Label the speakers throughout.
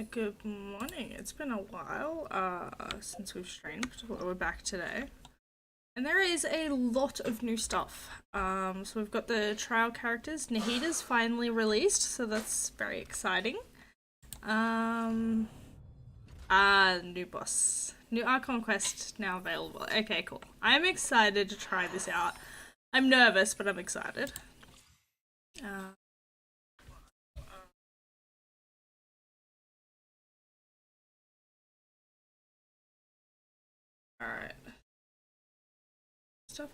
Speaker 1: Good morning. It's been a while since we've streamed. We're back today. And there is a lot of new stuff. So we've got the trial characters. Nahida's finally released, so that's very exciting. New boss. New Archon quest now available. Okay, cool. I'm excited to try this out. I'm nervous, but I'm excited. Alright. Stuff.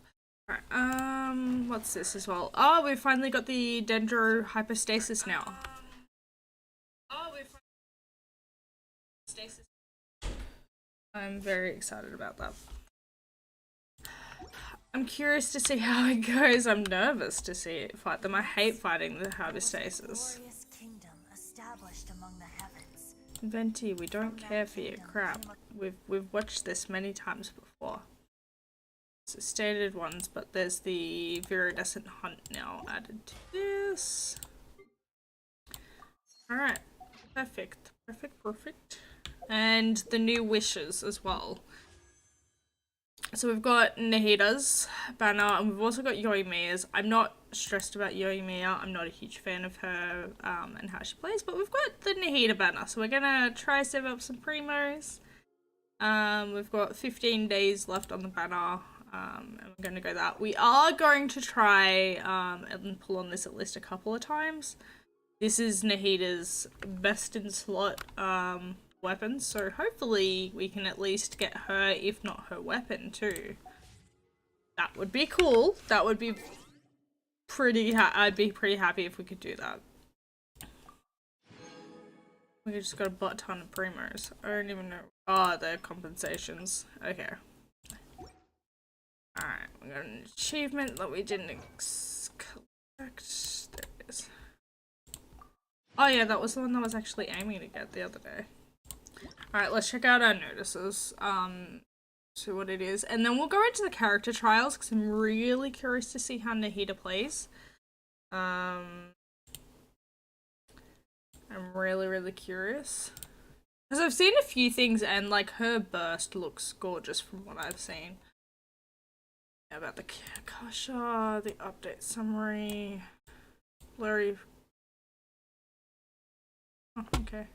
Speaker 1: Alright, what's this as well? Oh, we finally got the Dendro hypostasis now. Stasis. I'm very excited about that. I'm curious to see how it goes. I'm nervous to see it fight them. I hate fighting the hypostasis. Venti, we don't care for your crap. We've watched this many times before. It's standard ones, but there's the Viridescent Hunt now added to this. Alright. Perfect. Perfect. And the new wishes as well. So we've got Nahida's banner, and we've also got Yoimiya's. I'm not stressed about Yoimiya. I'm not a huge fan of her and how she plays, but we've got the Nahida banner. So we're gonna try to save up some primos. We've got 15 days left on the banner, and we're gonna go that. We are going to try and pull on this at least a couple of times. This is Nahida's best in slot weapons, so hopefully we can at least get her, if not her weapon too. That would be cool. That would be pretty I'd be pretty happy if we could do that. We just got a butt ton of primos. I don't even know. Oh, the compensations. Okay. Alright, we got an achievement that we didn't collect. There it is. Oh yeah, that was the one that I was actually aiming to get the other day. Alright, let's check out our notices, see what it is, and then we'll go into the character trials, because I'm really curious to see how Nahida plays. I'm really curious. Because I've seen a few things, and, like, her burst looks gorgeous from what I've seen. About the Kasha, the update summary, blurry. Oh, okay.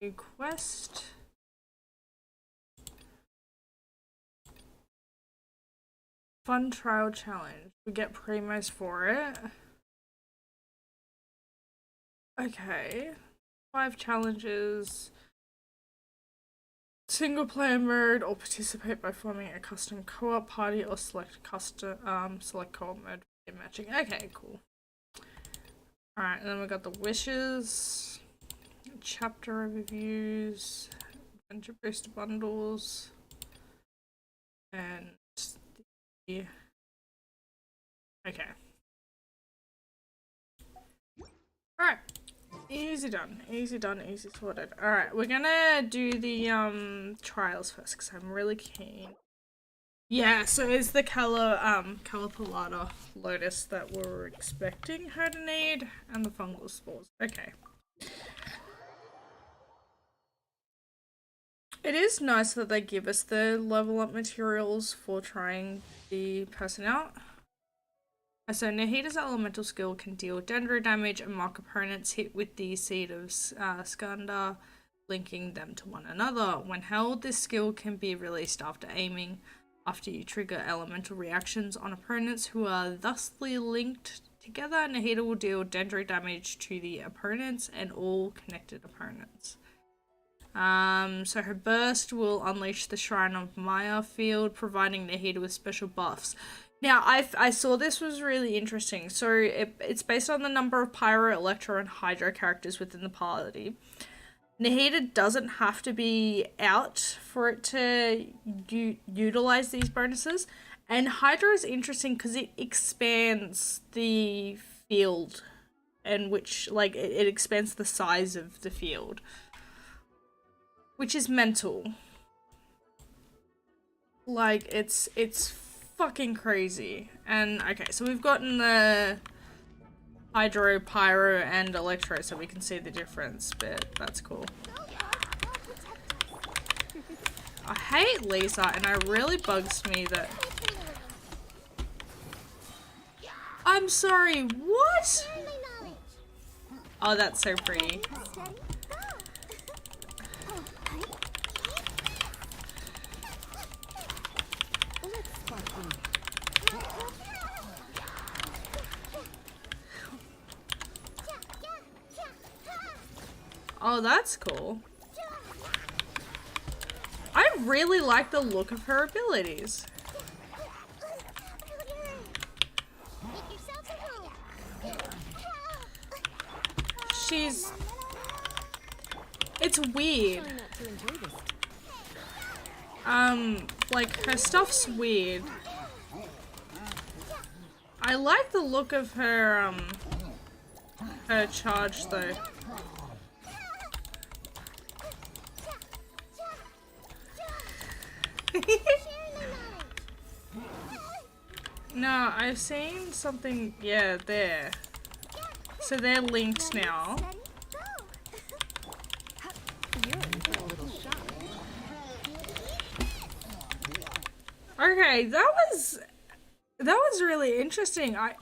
Speaker 1: New quest. Fun trial challenge. We get primos for it. Okay. 5 challenges. Single player mode, or participate by forming a custom co-op party, or select custom select co-op mode for matching. Okay, cool. Alright, and then we got the wishes. Chapter overviews, adventure booster bundles, and the... Okay. Alright. Easy done, easy sorted. Alright, we're gonna do the trials first, because I'm really keen. Yeah, so it's the Calypalata Lotus that we're expecting her to need, and the fungal spores. Okay. It is nice that they give us the level up materials for trying the person out. So Nahida's elemental skill can deal dendro damage and mark opponents hit with the Seed of Skandha, linking them to one another. When held, this skill can be released after aiming, after you trigger elemental reactions on opponents who are thusly linked together. Nahida will deal dendro damage to the opponents and all connected opponents. So her burst will unleash the Shrine of Maya field, providing Nahida with special buffs. Now, I saw this was really interesting. So it's based on the number of Pyro, Electro, and Hydro characters within the party. Nahida doesn't have to be out for it to utilize these bonuses. And Hydro is interesting because it expands the field, and which, like, it expands the size of the field. Which is mental. Like, it's fucking crazy. And, okay, so we've gotten the hydro, pyro, and electro, so we can see the difference, but that's cool. I hate Lisa, and it really bugs me that... I'm sorry, what? Oh, that's so pretty. Oh, that's cool. I really like the look of her abilities. She's... It's weird. Like, her stuff's weird. I like the look of her, her charge, though. No, I've seen something, yeah, there. So they're linked now. Okay, that was really interesting. I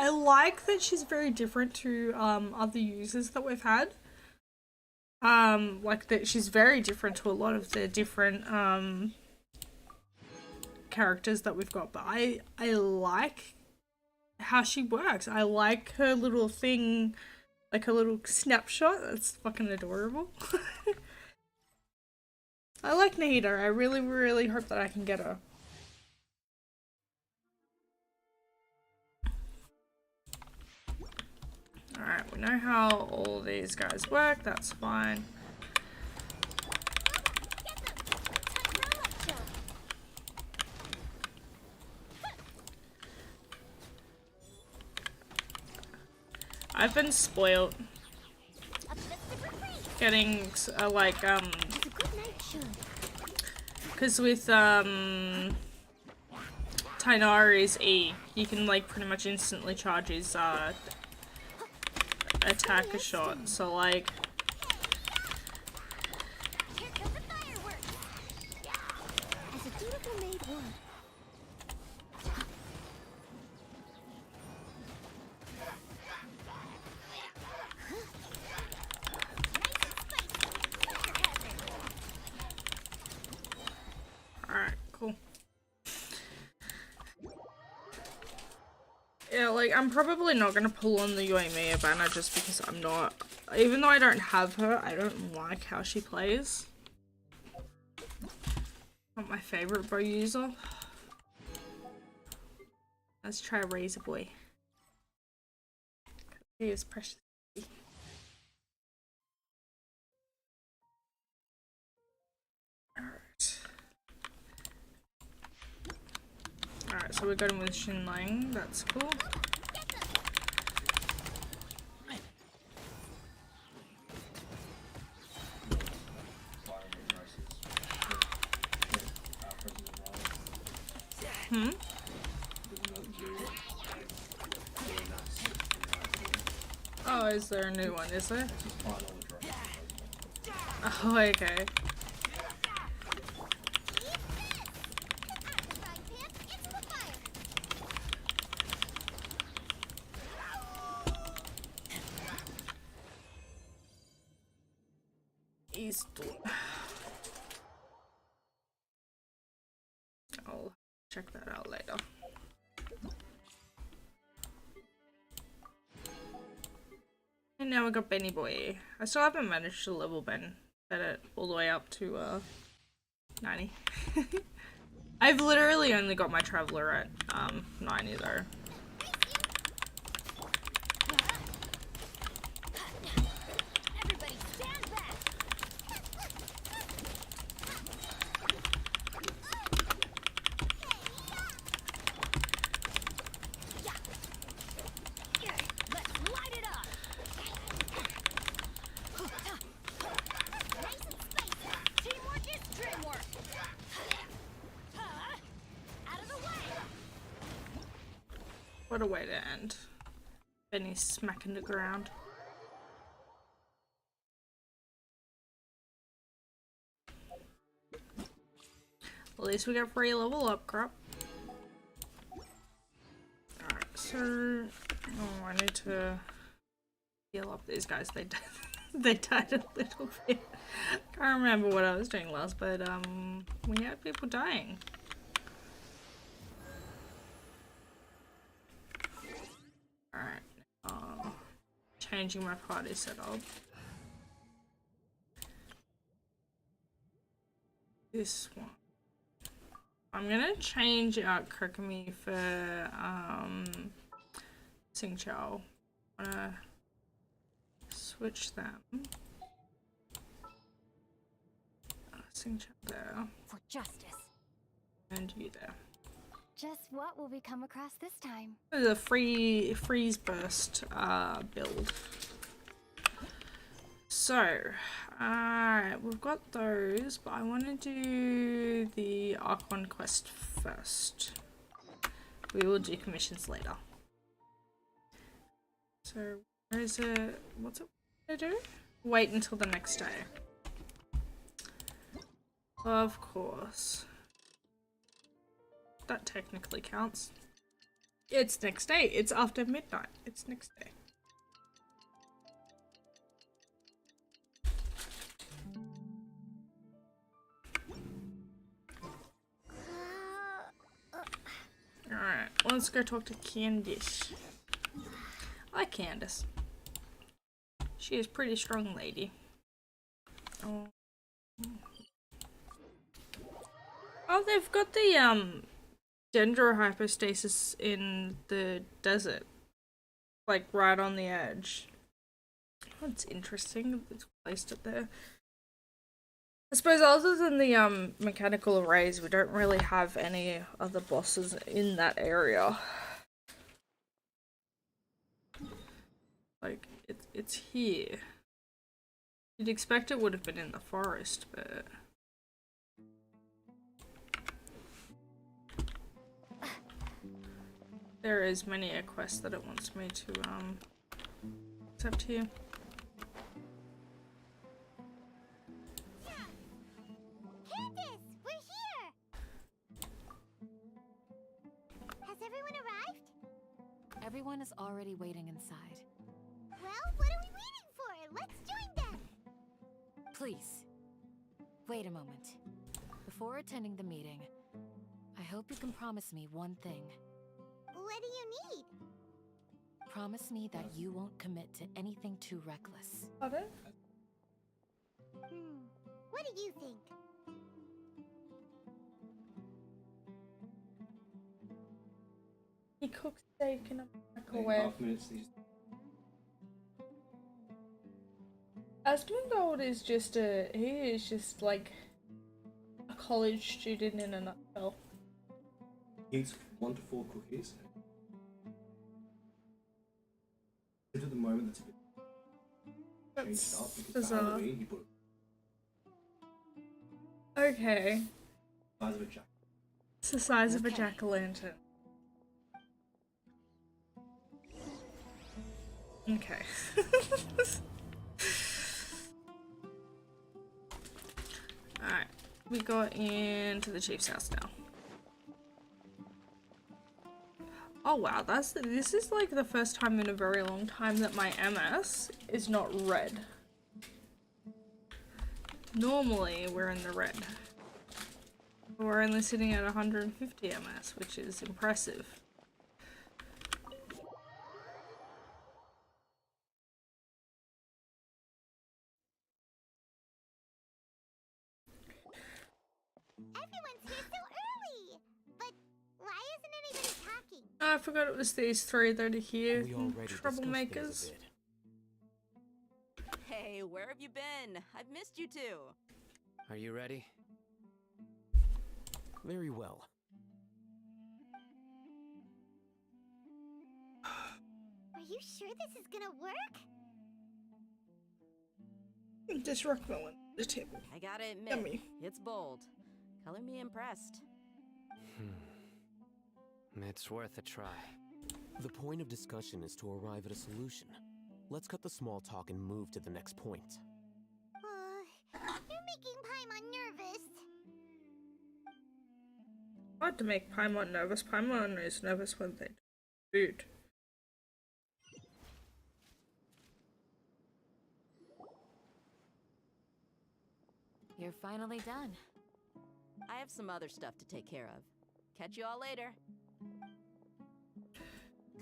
Speaker 1: like that she's very different to other users that we've had. Like that she's very different to a lot of the different characters that we've got, but I like how she works. I like her little thing, like her little snapshot. That's fucking adorable. I like Nahida. I really, really hope that I can get her. Alright, we know how all these guys work. That's fine. I've been spoiled getting like because with Tighnari's E, you can like pretty much instantly charge his attack a shot. So like like, I'm probably not gonna pull on the Yoimiya banner just because I'm not, even though I don't have her, I don't like how she plays. Not my favorite bow user. Let's try Razor Boy. He is precious. Alright, so we're going with Xinlang, that's cool. Oh, is there a new one, is there? Oh, okay. I'll check that out later. And now we got Benny Boy. I still haven't managed to level Ben it all the way up to 90. I've literally only got my Traveler at 90 though. What a way to end. Benny's smacking the ground. At least we got free level up crap. Alright, so I need to heal up these guys. They died a little bit. Can't remember what I was doing last, but we had people dying. Alright, changing my party setup. This one. I'm gonna change out Kokomi for Xingqiu. I'm gonna switch them. Xingqiu there.
Speaker 2: For justice.
Speaker 1: And you there.
Speaker 2: Just what will we come across this time?
Speaker 1: This is a freeze burst build. So, alright, we've got those, but I want to do the Archon quest first. We will do commissions later. So, where is it? What's it going to do? Wait until the next day. Of course. That technically counts. It's next day. It's after midnight. It's next day. Alright, let's go talk to Candice. I like Candice. She is a pretty strong lady. Oh, they've got the Dendro hypostasis in the desert. Like right on the edge. That's interesting. It's placed it there. I suppose other than the mechanical arrays, we don't really have any other bosses in that area. Like, it's here. You'd expect it would have been in the forest, but... There is many a quest that it wants me to, accept here.
Speaker 2: Candace, we're here! Has everyone arrived? Everyone is already waiting inside. Well, what are we waiting for? Let's join them! Please, wait a moment. Before attending the meeting, I hope you can promise me one thing. What do you need? Promise me that you won't commit to anything too reckless.
Speaker 1: Pardon?
Speaker 2: What do you think?
Speaker 1: He cooks steak in a microwave. Asmongold is just he is just like a college student in a nutshell.
Speaker 3: He eats 1 to 4 cookies. At the moment, that's a bit changed
Speaker 1: That's
Speaker 3: up because
Speaker 1: bizarre.
Speaker 3: for Halloween he put
Speaker 1: Okay.
Speaker 3: the size of a jack.
Speaker 1: It's the size of a jack-o'-lantern. Okay. Alright. We got into the chief's house now. Oh wow, this is like the first time in a very long time that my MS is not red. Normally we're in the red. We're only sitting at 150 MS, which is impressive.
Speaker 2: Everyone's here so early! But why isn't anybody talking?
Speaker 1: Oh, I forgot it was these three that are here.
Speaker 4: We already discussed
Speaker 1: Troublemakers.
Speaker 4: things a bit.
Speaker 5: Hey, where have you been? I've missed you too.
Speaker 4: Are you ready? Very well.
Speaker 2: Are you sure this is gonna work?
Speaker 1: This rockmelon, the table.
Speaker 5: I gotta admit,
Speaker 1: Yummy.
Speaker 5: it's bold. Color me impressed.
Speaker 4: It's worth a try. The point of discussion is to arrive at a solution. Let's cut the small talk and move to the next point.
Speaker 6: You're making Paimon nervous.
Speaker 1: Hard to make Paimon nervous. Paimon is nervous when they do food.
Speaker 2: You're finally done.
Speaker 5: I have some other stuff to take care of. Catch you all later.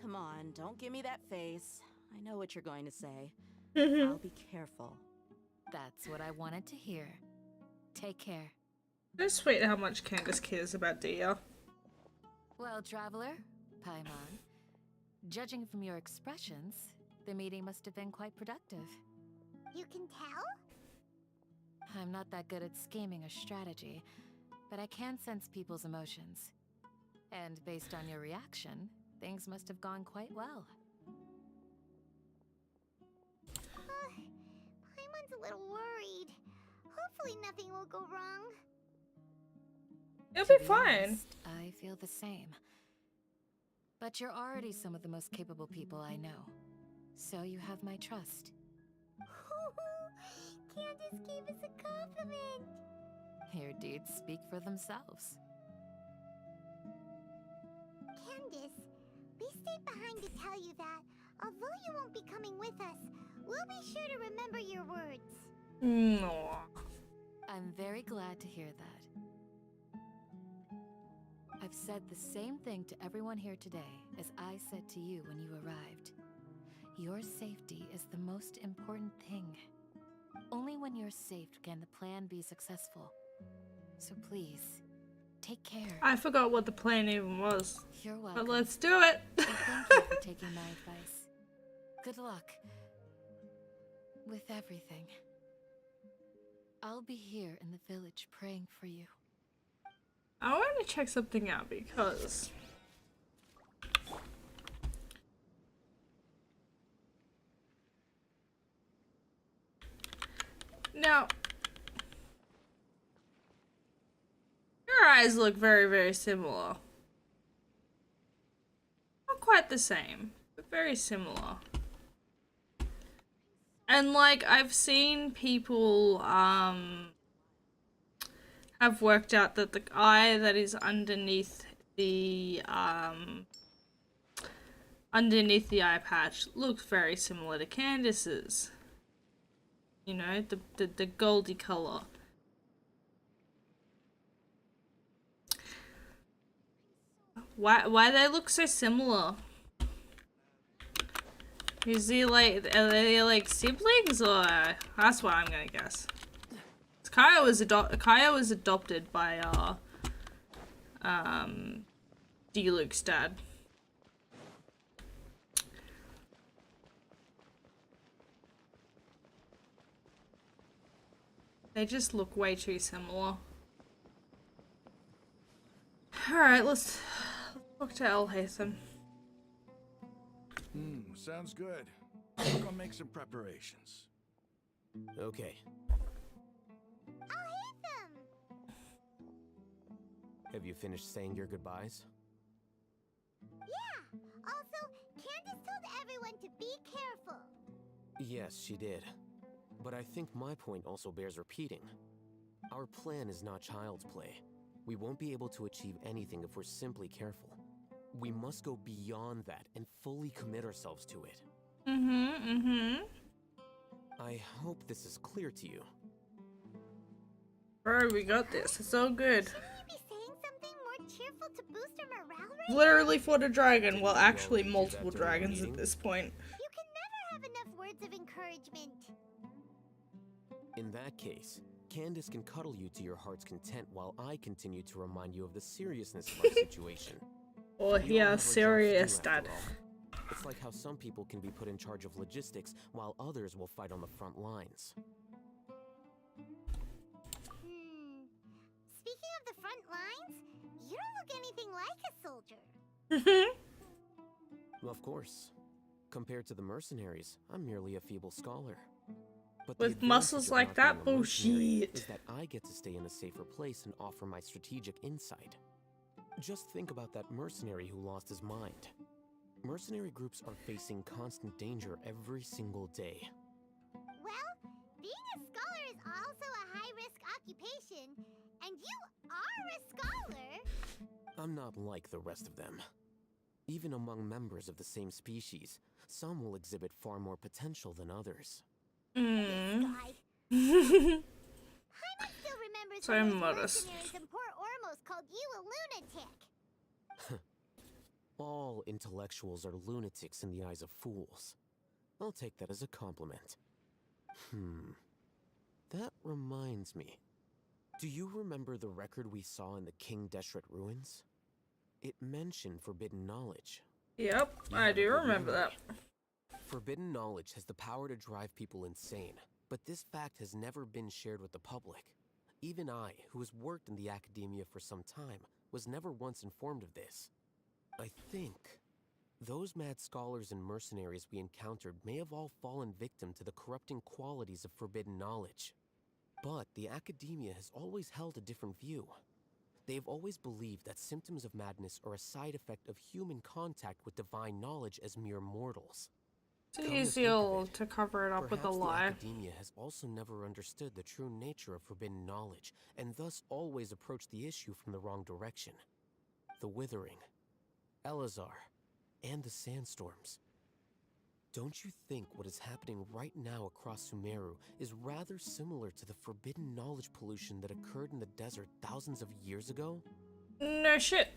Speaker 5: Come on, don't give me that face. I know what you're going to say. I'll be careful.
Speaker 2: That's what I wanted to hear. Take care.
Speaker 1: It's sweet how much Candace cares about Dia.
Speaker 2: Well, traveler, Paimon, judging from your expressions, the meeting must have been quite productive.
Speaker 6: You can tell?
Speaker 2: I'm not that good at scheming or strategy, but I can sense people's emotions. And based on your reaction, things must have gone quite well.
Speaker 6: Paimon's a little worried. Hopefully nothing will go wrong.
Speaker 1: It'll
Speaker 2: To
Speaker 1: be
Speaker 2: be
Speaker 1: fine.
Speaker 2: honest, I feel the same. But you're already some of the most capable people I know. So you have my trust.
Speaker 6: Candace gave us a compliment.
Speaker 2: Your deeds speak for themselves.
Speaker 6: Candace, we stayed behind to tell you that, although you won't be coming with us, we'll be sure to remember your words.
Speaker 1: No.
Speaker 2: I'm very glad to hear that. I've said the same thing to everyone here today as I said to you when you arrived. Your safety is the most important thing. Only when you're safe can the plan be successful. So please, take care.
Speaker 1: I forgot what the plan even was.
Speaker 2: You're
Speaker 1: But
Speaker 2: welcome.
Speaker 1: let's do it.
Speaker 2: And thank you for taking my advice. Good luck. With everything. I'll be here in the village praying for you.
Speaker 1: I want to check something out because now your eyes look very, very similar. Not quite the same, but very similar. And like I've seen people have worked out that the eye that is underneath the eye patch looks very similar to Candace's. You know, the goldy color. Why they look so similar? Is he like, are they like siblings, or that's what I'm gonna guess. Kaya was adopted by D-Luke's dad. They just look way too similar. Alright, let's talk to El Haytham.
Speaker 7: Sounds good. I'll go make some preparations.
Speaker 4: Okay.
Speaker 6: I'll hit them.
Speaker 4: Have you finished saying your goodbyes?
Speaker 6: Yeah. Also, Candace told everyone to be careful.
Speaker 4: Yes, she did. But I think my point also bears repeating. Our plan is not child's play. We won't be able to achieve anything if we're simply careful. We must go beyond that and fully commit ourselves to it. I hope this is clear to you.
Speaker 1: Bro, we got this. It's all good.
Speaker 6: Shouldn't you be saying something more cheerful to boost our morale right
Speaker 1: Literally fought a dragon.
Speaker 4: Didn't
Speaker 1: Well,
Speaker 4: you all
Speaker 1: actually
Speaker 4: do that
Speaker 1: multiple
Speaker 4: during the
Speaker 1: dragons at
Speaker 4: meeting?
Speaker 1: this point.
Speaker 6: You can never have enough words of encouragement.
Speaker 4: In that case, Candace can cuddle you to your heart's content while I continue to remind you of the seriousness of our situation.
Speaker 1: Oh,
Speaker 4: We all have
Speaker 1: yeah,
Speaker 4: our jobs to
Speaker 1: serious,
Speaker 4: do, after
Speaker 1: Dad.
Speaker 4: all. It's like how some people can be put in charge of logistics while others will fight on the front lines.
Speaker 6: Speaking of the front lines, you don't look anything like a soldier.
Speaker 4: Of course. Compared to the mercenaries, I'm merely a feeble scholar. But the
Speaker 1: With
Speaker 4: advantage
Speaker 1: muscles
Speaker 4: of
Speaker 1: like
Speaker 4: not
Speaker 1: that,
Speaker 4: being a mercenary
Speaker 1: bullshit.
Speaker 4: is that I get to stay in a safer place and offer my strategic insight. Just think about that mercenary who lost his mind. Mercenary groups are facing constant danger every single day.
Speaker 6: Well, being a scholar is also a high-risk occupation, and you are a scholar.
Speaker 4: I'm not like the rest of them. Even among members of the same species, some will exhibit far more potential than others.
Speaker 6: Guy. Paimon still remembers
Speaker 1: So
Speaker 6: when those
Speaker 1: modest.
Speaker 6: mercenaries in Port Ormos called you a lunatic.
Speaker 4: All intellectuals are lunatics in the eyes of fools. I'll take that as a compliment. That reminds me. Do you remember the record we saw in the King Deshret ruins? It mentioned forbidden knowledge.
Speaker 1: Yep,
Speaker 4: You
Speaker 1: I
Speaker 4: have a
Speaker 1: do
Speaker 4: good
Speaker 1: remember that.
Speaker 4: memory. Forbidden knowledge has the power to drive people insane, but this fact has never been shared with the public. Even I, who has worked in the academia for some time, was never once informed of this. I think those mad scholars and mercenaries we encountered may have all fallen victim to the corrupting qualities of forbidden knowledge. But the academia has always held a different view. They have always believed that symptoms of madness are a side effect of human contact with divine knowledge as mere mortals.
Speaker 1: It's
Speaker 4: Come to
Speaker 1: easy
Speaker 4: think of it,
Speaker 1: to cover it up with a
Speaker 4: perhaps the
Speaker 1: lie.
Speaker 4: academia has also never understood the true nature of forbidden knowledge, and thus always approached the issue from the wrong direction. The Withering, Elazar, and the Sandstorms. Don't you think what is happening right now across Sumeru is rather similar to the forbidden knowledge pollution that occurred in the desert thousands of years ago?
Speaker 1: No shit.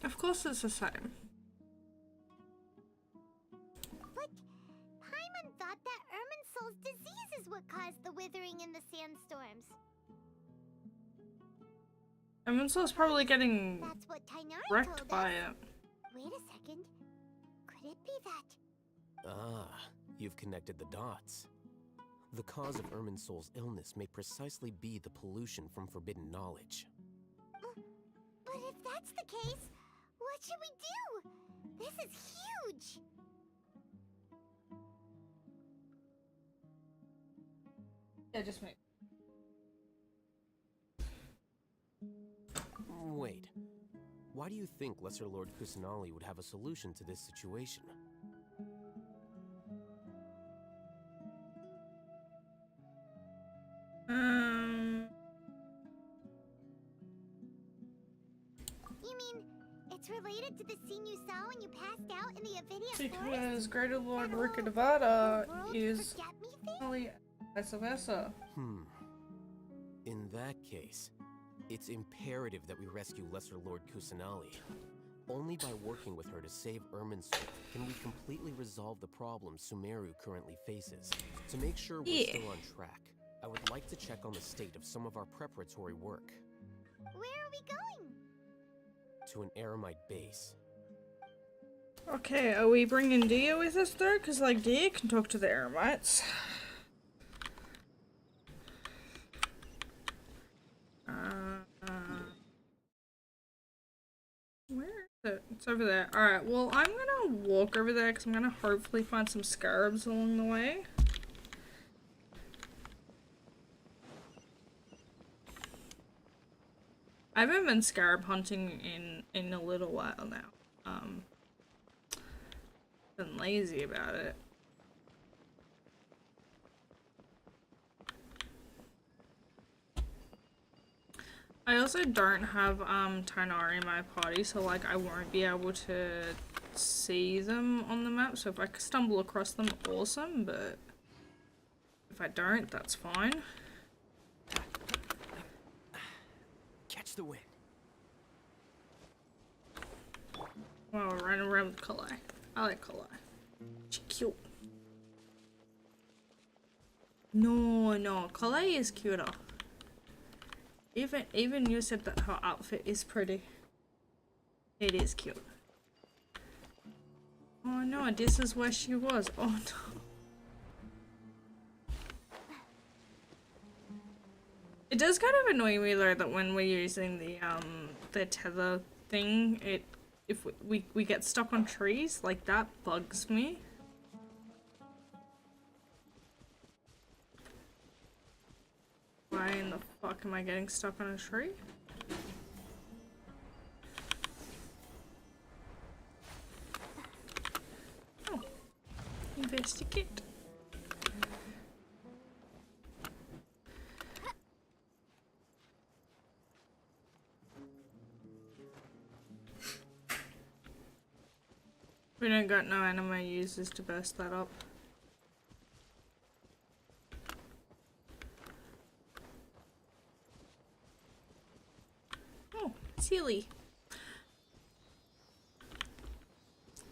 Speaker 1: Of course it's the same.
Speaker 6: But Paimon thought that Irminsul's disease is what caused the withering in the sandstorms.
Speaker 1: Eminsol's probably getting
Speaker 6: That's what Tainari
Speaker 1: wrecked
Speaker 6: told
Speaker 1: by
Speaker 6: us.
Speaker 1: it.
Speaker 6: Wait a second. Could it be that?
Speaker 4: Ah, you've connected the dots. The cause of Irminsul's illness may precisely be the pollution from forbidden knowledge.
Speaker 6: But if that's the case, what should we do? This is huge!
Speaker 1: Yeah, just make.
Speaker 4: Wait. Why do you think Lesser Lord Kusanali would have a solution to this situation?
Speaker 6: You mean it's related to the scene you saw when you passed out in the Avidia Forest?
Speaker 1: Because Greater Lord
Speaker 6: That whole
Speaker 1: Rikadavada
Speaker 6: world
Speaker 1: is
Speaker 6: forget me thing?
Speaker 1: only vice versa.
Speaker 4: In that case, it's imperative that we rescue Lesser Lord Kusanali. Only by working with her to save Irminsul can we completely resolve the problems Sumeru currently faces. To make sure we're
Speaker 1: Yeah.
Speaker 4: still on track, I would like to check on the state of some of our preparatory work.
Speaker 6: Where are we going?
Speaker 4: To an Eremite base.
Speaker 1: Okay, are we bringing Dia with us though? Because like Dia can talk to the Eremites. Where is it? It's over there. Alright, well I'm gonna walk over there because I'm gonna hopefully find some scarabs along the way. I haven't been scarab hunting in a little while now. Been lazy about it. I also don't have Tainari in my party, so like I won't be able to see them on the map. So if I could stumble across them, awesome. But if I don't, that's fine.
Speaker 4: Catch the wind.
Speaker 1: Wow, we're running around with Kalai. I like Kalai. She's cute. No, Kalai is cuter. Even you said that her outfit is pretty. It is cute. Oh no, this is where she was. Oh no. It does kind of annoy me though that when we're using the tether thing, if we get stuck on trees, like that bugs me. Why in the fuck am I getting stuck on a tree? stick it. We don't got no anime users to burst that up. Oh, silly.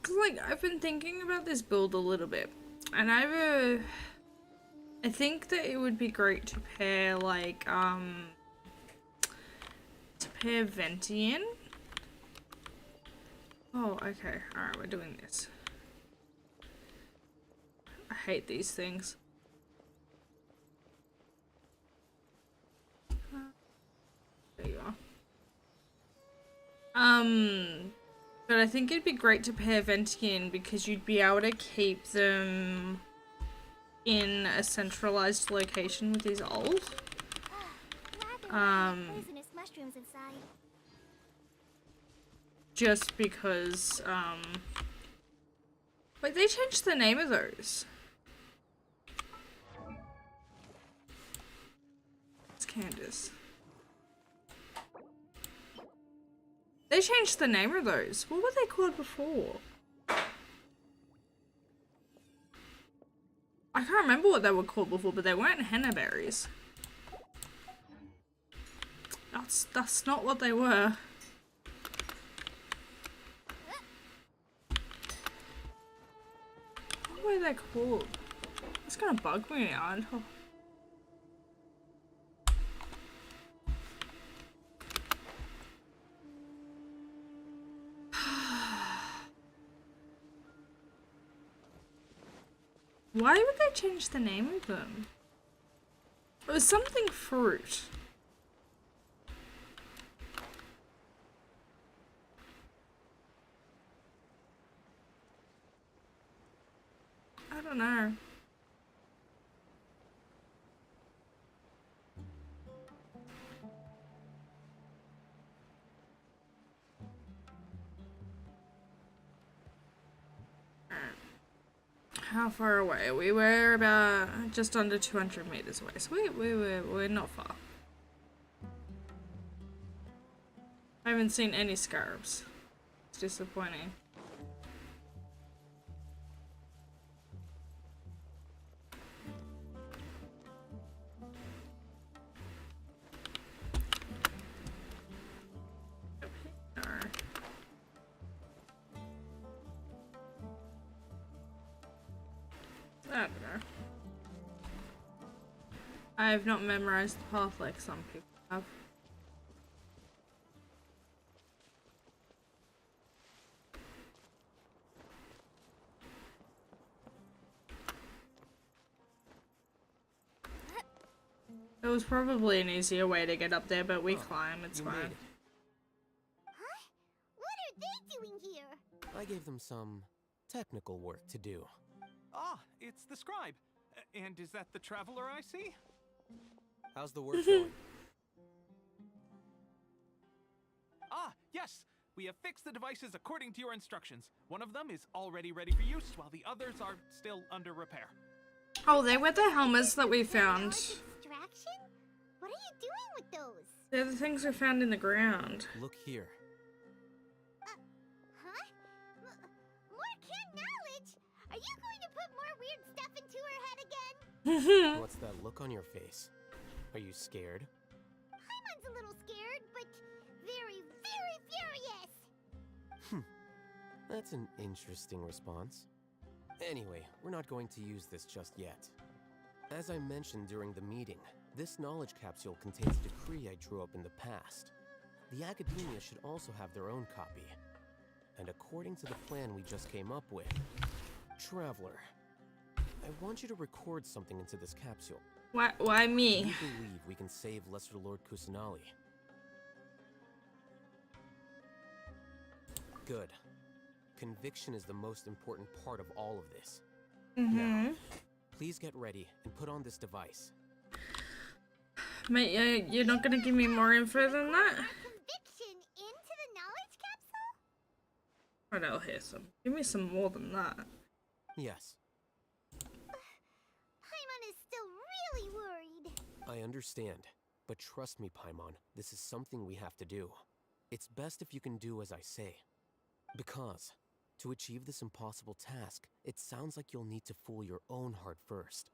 Speaker 1: Cause like I've been thinking about this build a little bit, and I think that it would be great to pair like Ventian. Oh, okay. Alright, we're doing this. I hate these things. There you are. But I think it'd be great to pair Ventian because you'd be able to keep them in a centralized location with these ult.
Speaker 6: Poisonous mushrooms inside.
Speaker 1: Just because, wait, they changed the name of those. It's Candace. They changed the name of those. What were they called before? I can't remember what they were called before, but they weren't henna berries. That's not what they were. What were they called? It's gonna bug me now. Oh. Why would they change the name of them? It was something fruit. I don't know. How far away? We were about just under 200 meters away, so we're not far. I haven't seen any scarabs. It's disappointing. I don't know. I have not memorized the path like some people have. It was probably an easier way to get up there, but we climb, it's
Speaker 4: You
Speaker 1: fine.
Speaker 4: made it.
Speaker 6: Huh? What are they doing here?
Speaker 4: I gave them some technical work to do.
Speaker 8: Ah, it's the scribe. And is that the traveler I see?
Speaker 4: How's the work going?
Speaker 8: Ah, yes! We have fixed the devices according to your instructions. One of them is already ready for use, while the others are still under repair.
Speaker 1: Oh, they were the helmets that we found.
Speaker 6: Distraction? What are you doing with those?
Speaker 1: They're the things we found in the ground.
Speaker 4: Look here.
Speaker 6: Huh? More kid knowledge? Are you going to put more weird stuff into her head again?
Speaker 4: What's that look on your face? Are you scared?
Speaker 6: Paimon's a little scared, but very, very furious.
Speaker 4: That's an interesting response. Anyway, we're not going to use this just yet. As I mentioned during the meeting, this knowledge capsule contains a decree I drew up in the past. The academia should also have their own copy. And according to the plan we just came up with, Traveler, I want you to record something into this capsule.
Speaker 1: Why me?
Speaker 4: We believe we can save Lesser Lord Kusanali. Good. Conviction is the most important part of all of this. Now, please get ready and put on this device.
Speaker 1: Mate, you're not gonna give me more info than that?
Speaker 6: Conviction into the knowledge capsule?
Speaker 1: Right, I'll hear some. Give me some more than that.
Speaker 4: Yes. I understand, but trust me, Paimon, this is something we have to do. It's best if you can do as I say. Because, to achieve this impossible task, it sounds like you'll need to fool your own heart first.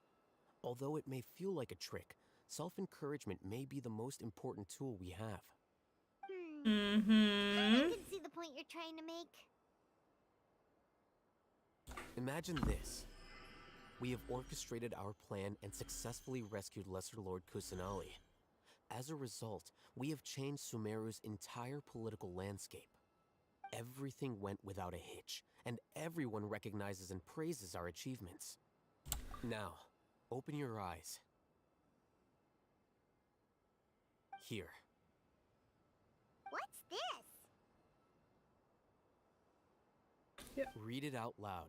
Speaker 4: Although it may feel like a trick, self-encouragement may be the most important tool we have.
Speaker 6: I
Speaker 1: Mm-hmm.
Speaker 6: can see the point you're trying to make.
Speaker 4: Imagine this. We have orchestrated our plan and successfully rescued Lesser Lord Kusanali. As a result, we have changed Sumeru's entire political landscape. Everything went without a hitch, and everyone recognizes and praises our achievements. Now, open your eyes. Here.
Speaker 6: What's this?
Speaker 4: Read it out loud.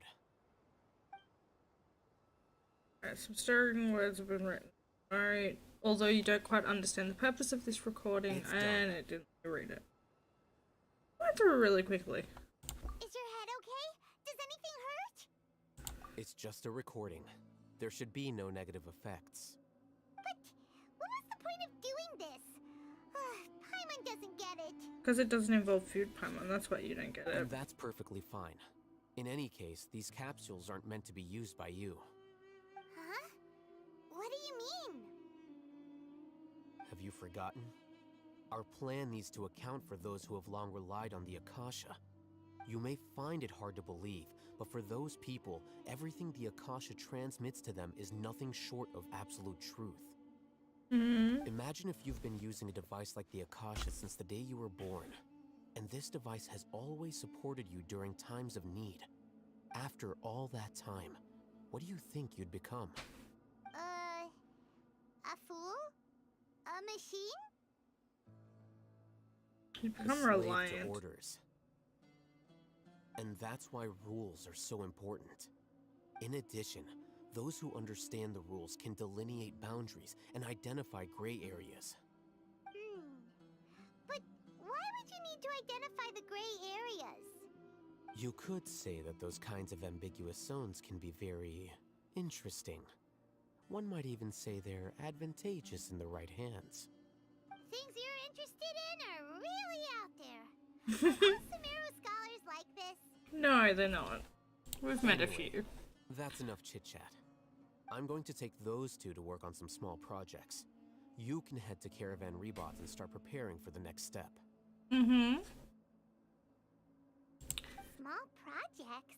Speaker 1: Alright, some stirring words have been written. Alright. Although you don't quite understand the purpose of this recording,
Speaker 4: It's done.
Speaker 1: and it didn't read it. I went through it really quickly.
Speaker 6: Is your head okay? Does anything hurt?
Speaker 4: It's just a recording. There should be no negative effects.
Speaker 6: But what was the point of doing this? Paimon doesn't get it.
Speaker 1: Because it doesn't involve food, Paimon, that's why you don't get it.
Speaker 4: And that's perfectly fine. In any case, these capsules aren't meant to be used by you.
Speaker 6: Huh? What do you mean?
Speaker 4: Have you forgotten? Our plan needs to account for those who have long relied on the Akasha. You may find it hard to believe, but for those people, everything the Akasha transmits to them is nothing short of absolute truth.
Speaker 1: Mm-hmm.
Speaker 4: Imagine if you've been using a device like the Akasha since the day you were born, and this device has always supported you during times of need. After all that time, what do you think you'd become?
Speaker 6: A fool? A machine?
Speaker 1: You
Speaker 4: A
Speaker 1: become
Speaker 4: slave
Speaker 1: reliant.
Speaker 4: to orders. And that's why rules are so important. In addition, those who understand the rules can delineate boundaries and identify gray areas.
Speaker 6: But why would you need to identify the gray areas?
Speaker 4: You could say that those kinds of ambiguous zones can be very interesting. One might even say they're advantageous in the right hands.
Speaker 6: Things you're interested in are really out there. Are all Sumeru scholars like this?
Speaker 1: No, they're not. We've met a
Speaker 4: Anyway.
Speaker 1: few.
Speaker 4: That's enough chit-chat. I'm going to take those two to work on some small projects. You can head to Caravan Rebot and start preparing for the next step.
Speaker 1: Mm-hmm.
Speaker 6: Small projects?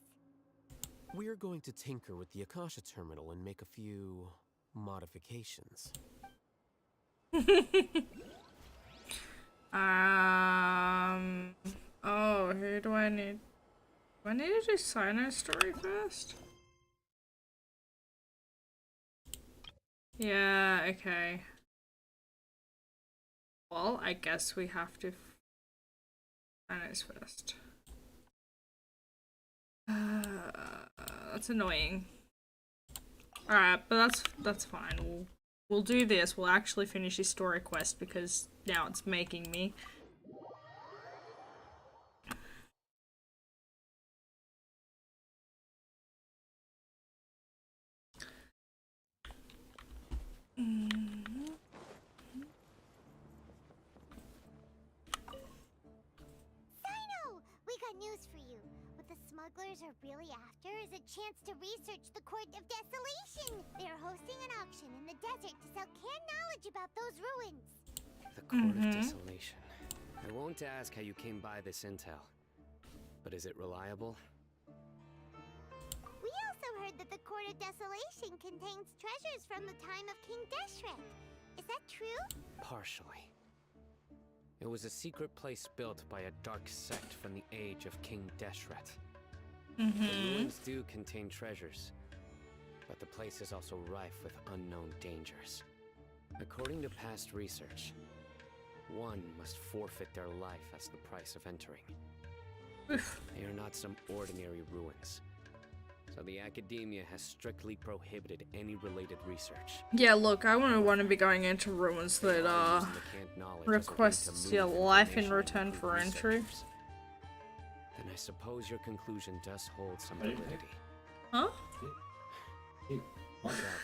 Speaker 4: We're going to tinker with the Akasha terminal and make a few modifications.
Speaker 1: Oh, who do I need? Do I need to do Sino's story first? Yeah, okay. Well, I guess we have to Sino's first. That's annoying. Alright, but that's fine. We'll do this. We'll actually finish this story quest because now it's making me.
Speaker 6: Sino! We got news for you. What the smugglers are really after is a chance to research the Court of Desolation. They're hosting an auction in the desert to sell canned knowledge about those ruins.
Speaker 9: The Court of Desolation. I won't ask how you came by this intel. But is it reliable?
Speaker 6: We also heard that the Court of Desolation contains treasures from the time of King Deshret. Is that true?
Speaker 9: Partially. It was a secret place built by a dark sect from the age of King Deshret. The ruins do contain treasures, but the place is also rife with unknown dangers. According to past research, one must forfeit their life as the price of entering. They are not some ordinary ruins, so the academia has strictly prohibited any related research.
Speaker 1: Yeah, look, I wouldn't want to be going into ruins that
Speaker 9: Using the canned knowledge as a way to
Speaker 1: requests
Speaker 9: move
Speaker 1: your life in
Speaker 9: information
Speaker 1: return
Speaker 9: through
Speaker 1: for entry.
Speaker 9: researchers. Then I suppose your conclusion does hold some validity.
Speaker 1: Huh?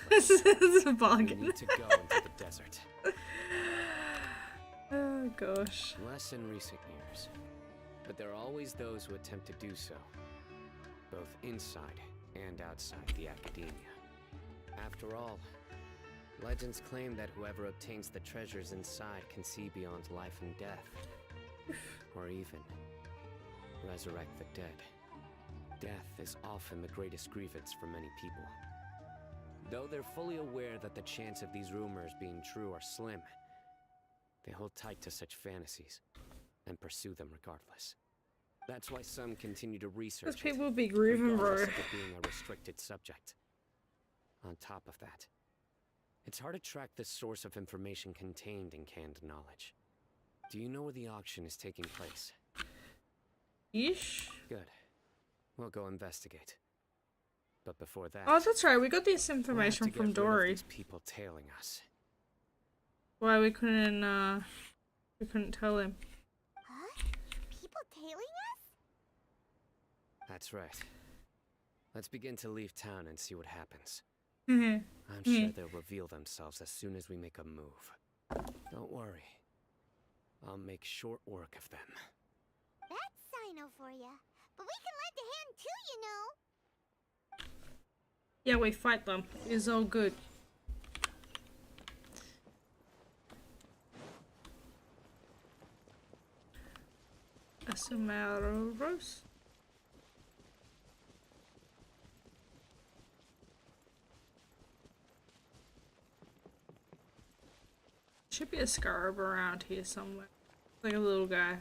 Speaker 1: This is a
Speaker 9: We
Speaker 1: bargain.
Speaker 9: need to go into the desert.
Speaker 1: Oh gosh.
Speaker 9: Less in recent years. But there are always those who attempt to do so. Both inside and outside the academia. After all, legends claim that whoever obtains the treasures inside can see beyond life and death. Or even resurrect the dead. Death is often the greatest grievance for many people. Though they're fully aware that the chance of these rumors being true are slim, they hold tight to such fantasies and pursue them regardless. That's why some continue to research
Speaker 1: Those
Speaker 9: it,
Speaker 1: people be grieving, bro.
Speaker 9: regardless of it being a restricted subject. On top of that, it's hard to track the source of information contained in canned knowledge. Do you know where the auction is taking place?
Speaker 1: Yeesh.
Speaker 9: Good. We'll go investigate. But before that,
Speaker 1: Oh, that's right. We got this
Speaker 9: we'll have to
Speaker 1: information
Speaker 9: get
Speaker 1: from
Speaker 9: rid of
Speaker 1: Dory.
Speaker 9: these people tailing us.
Speaker 1: Why we couldn't tell him.
Speaker 6: Huh? People tailing us?
Speaker 9: That's right. Let's begin to leave town and see what happens.
Speaker 1: Mhm.
Speaker 9: I'm sure they'll reveal themselves as soon as we make a move. Don't worry. I'll make short work of them.
Speaker 6: That's Sino for ya. But we can lend a hand too, you know.
Speaker 1: Yeah, we fight them. It's all good. Asumaro Rose. Should be a scarab around here somewhere. Like a little guy.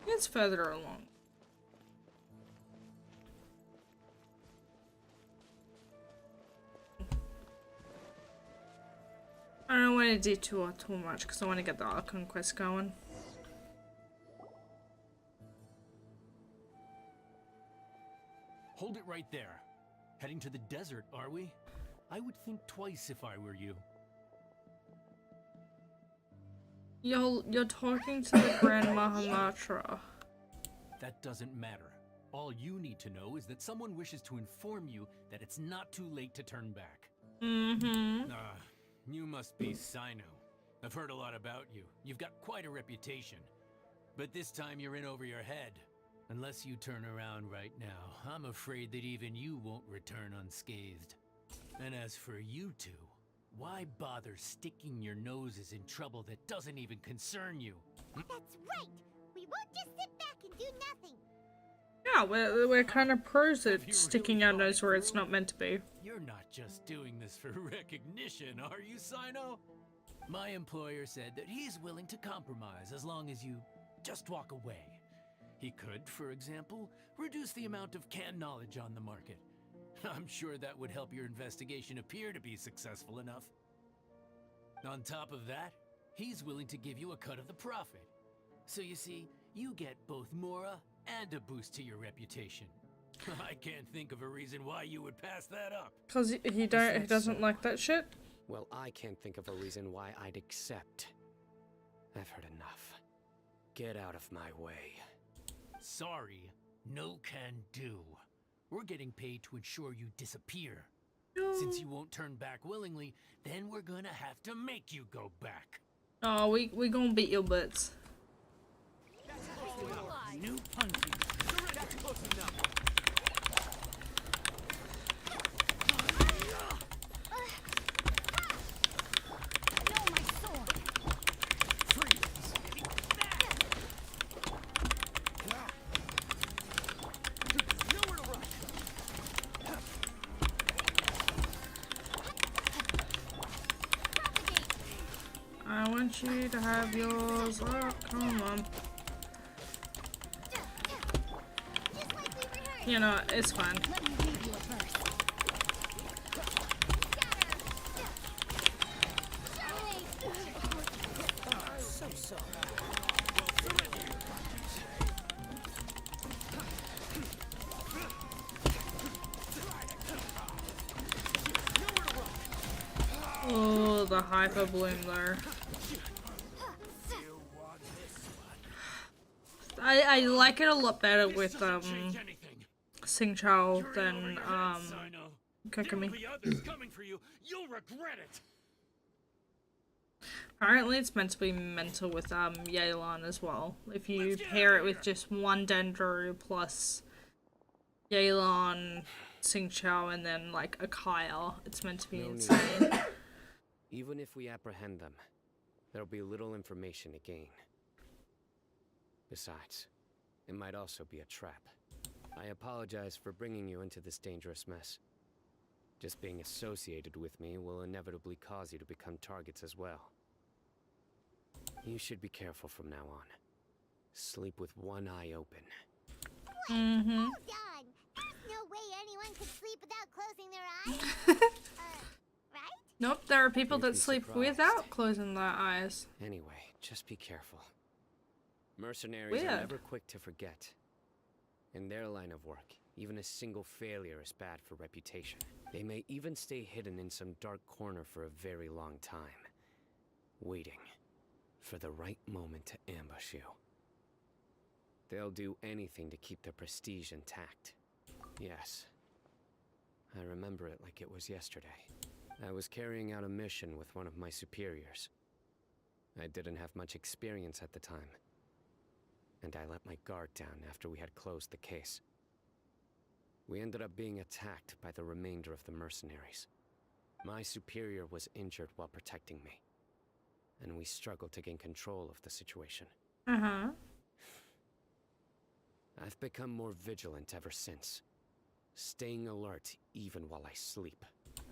Speaker 1: It's further along. I don't want to detour too much because I want to get the Archon quest going.
Speaker 10: Hold it right there. Heading to the desert, are we? I would think twice if I were you.
Speaker 1: You're talking to the Grand Mahamatra.
Speaker 10: That doesn't matter. All you need to know is that someone wishes to inform you that it's not too late to turn back.
Speaker 1: Mm-hmm.
Speaker 10: You must be Sino. I've heard a lot about you. You've got quite a reputation. But this time you're in over your head. Unless you turn around right now, I'm afraid that even you won't return unscathed. And as for you two, why bother sticking your noses in trouble that doesn't even concern you?
Speaker 6: That's right. We won't just sit back and do nothing.
Speaker 1: Yeah, we're kind of pros
Speaker 10: Have
Speaker 1: at
Speaker 10: you
Speaker 1: sticking
Speaker 10: really
Speaker 1: our
Speaker 10: thought
Speaker 1: nose
Speaker 10: it
Speaker 1: where it's
Speaker 10: through?
Speaker 1: not meant to be.
Speaker 10: You're not just doing this for recognition, are you, Sino? My employer said that he's willing to compromise as long as you just walk away. He could, for example, reduce the amount of canned knowledge on the market. I'm sure that would help your investigation appear to be successful enough. On top of that, he's willing to give you a cut of the profit. So you see, you get both Mora and a boost to your reputation. I can't think of a reason why you would pass that up.
Speaker 1: Cause he doesn't like that shit.
Speaker 9: Well, I can't think of a reason why I'd accept. I've heard enough. Get out of my way.
Speaker 10: Sorry, no can do. We're getting paid to ensure you disappear. Since you won't turn back willingly, then we're gonna have to make you go back.
Speaker 1: Oh, we gonna beat your butts.
Speaker 10: New hunting. That's close enough.
Speaker 1: I want you to have yours. Oh, come on. You know, it's fine. Oh, the hyper bloom there. I like it a lot better with Sing Chao
Speaker 10: You're
Speaker 1: than
Speaker 10: in over your head, Sino.
Speaker 1: Kokomi.
Speaker 10: There'll be others coming for you. You'll regret it.
Speaker 1: Apparently it's meant to be mental with Yelan as well. If you pair it with just one Dendro plus Yelan, Sing Chao, and then like a Kaya, it's meant to be
Speaker 4: No need.
Speaker 1: insane.
Speaker 4: Even if we apprehend them, there'll be little information to gain. Besides, it might also be a trap. I apologize for bringing you into this dangerous mess. Just being associated with me will inevitably cause you to become targets as well. You should be careful from now on. Sleep with one eye open.
Speaker 1: Mm-hmm.
Speaker 6: Hold on. There's no way anyone could sleep without closing their eyes. Right?
Speaker 1: Nope, there are people
Speaker 4: You'd
Speaker 1: that
Speaker 4: be
Speaker 1: sleep
Speaker 4: surprised.
Speaker 1: without closing their eyes.
Speaker 4: Anyway, just be careful. Mercenaries
Speaker 1: Weird.
Speaker 4: are never quick to forget. In their line of work, even a single failure is bad for reputation. They may even stay hidden in some dark corner for a very long time, waiting for the right moment to ambush you. They'll do anything to keep their prestige intact. Yes, I remember it like it was yesterday. I was carrying out a mission with one of my superiors. I didn't have much experience at the time, and I let my guard down after we had closed the case. We ended up being attacked by the remainder of the mercenaries. My superior was injured while protecting me, and we struggled to gain control of the situation.
Speaker 1: Uh-huh.
Speaker 4: I've become more vigilant ever since, staying alert even while I sleep.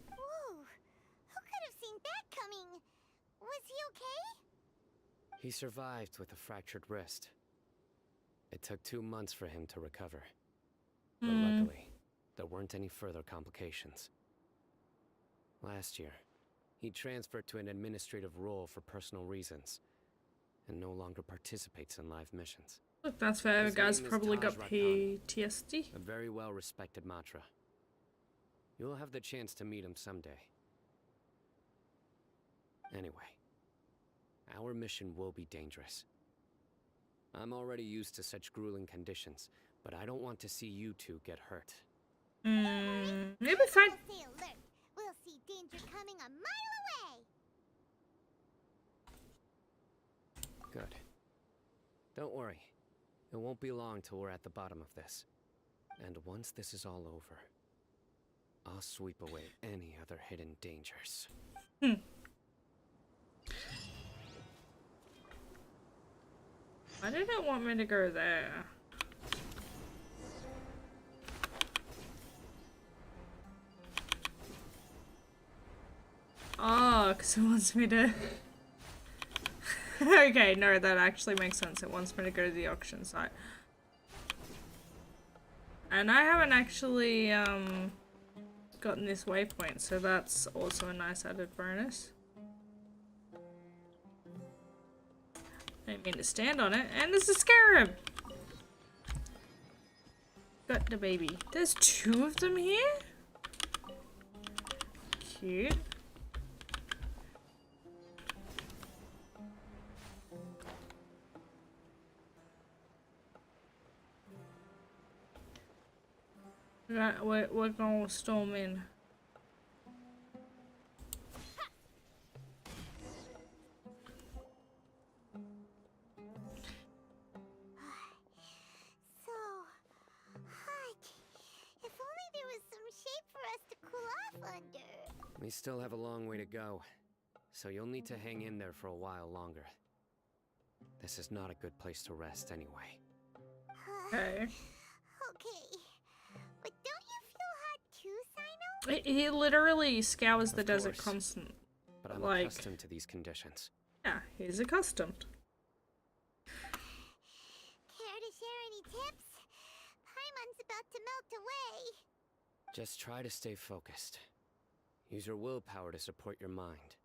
Speaker 6: Whoa. Who could have seen that coming? Was he okay?
Speaker 4: He survived with a fractured wrist. It took 2 months for him to recover. But luckily, there weren't any further complications. Last year, he transferred to an administrative role for personal reasons, and no longer participates in live missions.
Speaker 1: Look, that's fair.
Speaker 4: His
Speaker 1: Guy's
Speaker 4: name is
Speaker 1: probably
Speaker 4: Taj
Speaker 1: got
Speaker 4: Rakhani.
Speaker 1: PTSD.
Speaker 4: A very well-respected Matra. You'll have the chance to meet him someday. Anyway, our mission will be dangerous. I'm already used to such grueling conditions, but I don't want to see you two get hurt.
Speaker 1: Maybe fine.
Speaker 6: Stay alert. We'll see danger coming a mile away.
Speaker 4: Good. Don't worry. It won't be long till we're at the bottom of this. And once this is all over, I'll sweep away any other hidden dangers.
Speaker 1: Why did it want me to go there? Oh, because it wants me to... Okay, no, that actually makes sense. It wants me to go to the auction site. And I haven't actually, gotten this waypoint, so that's also a nice added bonus. I didn't mean to stand on it, and there's a scarab! Got the baby. There's 2 of them here? Cute. We're gonna storm in.
Speaker 6: So hot. If only there was some shade for us to cool off under.
Speaker 4: We still have a long way to go, so you'll need to hang in there for a while longer. This is not a good place to rest anyway.
Speaker 1: Okay.
Speaker 6: Okay. But don't you feel hot too, Sino?
Speaker 1: He literally scours the
Speaker 4: Of
Speaker 1: desert
Speaker 4: course.
Speaker 1: constant.
Speaker 4: But I'm
Speaker 1: Like-
Speaker 4: accustomed to these conditions.
Speaker 1: Yeah, he's accustomed.
Speaker 6: Care to share any tips? Paimon's about to melt away.
Speaker 4: Just try to stay focused. Use your willpower to support your mind.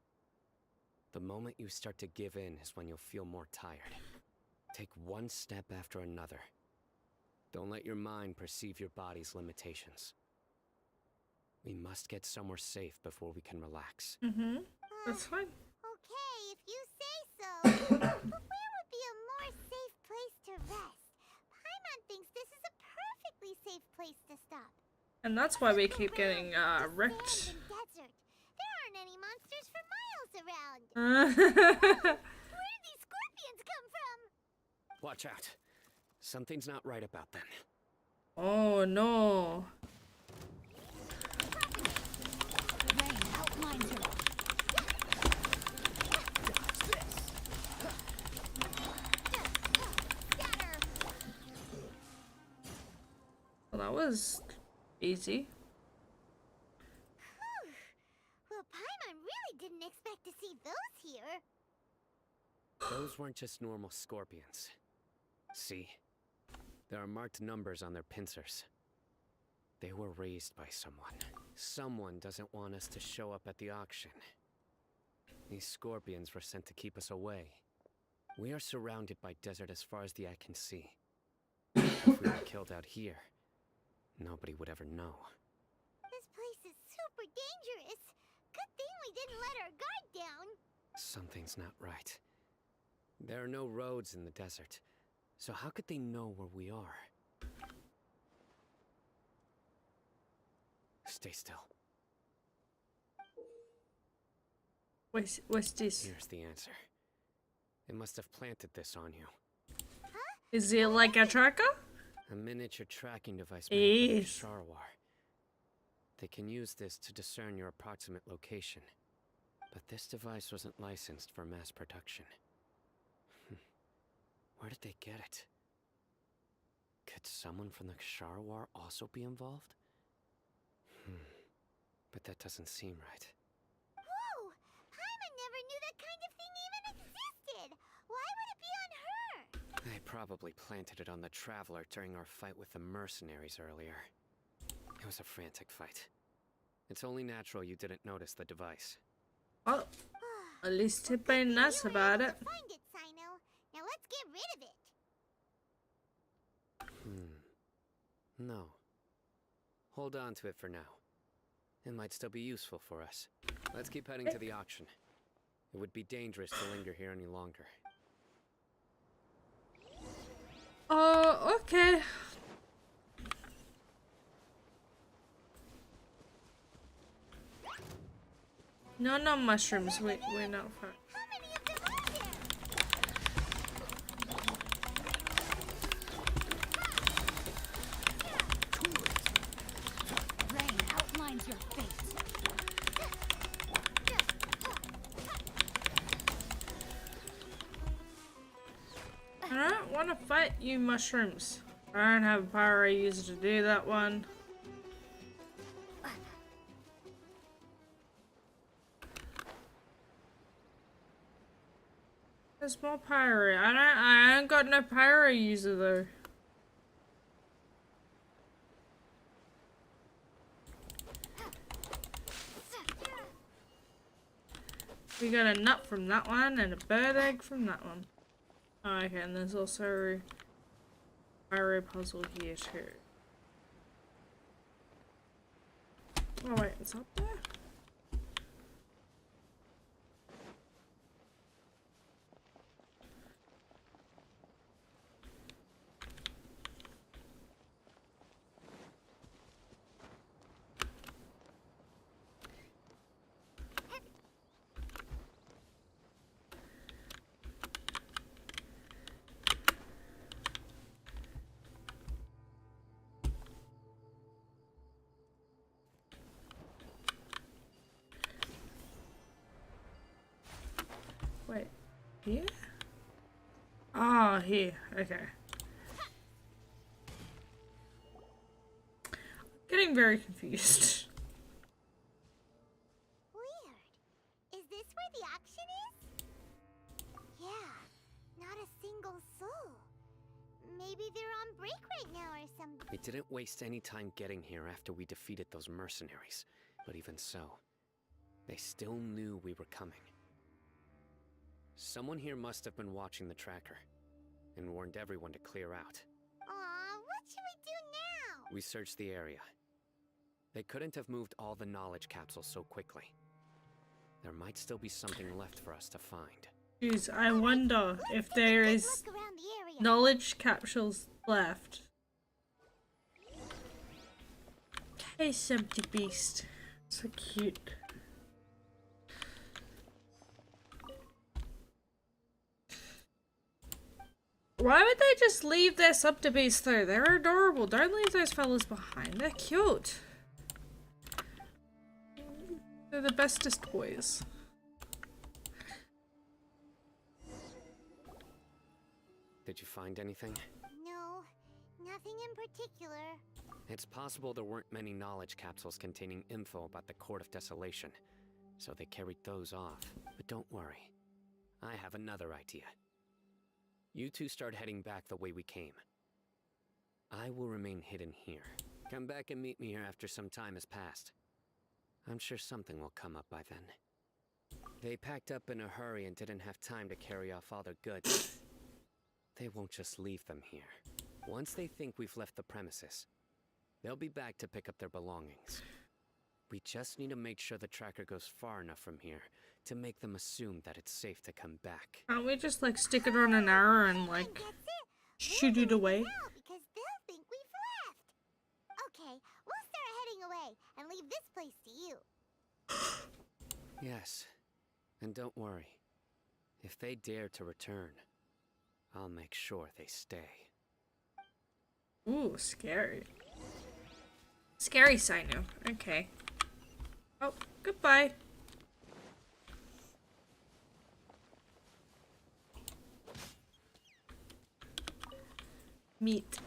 Speaker 4: The moment you start to give in is when you'll feel more tired. Take one step after another. Don't let your mind perceive your body's limitations. We must get somewhere safe before we can relax.
Speaker 1: Mm-hmm. That's fine.
Speaker 6: Okay, if you say so. But where would be a more safe place to rest? Paimon thinks this is a perfectly safe place to stop.
Speaker 1: And that's why we keep getting wrecked.
Speaker 6: Desert. There aren't any monsters for miles around. Where did these scorpions come from?
Speaker 9: Watch out. Something's not right about them.
Speaker 1: Oh no.
Speaker 2: Rain outlines your
Speaker 1: Well, that was easy.
Speaker 6: Whew. Well, Paimon really didn't expect to see those here.
Speaker 9: Those weren't just normal scorpions. See? There are marked numbers on their pincers. They were raised by someone. Someone doesn't want us to show up at the auction. These scorpions were sent to keep us away. We are surrounded by desert as far as the eye can see. If we were killed out here, nobody would ever know.
Speaker 6: This place is super dangerous. Good thing we didn't let our guard down.
Speaker 9: Something's not right. There are no roads in the desert, so how could they know where we are? Stay still.
Speaker 1: What's this?
Speaker 9: Here's the answer. It must have planted this on you.
Speaker 1: Is it like a tracker?
Speaker 9: A miniature tracking device made by the
Speaker 1: Yes.
Speaker 9: Sharwar. They can use this to discern your approximate location. But this device wasn't licensed for mass production. Where did they get it? Could someone from the Sharwar also be involved? But that doesn't seem right.
Speaker 6: Whoa! Paimon never knew that kind of thing even existed. Why would it be on her?
Speaker 9: They probably planted it on the Traveler during our fight with the mercenaries earlier. It was a frantic fight. It's only natural you didn't notice the device.
Speaker 1: Oh, at least he'd been nice about it.
Speaker 6: Find it, Sino. Now let's get rid of it.
Speaker 9: No. Hold on to it for now. It might still be useful for us. Let's keep heading to the auction. It would be dangerous to linger here any longer.
Speaker 1: Oh, okay. No mushrooms. We're not far.
Speaker 6: How many of them are there?
Speaker 2: rain outlines your fate.
Speaker 1: I don't want to fight you mushrooms. I don't have a pyro user to do that one. There's more pyro. I ain't got no pyro user though. We got a nut from that one and a bird egg from that one. Oh, okay, and there's also a pyro puzzle here too. Oh wait, it's up there? Wait, here? Ah, here. Okay. Getting very confused.
Speaker 6: Weird. Is this where the auction is? Yeah, not a single soul. Maybe they're on break right now or something.
Speaker 9: We didn't waste any time getting here after we defeated those mercenaries. But even so, they still knew we were coming. Someone here must have been watching the tracker and warned everyone to clear out.
Speaker 6: Aw, what should we do now?
Speaker 9: We searched the area. They couldn't have moved all the knowledge capsules so quickly. There might still be something left for us to find.
Speaker 1: Jeez, I wonder if there is
Speaker 6: Look around the area.
Speaker 1: knowledge capsules left. Hey, Empty Beast. So cute. Why would they just leave their Beast though? They're adorable. Don't leave those fellas behind. They're cute. They're the bestest boys.
Speaker 9: Did you find anything?
Speaker 6: No, nothing in particular.
Speaker 9: It's possible there weren't many knowledge capsules containing info about the Court of Desolation, so they carried those off. But don't worry. I have another idea. You two start heading back the way we came. I will remain hidden here. Come back and meet me here after some time has passed. I'm sure something will come up by then. They packed up in a hurry and didn't have time to carry off all their goods. They won't just leave them here. Once they think we've left the premises, they'll be back to pick up their belongings. We just need to make sure the tracker goes far enough from here to make them assume that it's safe to come back.
Speaker 1: Can't we just like stick it on an arrow and like shoot it away?
Speaker 6: Because they'll think we've left. Okay, we'll start heading away and leave this place to you.
Speaker 9: Yes, and don't worry. If they dare to return, I'll make sure they stay.
Speaker 1: Ooh, scary. Scary Sino. Okay. Oh, goodbye. Meat.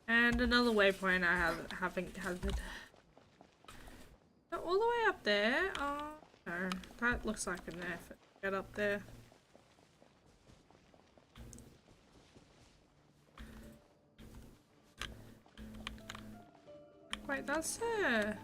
Speaker 1: And another waypoint I haven't had. All the way up there? Oh no, that looks like an effort to get up there. Wait, that's it.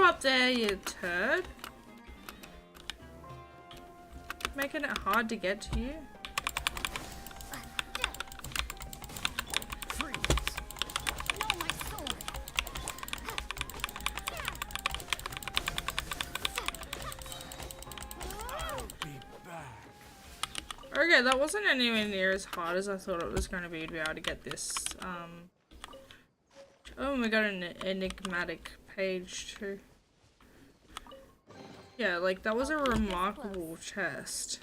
Speaker 1: Up there, you turd. Making it hard to get to you. Okay, that wasn't anywhere near as hard as I thought it was going to be able to get this. Oh, we got an enigmatic page too. Yeah, like that was a remarkable chest.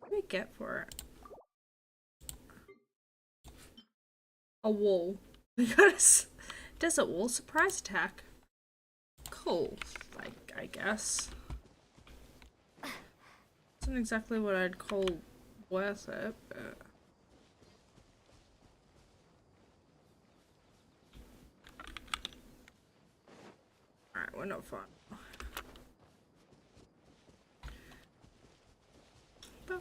Speaker 1: What do we get for it? A wall. We got a desert wall surprise attack. Cool, like I guess. Isn't exactly what I'd call worth it, but. Alright, we're not fun. Boop.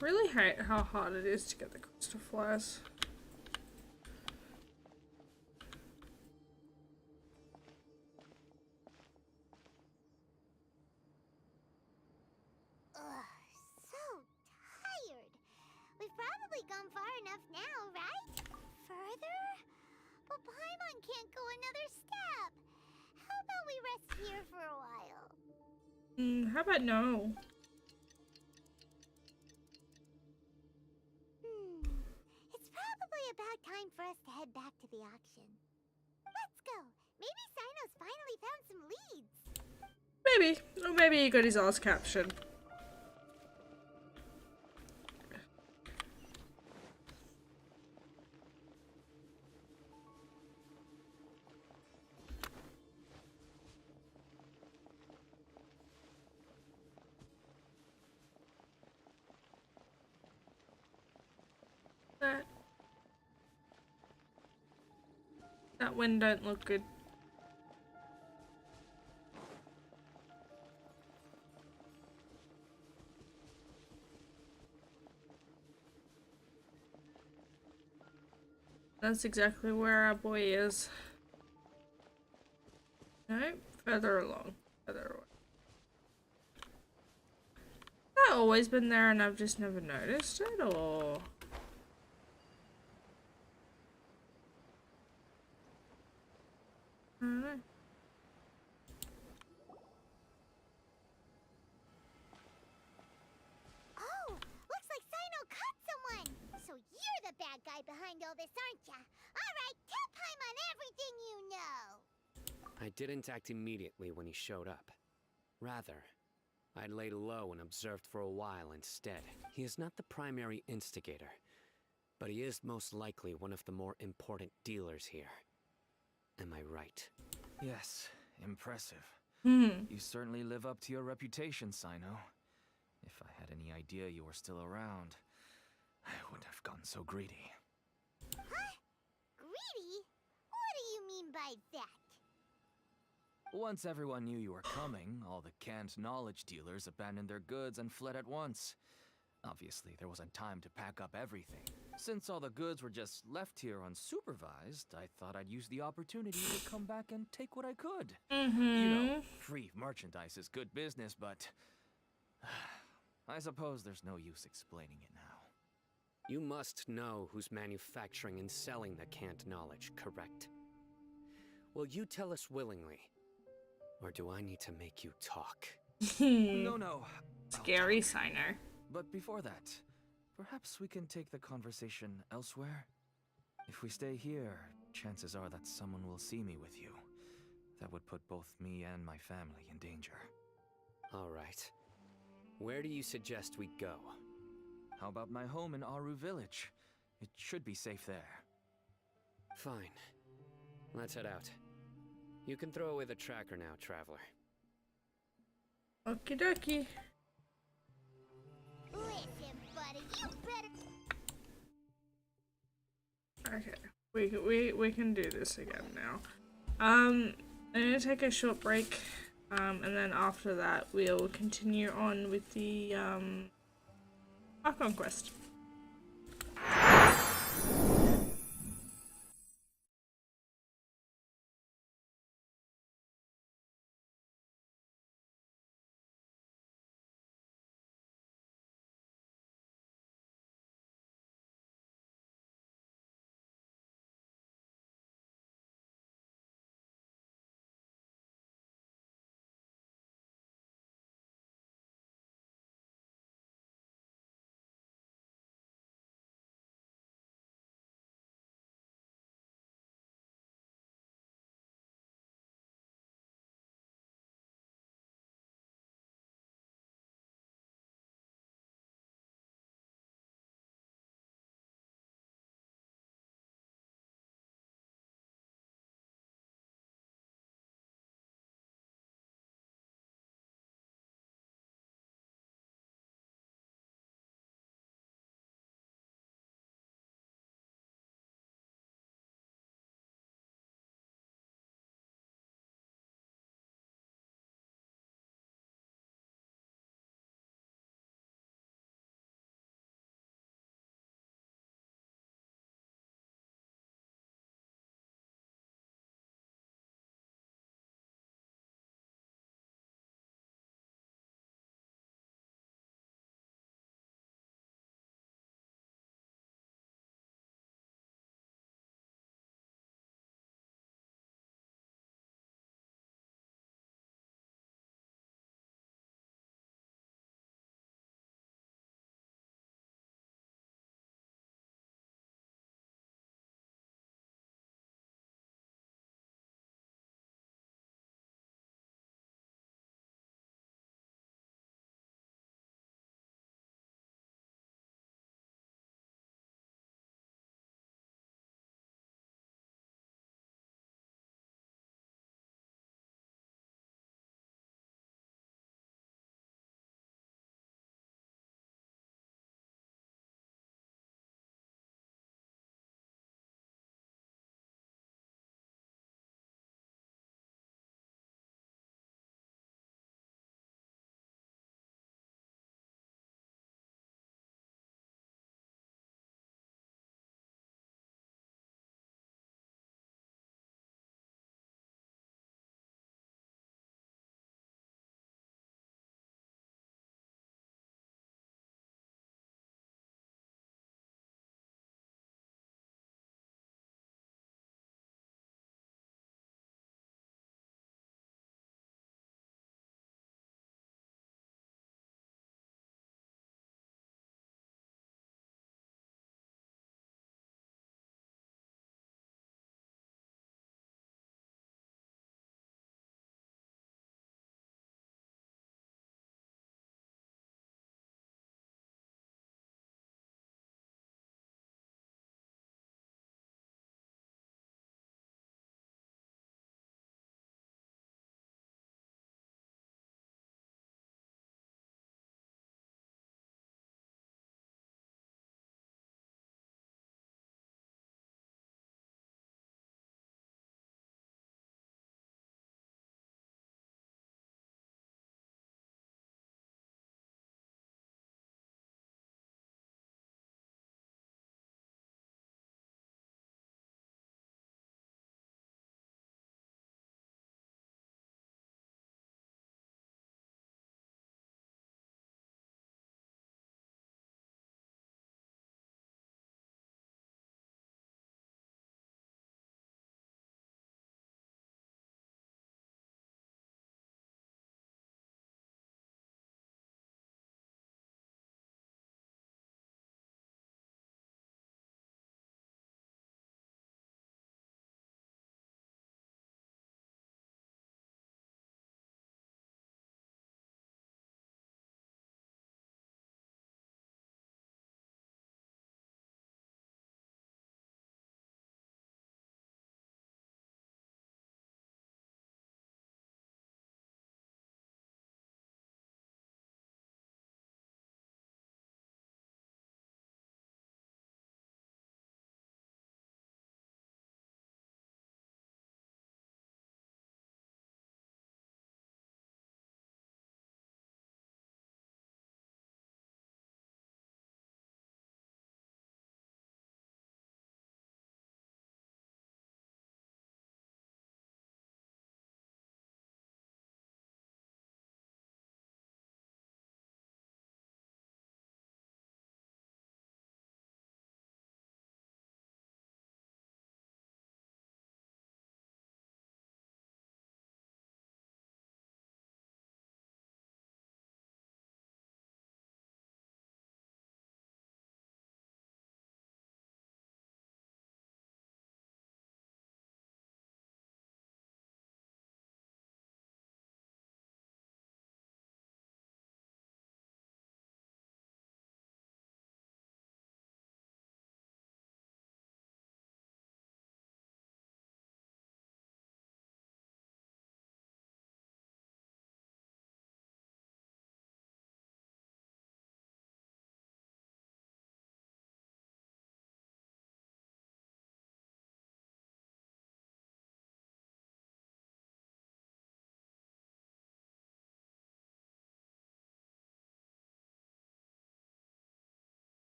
Speaker 1: Really hate how hard it is to get the crystal flies.
Speaker 6: Gone far enough now, right? Further? But Paimon can't go another step. How about we rest here for a while?
Speaker 1: How about no?
Speaker 6: It's probably about time for us to head back to the auction. Let's go. Maybe Sino's finally found some leads.
Speaker 1: Maybe. Or maybe he got his ass captured. That wind don't look good. That's exactly where our boy is. No, further along. Further away. Has that always been there and I've just never noticed it, or? I don't know.
Speaker 6: Oh, looks like Sino caught someone. So you're the bad guy behind all this, aren't ya? Alright, tell Paimon everything you know.
Speaker 9: I didn't act immediately when he showed up. Rather, I laid low and observed for a while instead. He is not the primary instigator, but he is most likely one of the more important dealers here. Am I right?
Speaker 11: Yes, impressive.
Speaker 1: Hmm.
Speaker 11: You certainly live up to your reputation, Sino. If I had any idea you were still around, I wouldn't have gotten so greedy.
Speaker 6: Huh? Greedy? What do you mean by that?
Speaker 11: Once everyone knew you were coming, all the canned knowledge dealers abandoned their goods and fled at once. Obviously, there wasn't time to pack up everything. Since all the goods were just left here unsupervised, I thought I'd use the opportunity to come back and take what I could. You know, free merchandise is good business, but I suppose there's no use explaining it now.
Speaker 9: You must know who's manufacturing and selling the canned knowledge, correct? Will you tell us willingly? Or do I need to make you talk?
Speaker 11: No.
Speaker 1: Scary Sino.
Speaker 11: But before that, perhaps we can take the conversation elsewhere? If we stay here, chances are that someone will see me with you. That would put both me and my family in danger.
Speaker 9: All right. Where do you suggest we go?
Speaker 11: How about my home in Aru Village? It should be safe there.
Speaker 9: Fine. Let's head out. You can throw away the tracker now, Traveler.
Speaker 1: Okie dokie.
Speaker 6: Listen, buddy, you better...
Speaker 1: Okay, we can do this again now. I'm gonna take a short break, and then after that we'll continue on with the Archon quest.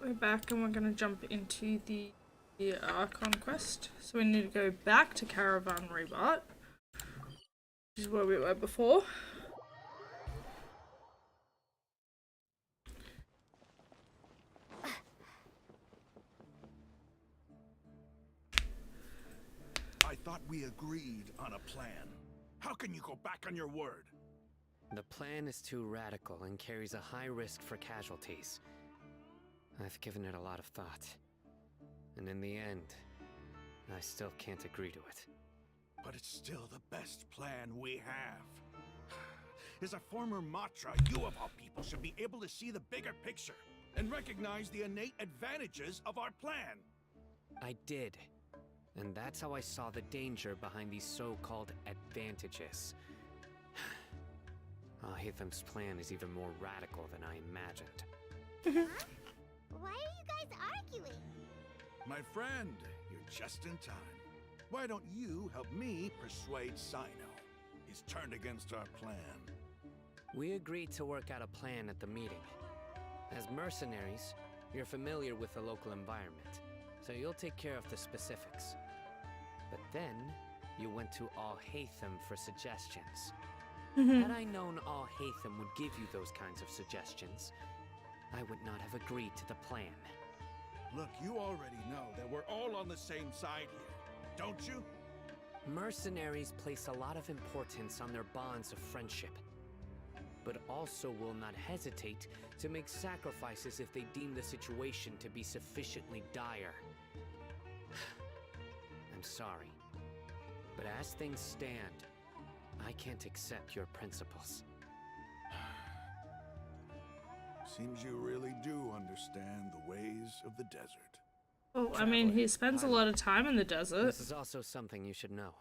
Speaker 1: we're back and we're going to jump into the Archon quest. So we need to go back to Caravan Rebat, which is where we were before.
Speaker 7: I thought we agreed on a plan. How can you go back on your word?
Speaker 9: The plan is too radical and carries a high risk for casualties. I've given it a lot of thought. And in the end, I still can't agree to it.
Speaker 7: But it's still the best plan we have. As a former Matra, you of all people should be able to see the bigger picture and recognize the innate advantages of our plan.
Speaker 9: I did. And that's how I saw the danger behind these so-called advantages. Alhaitham's plan is even more radical than I imagined.
Speaker 6: Why are you guys arguing?
Speaker 7: My friend, you're just in time. Why don't you help me persuade Sino? He's turned against our plan.
Speaker 9: We agreed to work out a plan at the meeting. As mercenaries, you're familiar with the local environment, so you'll take care of the specifics. But then, you went to Alhaitham for suggestions. Had I known Alhaitham would give you those kinds of suggestions, I would not have agreed to the plan.
Speaker 7: Look, you already know that we're all on the same side here, don't you?
Speaker 9: Mercenaries place a lot of importance on their bonds of friendship, but also will not hesitate to make sacrifices if they deem the situation to be sufficiently dire. I'm sorry, but as things stand, I can't accept your principles.
Speaker 7: Seems you really do understand the ways of the desert.
Speaker 1: Oh, I mean, he spends a lot of time in the desert.
Speaker 9: This is also something you should know.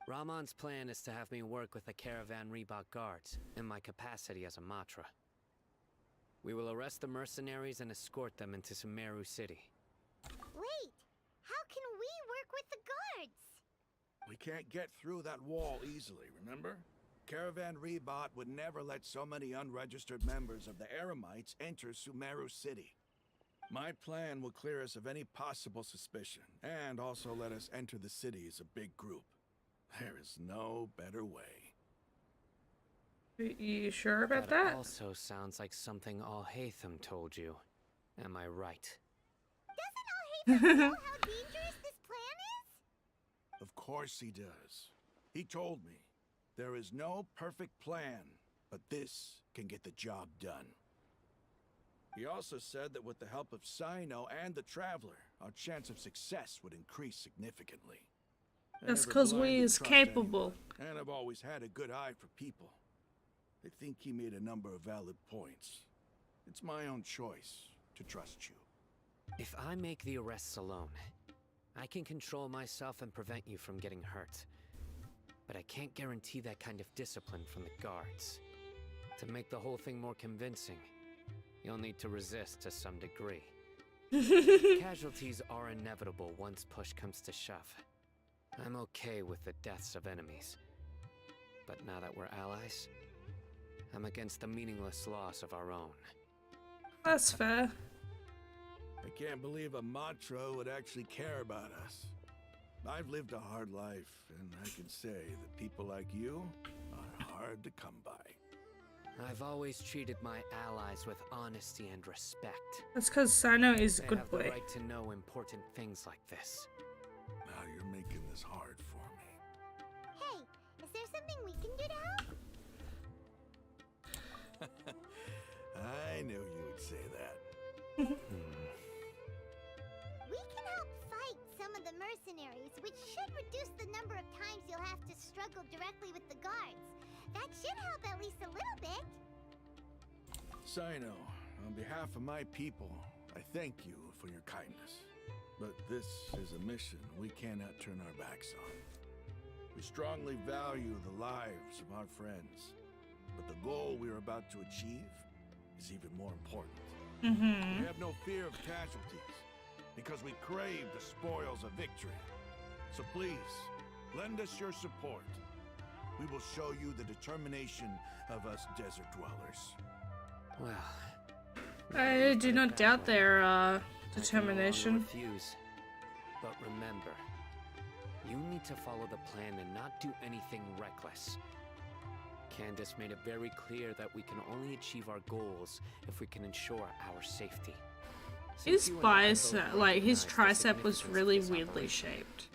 Speaker 9: Rahman's plan is to have me work with the Caravan Rebat guards in my capacity as a Matra. We will arrest the mercenaries and escort them into Sumeru City.
Speaker 6: Wait, how can we work with the guards?
Speaker 7: We can't get through that wall easily, remember? Caravan Rebat would never let so many unregistered members of the Eremites enter Sumeru City. My plan will clear us of any possible suspicion, and also let us enter the city as a big group. There is no better way.
Speaker 1: You sure about that?
Speaker 9: Also sounds like something Alhaitham told you. Am I right?
Speaker 6: Doesn't Alhaitham know how dangerous this plan is?
Speaker 7: Of course he does. He told me, there is no perfect plan, but this can get the job done. He also said that with the help of Sino and the Traveler, our chance of success would increase significantly.
Speaker 1: That's because we is capable.
Speaker 7: And I've always had a good eye for people. I think he made a number of valid points. It's my own choice to trust you.
Speaker 9: If I make the arrests alone, I can control myself and prevent you from getting hurt. But I can't guarantee that kind of discipline from the guards. To make the whole thing more convincing, you'll need to resist to some degree. Casualties are inevitable once push comes to shove. I'm okay with the deaths of enemies. But now that we're allies, I'm against the meaningless loss of our own.
Speaker 1: That's fair.
Speaker 7: I can't believe a Matra would actually care about us. I've lived a hard life, and I can say that people like you are hard to come by.
Speaker 9: I've always treated my allies with honesty and respect.
Speaker 1: That's because Sino is a
Speaker 9: They
Speaker 1: good
Speaker 9: have
Speaker 1: boy.
Speaker 9: the right to know important things like this.
Speaker 7: Now you're making this hard for me.
Speaker 6: Hey, is there something we can do to help?
Speaker 7: I knew you would say that.
Speaker 6: We can help fight some of the mercenaries, which should reduce the number of times you'll have to struggle directly with the guards. That should help at least a little bit.
Speaker 7: Sino, on behalf of my people, I thank you for your kindness. But this is a mission we cannot turn our backs on. We strongly value the lives of our friends, but the goal we are about to achieve is even more important. We have no fear of casualties, because we crave the spoils of victory. So please, lend us your support. We will show you the determination of us desert dwellers.
Speaker 9: Well,
Speaker 1: I do not doubt their
Speaker 9: I
Speaker 1: determination.
Speaker 9: can no longer refuse. But remember, you need to follow the plan and not do anything reckless. Candace made it very clear that we can only achieve our goals if we can ensure our safety. Since
Speaker 1: His
Speaker 9: you and I both
Speaker 1: bicep, like his
Speaker 9: recognize the
Speaker 1: tricep, was
Speaker 9: significance of
Speaker 1: really
Speaker 9: this
Speaker 1: weirdly
Speaker 9: operation,
Speaker 1: shaped.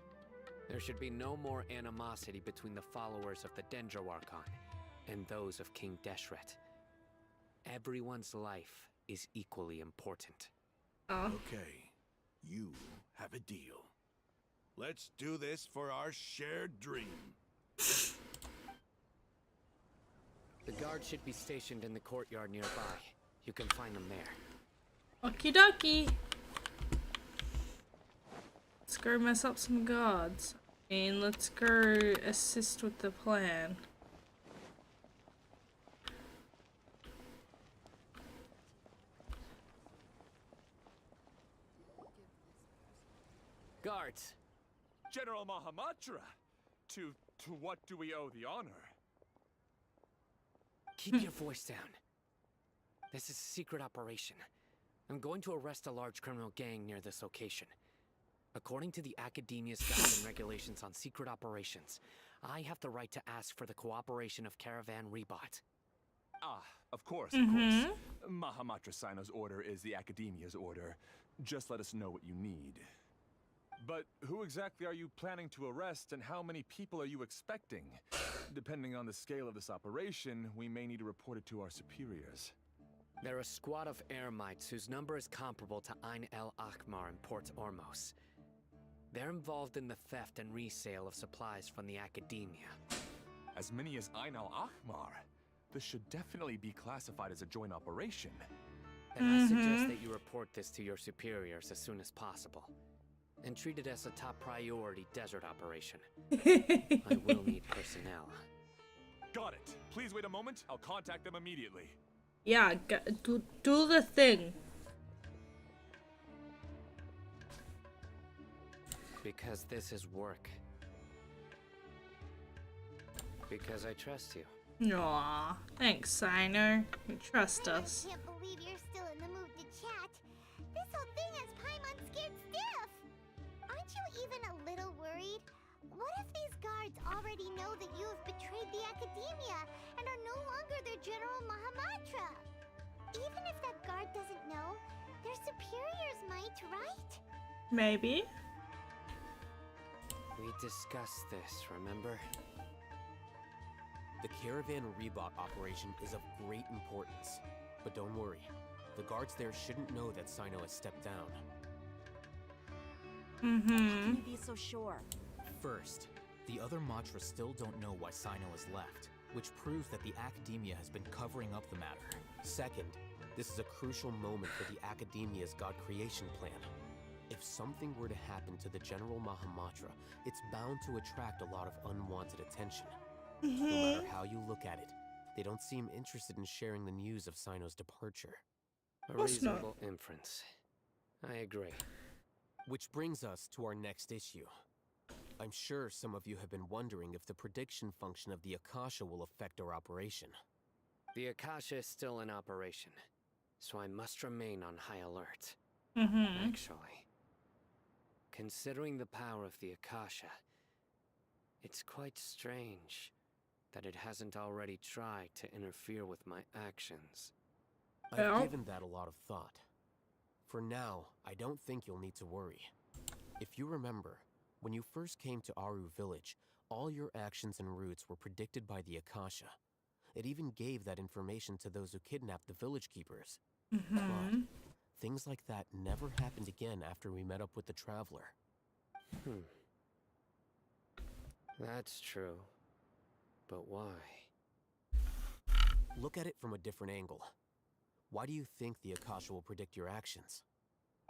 Speaker 9: there should be no more animosity between the followers of the Dendro Archon and those of King Deshret. Everyone's life is equally important.
Speaker 1: Oh.
Speaker 7: Okay, you have a deal. Let's do this for our shared dream.
Speaker 9: The guards should be stationed in the courtyard nearby. You can find them there.
Speaker 1: Okie dokie. Let's go mess up some guards. And let's go assist with the plan.
Speaker 9: Guards!
Speaker 12: General Mahamatra! To what do we owe the honor?
Speaker 9: Keep your voice down. This is a secret operation. I'm going to arrest a large criminal gang near this location. According to the Academia's Guide and Regulations on Secret Operations, I have the right to ask for the cooperation of Caravan Rebot.
Speaker 12: Ah, of course, of course. Mahamatra Sino's order is the Academia's order. Just let us know what you need. But who exactly are you planning to arrest, and how many people are you expecting? Depending on the scale of this operation, we may need to report it to our superiors.
Speaker 9: They're a squad of Eremites whose number is comparable to Ain El Akhmar in Port Ormos. They're involved in the theft and resale of supplies from the Academia.
Speaker 12: As many as Ain Al Akhmar? This should definitely be classified as a joint operation.
Speaker 9: Then I suggest that you report this to your superiors as soon as possible. And treat it as a top priority desert operation. I will need personnel.
Speaker 12: Got it. Please wait a moment. I'll contact them immediately.
Speaker 1: Yeah, do the thing.
Speaker 9: Because this is work. Because I trust you.
Speaker 1: Aw, thanks, Sino. You trust us.
Speaker 6: I can't believe you're still in the mood to chat. This whole thing has Paimon scared stiff. Aren't you even a little worried? What if these guards already know that you have betrayed the Academia and are no longer their General Mahamatra? Even if that guard doesn't know, their superiors might, right?
Speaker 1: Maybe.
Speaker 9: We discussed this, remember?
Speaker 4: The Caravan Rebot operation is of great importance. But don't worry, the guards there shouldn't know that Sino has stepped down.
Speaker 5: How can you be so sure?
Speaker 13: First, the other Matra still don't know why Sino has left, which proves that the Academia has been covering up the matter.
Speaker 4: Second, this is a crucial moment for the Academia's God creation plan. If something were to happen to the General Mahamatra, it's bound to attract a lot of unwanted attention. No matter how you look at it, they don't seem interested in sharing the news of Sino's departure.
Speaker 9: A reasonable inference. I agree.
Speaker 4: Which brings us to our next issue. I'm sure some of you have been wondering if the prediction function of the Akasha will affect our operation.
Speaker 9: The Akasha is still in operation, so I must remain on high alert. Actually, considering the power of the Akasha, it's quite strange that it hasn't already tried to interfere with my actions.
Speaker 4: I've given that a lot of thought. For now, I don't think you'll need to worry. If you remember, when you first came to Aru Village, all your actions and routes were predicted by the Akasha. It even gave that information to those who kidnapped the village keepers. But things like that never happened again after we met up with the Traveler.
Speaker 9: That's true. But why?
Speaker 4: Look at it from a different angle. Why do you think the Akasha will predict your actions?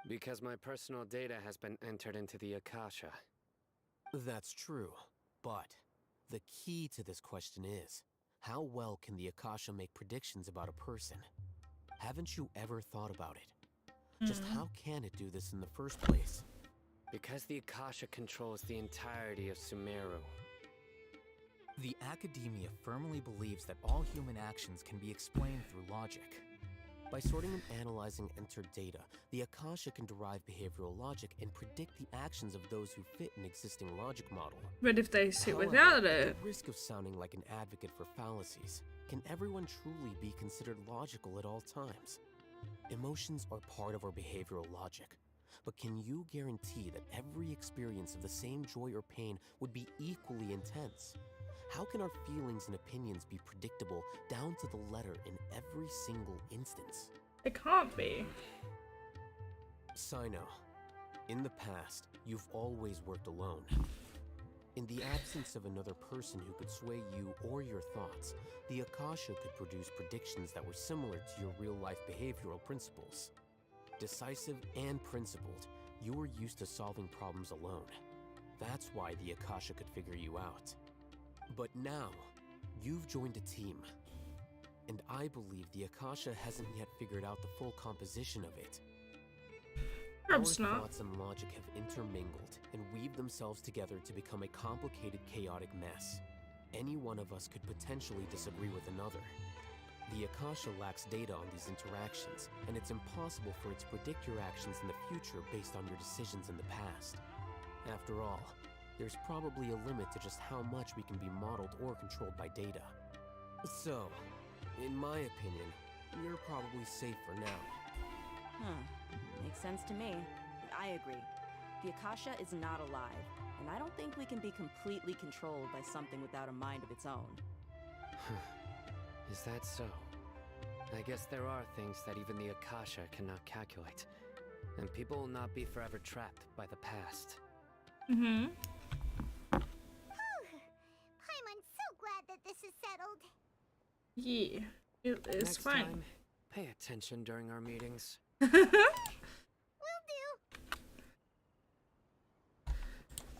Speaker 9: Because my personal data has been entered into the Akasha.
Speaker 4: That's true, but the key to this question is, how well can the Akasha make predictions about a person? Haven't you ever thought about it? Just how can it do this in the first place?
Speaker 9: Because the Akasha controls the entirety of Sumeru.
Speaker 13: The Academia firmly believes that all human actions can be explained through logic.
Speaker 4: By sorting and analyzing entered data, the Akasha can derive behavioral logic and predict the actions of those who fit an existing logic model.
Speaker 1: But if they sit
Speaker 4: However,
Speaker 1: without
Speaker 4: at
Speaker 1: it,
Speaker 4: the risk of sounding like an advocate for fallacies, can everyone truly be considered logical at all times? Emotions are part of our behavioral logic, but can you guarantee that every experience of the same joy or pain would be equally intense? How can our feelings and opinions be predictable down to the letter in every single instance?
Speaker 1: it can't be.
Speaker 4: Sino, in the past, you've always worked alone. In the absence of another person who could sway you or your thoughts, the Akasha could produce predictions that were similar to your real-life behavioral principles. Decisive and principled, you were used to solving problems alone. That's why the Akasha could figure you out. But now, you've joined a team. And I believe the Akasha hasn't yet figured out the full composition of it. Our
Speaker 1: Perhaps not.
Speaker 4: thoughts and logic have intermingled and weaved themselves together to become a complicated, chaotic mess. Any one of us could potentially disagree with another. The Akasha lacks data on these interactions, and it's impossible for it to predict your actions in the future based on your decisions in the past. After all, there's probably a limit to just how much we can be modeled or controlled by data. So, in my opinion, we're probably safe for now.
Speaker 5: Makes sense to me. I agree. The Akasha is not alive, and I don't think we can be completely controlled by something without a mind of its own.
Speaker 9: Is that so? I guess there are things that even the Akasha cannot calculate, and people will not be forever trapped by the past.
Speaker 1: Mm-hmm.
Speaker 6: Paimon's so glad that this is settled.
Speaker 1: Yeah, it is
Speaker 9: Next
Speaker 1: fine.
Speaker 9: time, pay attention during our meetings.
Speaker 6: Will do.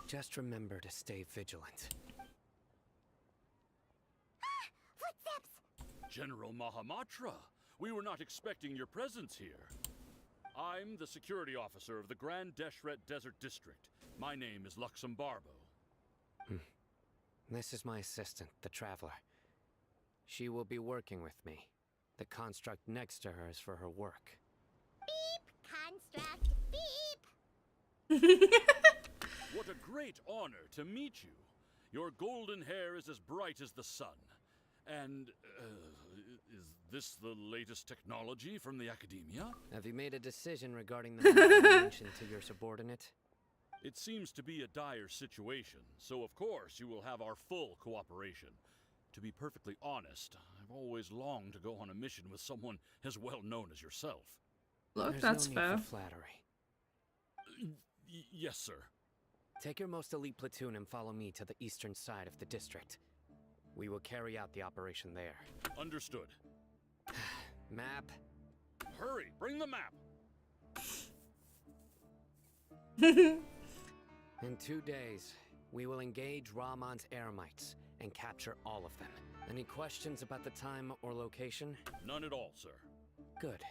Speaker 9: Just remember to stay vigilant.
Speaker 6: Footsteps!
Speaker 14: General Mahamatra, we were not expecting your presence here. I'm the security officer of the Grand Deshret Desert District. My name is Luxembarbo.
Speaker 9: This is my assistant, the Traveler. She will be working with me. The construct next to her is for her work.
Speaker 6: Beep! Construct, beep!
Speaker 14: What a great honor to meet you. Your golden hair is as bright as the sun. And, is this the latest technology from the Academia?
Speaker 9: Have you made a decision regarding the matter you mentioned to your subordinate?
Speaker 14: It seems to be a dire situation, so of course you will have our full cooperation. To be perfectly honest, I've always longed to go on a mission with someone as well known as yourself.
Speaker 1: Look,
Speaker 9: There's
Speaker 1: that's
Speaker 9: no
Speaker 1: fair.
Speaker 9: need for flattery.
Speaker 14: Yes, sir.
Speaker 9: Take your most elite platoon and follow me to the eastern side of the district. We will carry out the operation there.
Speaker 14: Understood.
Speaker 9: Map.
Speaker 14: Hurry, bring the map!
Speaker 9: In 2 days, we will engage Rahman's Eremites and capture all of them. Any questions about the time or location?
Speaker 14: None at all, sir.
Speaker 9: Good.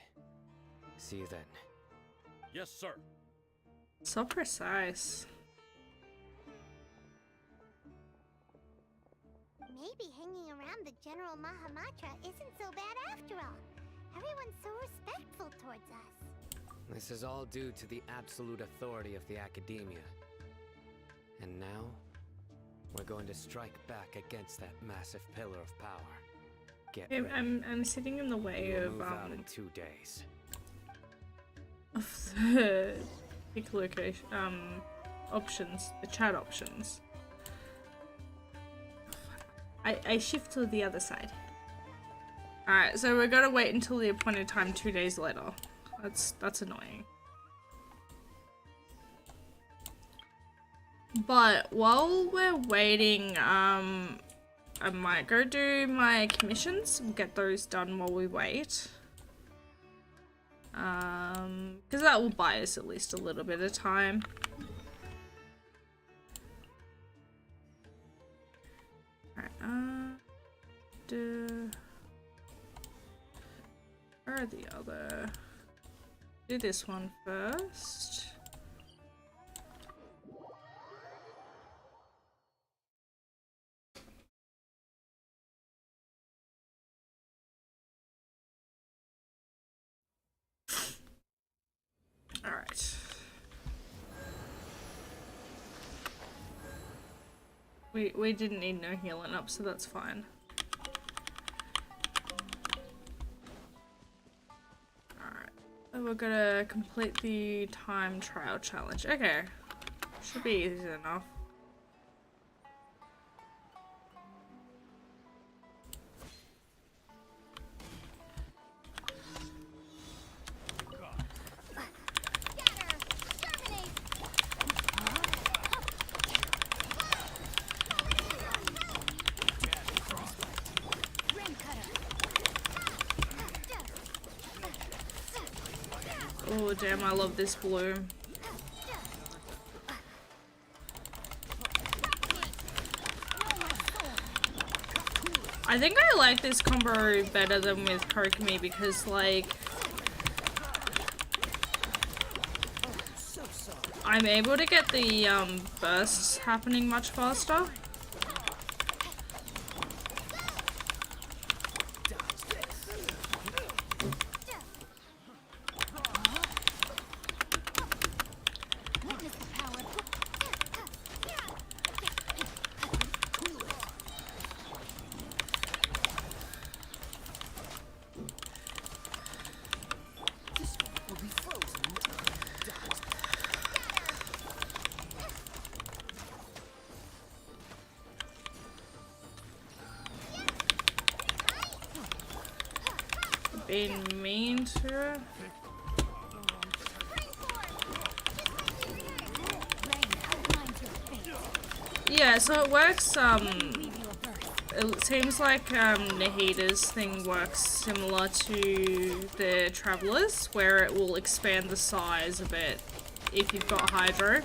Speaker 9: See you then.
Speaker 14: Yes, sir.
Speaker 1: So precise.
Speaker 6: Maybe hanging around the General Mahamatra isn't so bad after all. Everyone's so respectful towards us.
Speaker 9: This is all due to the absolute authority of the Academia. And now, we're going to strike back against that massive pillar of power. Get ready.
Speaker 1: I'm sitting in the way
Speaker 9: We'll
Speaker 1: of
Speaker 9: move out in 2 days.
Speaker 1: of the pick location options, the chat options. I shift to the other side. Alright, so we're gonna wait until the appointed time 2 days later. That's annoying. But while we're waiting, I might go do my commissions. We'll get those done while we wait. Because that will buy us at least a little bit of time. Alright, where are the other? Do this one first. Perfect. We didn't need no healing up, so that's fine. Alright. We're gonna complete the time trial challenge. Okay. Should be easy enough. Oh damn, I love this bloom. I think I like this combo better than with Kokomi because, like, I'm able to get the bursts happening much faster. Being mean to her. Yeah, so it works, it seems like Nahida's thing works similar to the Travelers, where it will expand the size a bit if you've got Hydro.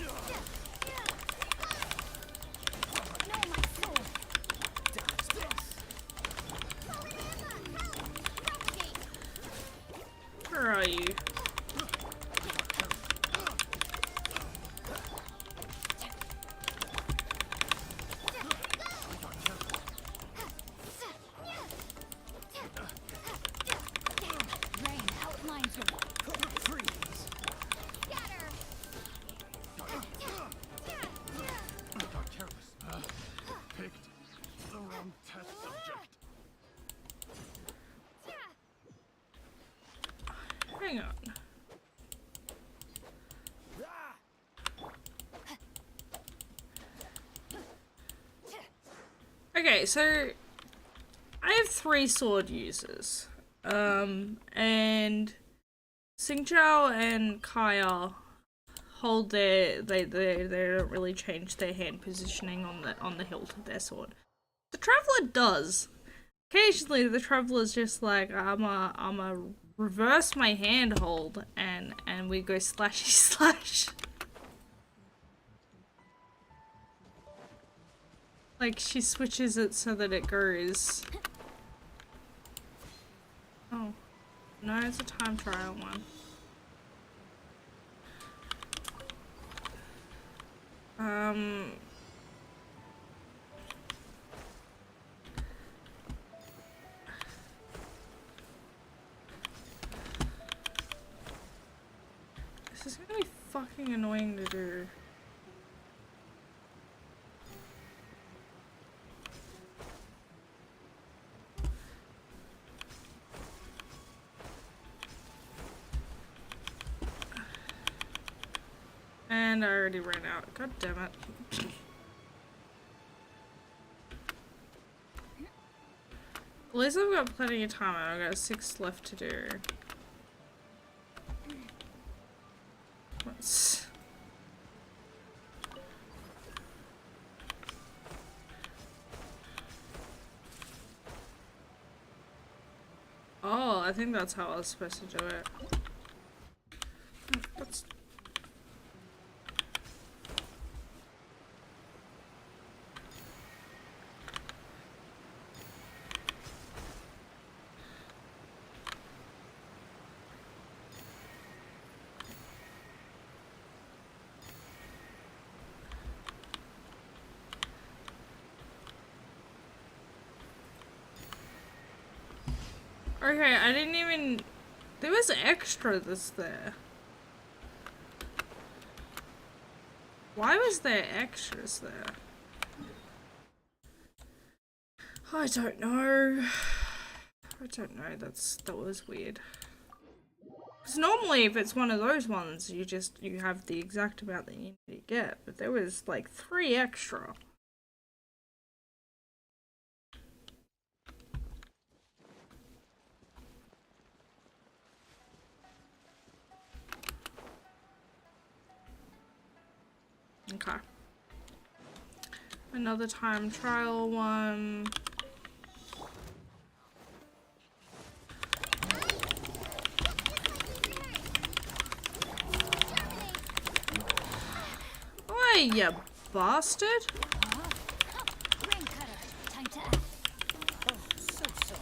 Speaker 1: Where are you? Hang on. Okay, so I have 3 sword users. And Xingqiao and Kaya hold they don't really change their hand positioning on the hilt of their sword. The Traveler does. Occasionally the Traveler's just like, I'ma reverse my handhold and we go slashy slash. Like, she switches it so that it goes. Oh. No, it's a time trial one. This is gonna be fucking annoying to do. And I already ran out. God damn it. At least I've got plenty of time. I've got 6 left to do. What's... Oh, I think that's how I was supposed to do it. What's... Okay, I didn't even... There was extra that's there. Why was there extras there? I don't know. That was weird. Because normally if it's one of those ones, you have the exact amount that you need to get. But there was like 3 extra. Okay. Another time trial one. Oh, you bastard!
Speaker 6: Rain cutter, time to act. Oh, so sorry.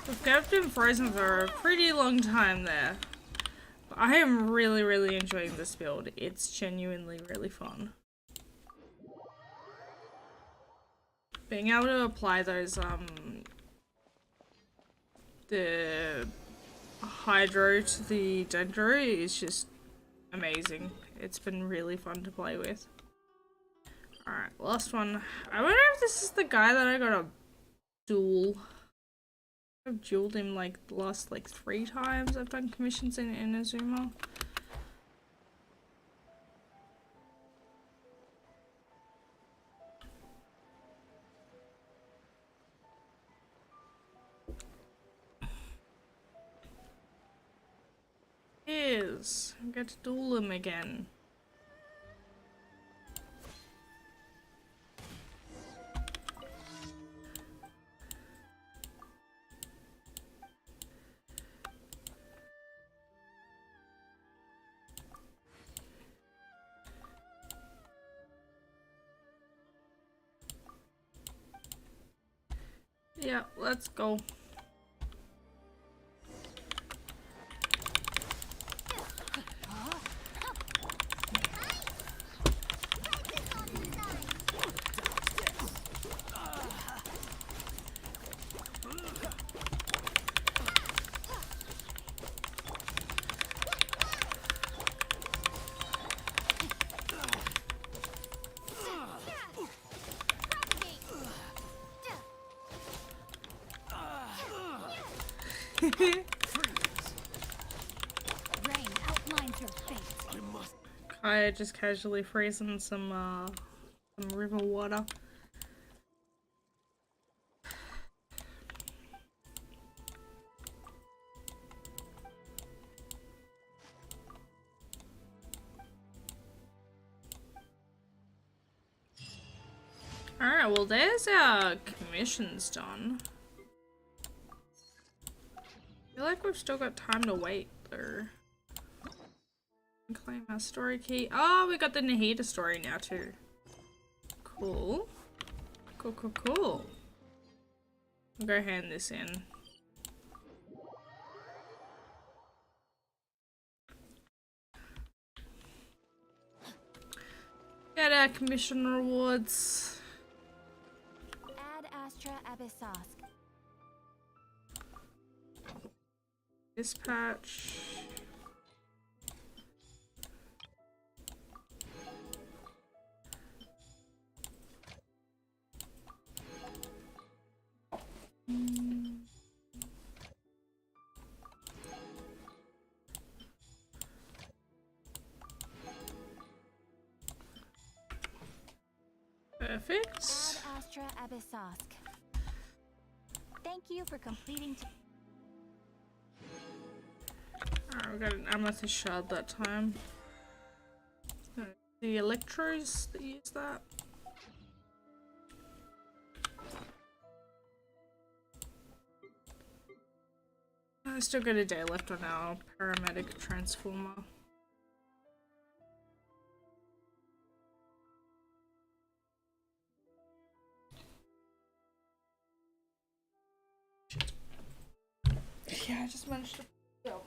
Speaker 1: We've kept him frozen for a pretty long time there. But I am really enjoying this build. It's genuinely really fun. Being able to apply those, the hydro to the dendro is just amazing. It's been really fun to play with. Alright, last one. I wonder if this is the guy that I got a duel. I've dueled him like the last 3 times I've done commissions in Inazuma. I get to duel him again. Yeah, let's go. I just casually freezing some river water. Alright, well there's our commissions done. I feel like we've still got time to wait though. Claim our story key. Oh, we got the Nahida story now too. Cool. Cool. I'll go hand this in. Get our commission rewards.
Speaker 2: Ad Astra Abyssosque.
Speaker 1: Dispatch. Perfect.
Speaker 2: Ad Astra Abyssosque. Thank you for completing.
Speaker 1: Alright, we got an amethyst shard that time. The electros that use that. I still got a day left on our paramedic transformer. Yeah, I just managed to go.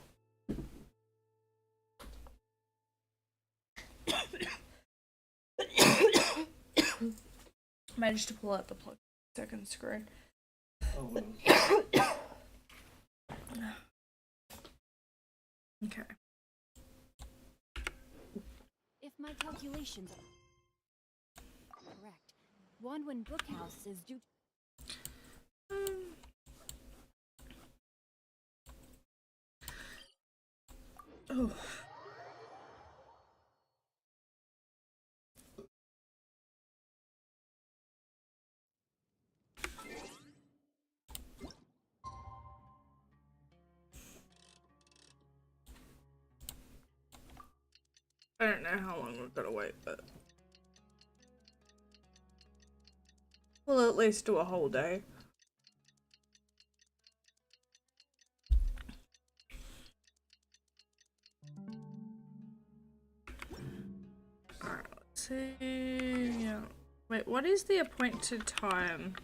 Speaker 1: Managed to pull out the plug second screen.
Speaker 3: Oh, well.
Speaker 1: Okay.
Speaker 2: If my calculations are correct, Wanwen Bookhouse is due.
Speaker 1: Oh. I don't know how long we've got to wait, but we'll at least do a whole day. Alright, let's see. Yeah. Wait, what is the appointed time?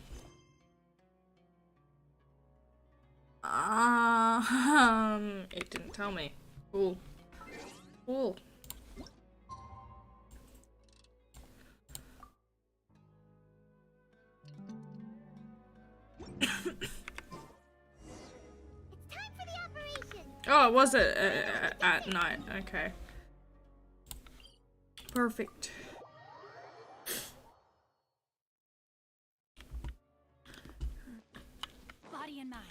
Speaker 1: It didn't tell me. Cool. Cool. Oh, was it at night? Okay. Perfect.
Speaker 2: Body and mind.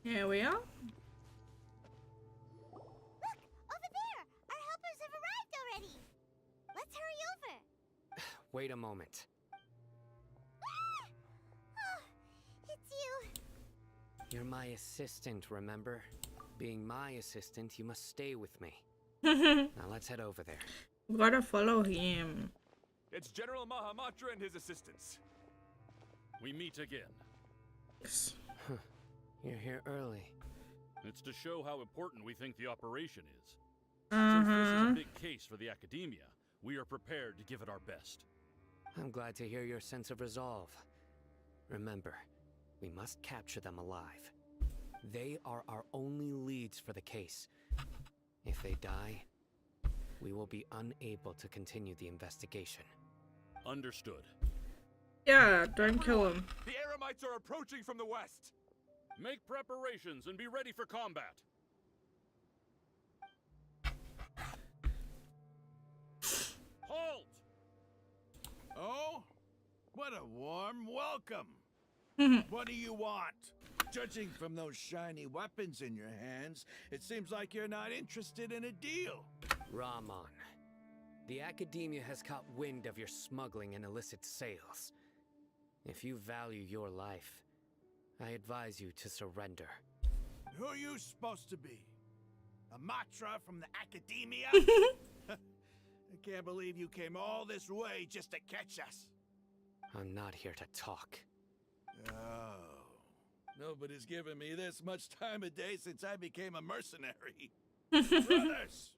Speaker 1: Here we are.
Speaker 9: Wait a moment.
Speaker 6: Oh, it's you.
Speaker 9: You're my assistant, remember? Being my assistant, you must stay with me.
Speaker 1: Now
Speaker 9: let's head over there.
Speaker 1: We gotta follow him.
Speaker 12: It's General Mahamatra and his assistants.
Speaker 14: We meet again.
Speaker 9: You're here early.
Speaker 14: It's to show how important we think the operation is. Since this is a big case for the Academia, we are prepared to give it our best.
Speaker 9: I'm glad to hear your sense of resolve. Remember, we must capture them alive. They are our only leads for the case. If they die, we will be unable to continue the investigation.
Speaker 14: Understood.
Speaker 1: Yeah, don't kill him.
Speaker 12: The Eremites are approaching from the west.
Speaker 14: Make preparations and be ready for combat. Halt!
Speaker 7: Oh? What a warm welcome! What do you want? Judging from those shiny weapons in your hands, it seems like you're not interested in a deal.
Speaker 9: Rahman, the Academia has caught wind of your smuggling and illicit sales. If you value your life, I advise you to surrender.
Speaker 7: Who are you supposed to be? A Matra from the Academia? I can't believe you came all this way just to catch us.
Speaker 9: I'm not here to talk.
Speaker 7: Oh. Nobody's given me this much time of day since I became a mercenary. Brothers!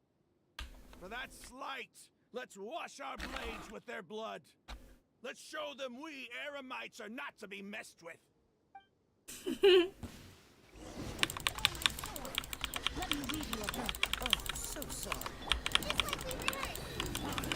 Speaker 7: For that slight, let's wash our blades with their blood. Let's show them we Eremites are not to be messed with.
Speaker 2: Let me read you a book. Oh, so sorry.
Speaker 6: Just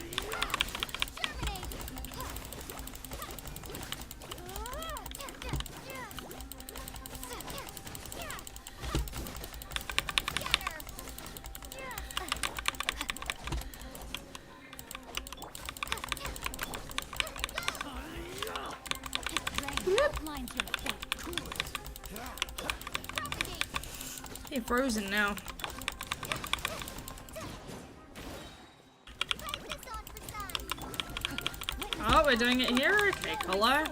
Speaker 6: like we rehearsed.
Speaker 1: He's frozen now. Oh, we're doing it here? Okay, Colo.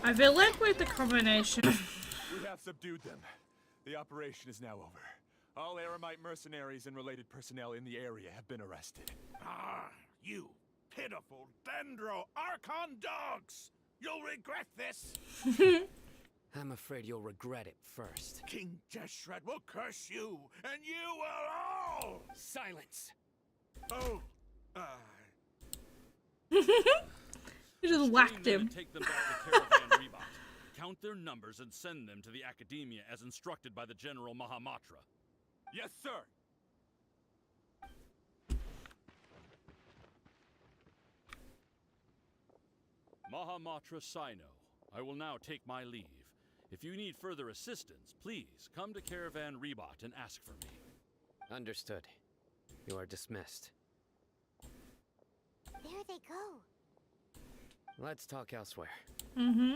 Speaker 1: I feel like with the combination.
Speaker 12: We have subdued them. The operation is now over. All Aramite mercenaries and related personnel in the area have been arrested.
Speaker 7: Ah, you pitiful Dendro Archon dogs! You'll regret this!
Speaker 9: I'm afraid you'll regret it first.
Speaker 7: King Deshret will curse you, and you will all!
Speaker 10: Silence!
Speaker 7: Oh,
Speaker 1: You just whacked him.
Speaker 14: Take them back to Caravan Rebot. Count their numbers and send them to the Academia as instructed by the General Mahamatra.
Speaker 12: Yes, sir!
Speaker 14: Mahamatra Sino, I will now take my leave. If you need further assistance, please come to Caravan Rebot and ask for me.
Speaker 9: Understood. You are dismissed.
Speaker 6: There they go.
Speaker 9: Let's talk elsewhere.
Speaker 1: Mm-hmm.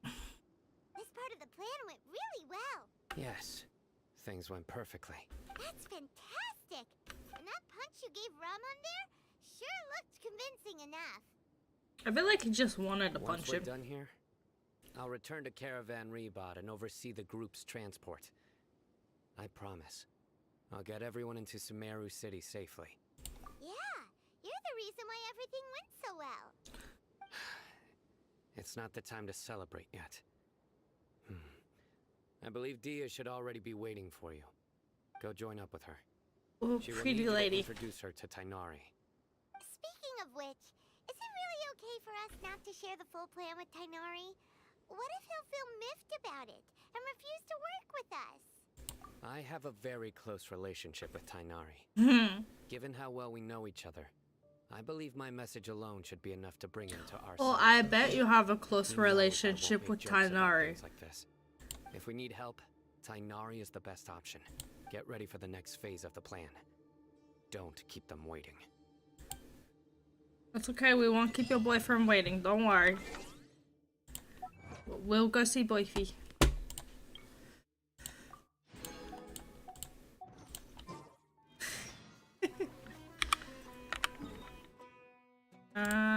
Speaker 6: This part of the plan went really well.
Speaker 9: Yes, things went perfectly.
Speaker 6: That's fantastic. And that punch you gave Ramon there sure looked convincing enough.
Speaker 1: I feel like he just wanted to punch
Speaker 9: Once we're
Speaker 1: him.
Speaker 9: done here, I'll return to Caravan Rebot and oversee the group's transport. I promise. I'll get everyone into Sumeru City safely.
Speaker 6: Yeah, you're the reason why everything went so well.
Speaker 9: It's not the time to celebrate yet. I believe Dia should already be waiting for you. Go join up with her.
Speaker 1: Oh,
Speaker 9: She will
Speaker 1: pretty
Speaker 9: need you to
Speaker 1: lady.
Speaker 9: introduce her to Tainari.
Speaker 6: Speaking of which, is it really okay for us not to share the full plan with Tainari? What if he'll feel miffed about it and refuse to work with us?
Speaker 9: I have a very close relationship with Tainari. Given how well we know each other, I believe my message alone should be enough to bring him to our
Speaker 1: Well,
Speaker 9: side.
Speaker 1: I bet you have a close
Speaker 9: He knows I won't
Speaker 1: relationship
Speaker 9: make
Speaker 1: with
Speaker 9: jokes about
Speaker 1: Tainari.
Speaker 9: things like this. If we need help, Tainari is the best option. Get ready for the next phase of the plan. Don't keep them waiting.
Speaker 1: That's okay, we won't keep your boyfriend waiting, don't worry. We'll go see Boyfie.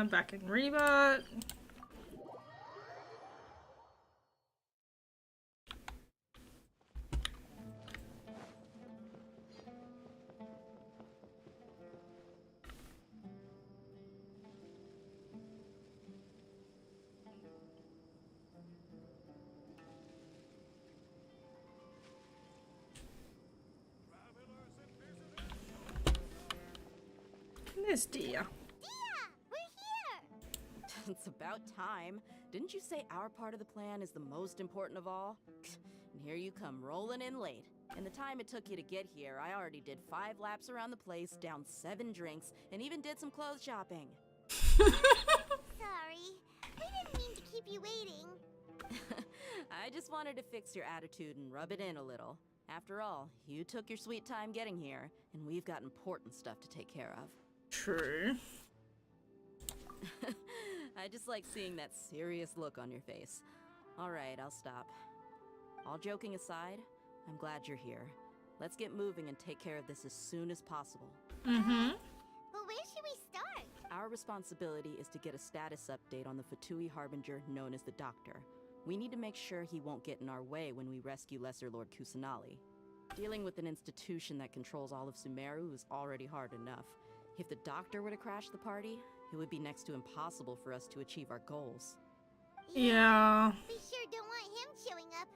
Speaker 1: Back in Rebot. Miss Dia.
Speaker 5: It's about time. Didn't you say our part of the plan is the most important of all? And here you come rolling in late. In the time it took you to get here, I already did 5 laps around the place, downed 7 drinks, and even did some clothes shopping.
Speaker 6: Sorry. We didn't mean to keep you waiting.
Speaker 5: I just wanted to fix your attitude and rub it in a little. After all, you took your sweet time getting here, and we've got important stuff to take care of.
Speaker 1: True.
Speaker 5: I just like seeing that serious look on your face. Alright, I'll stop. All joking aside, I'm glad you're here. Let's get moving and take care of this as soon as possible.
Speaker 1: Mm-hmm.
Speaker 6: But where should we start?
Speaker 5: Our responsibility is to get a status update on the Fatui Harbinger known as the Doctor. We need to make sure he won't get in our way when we rescue Lesser Lord Kusanali. Dealing with an institution that controls all of Sumeru is already hard enough. If the Doctor were to crash the party, it would be next to impossible for us to achieve our goals.
Speaker 1: Yeah.
Speaker 6: We sure don't want him showing up.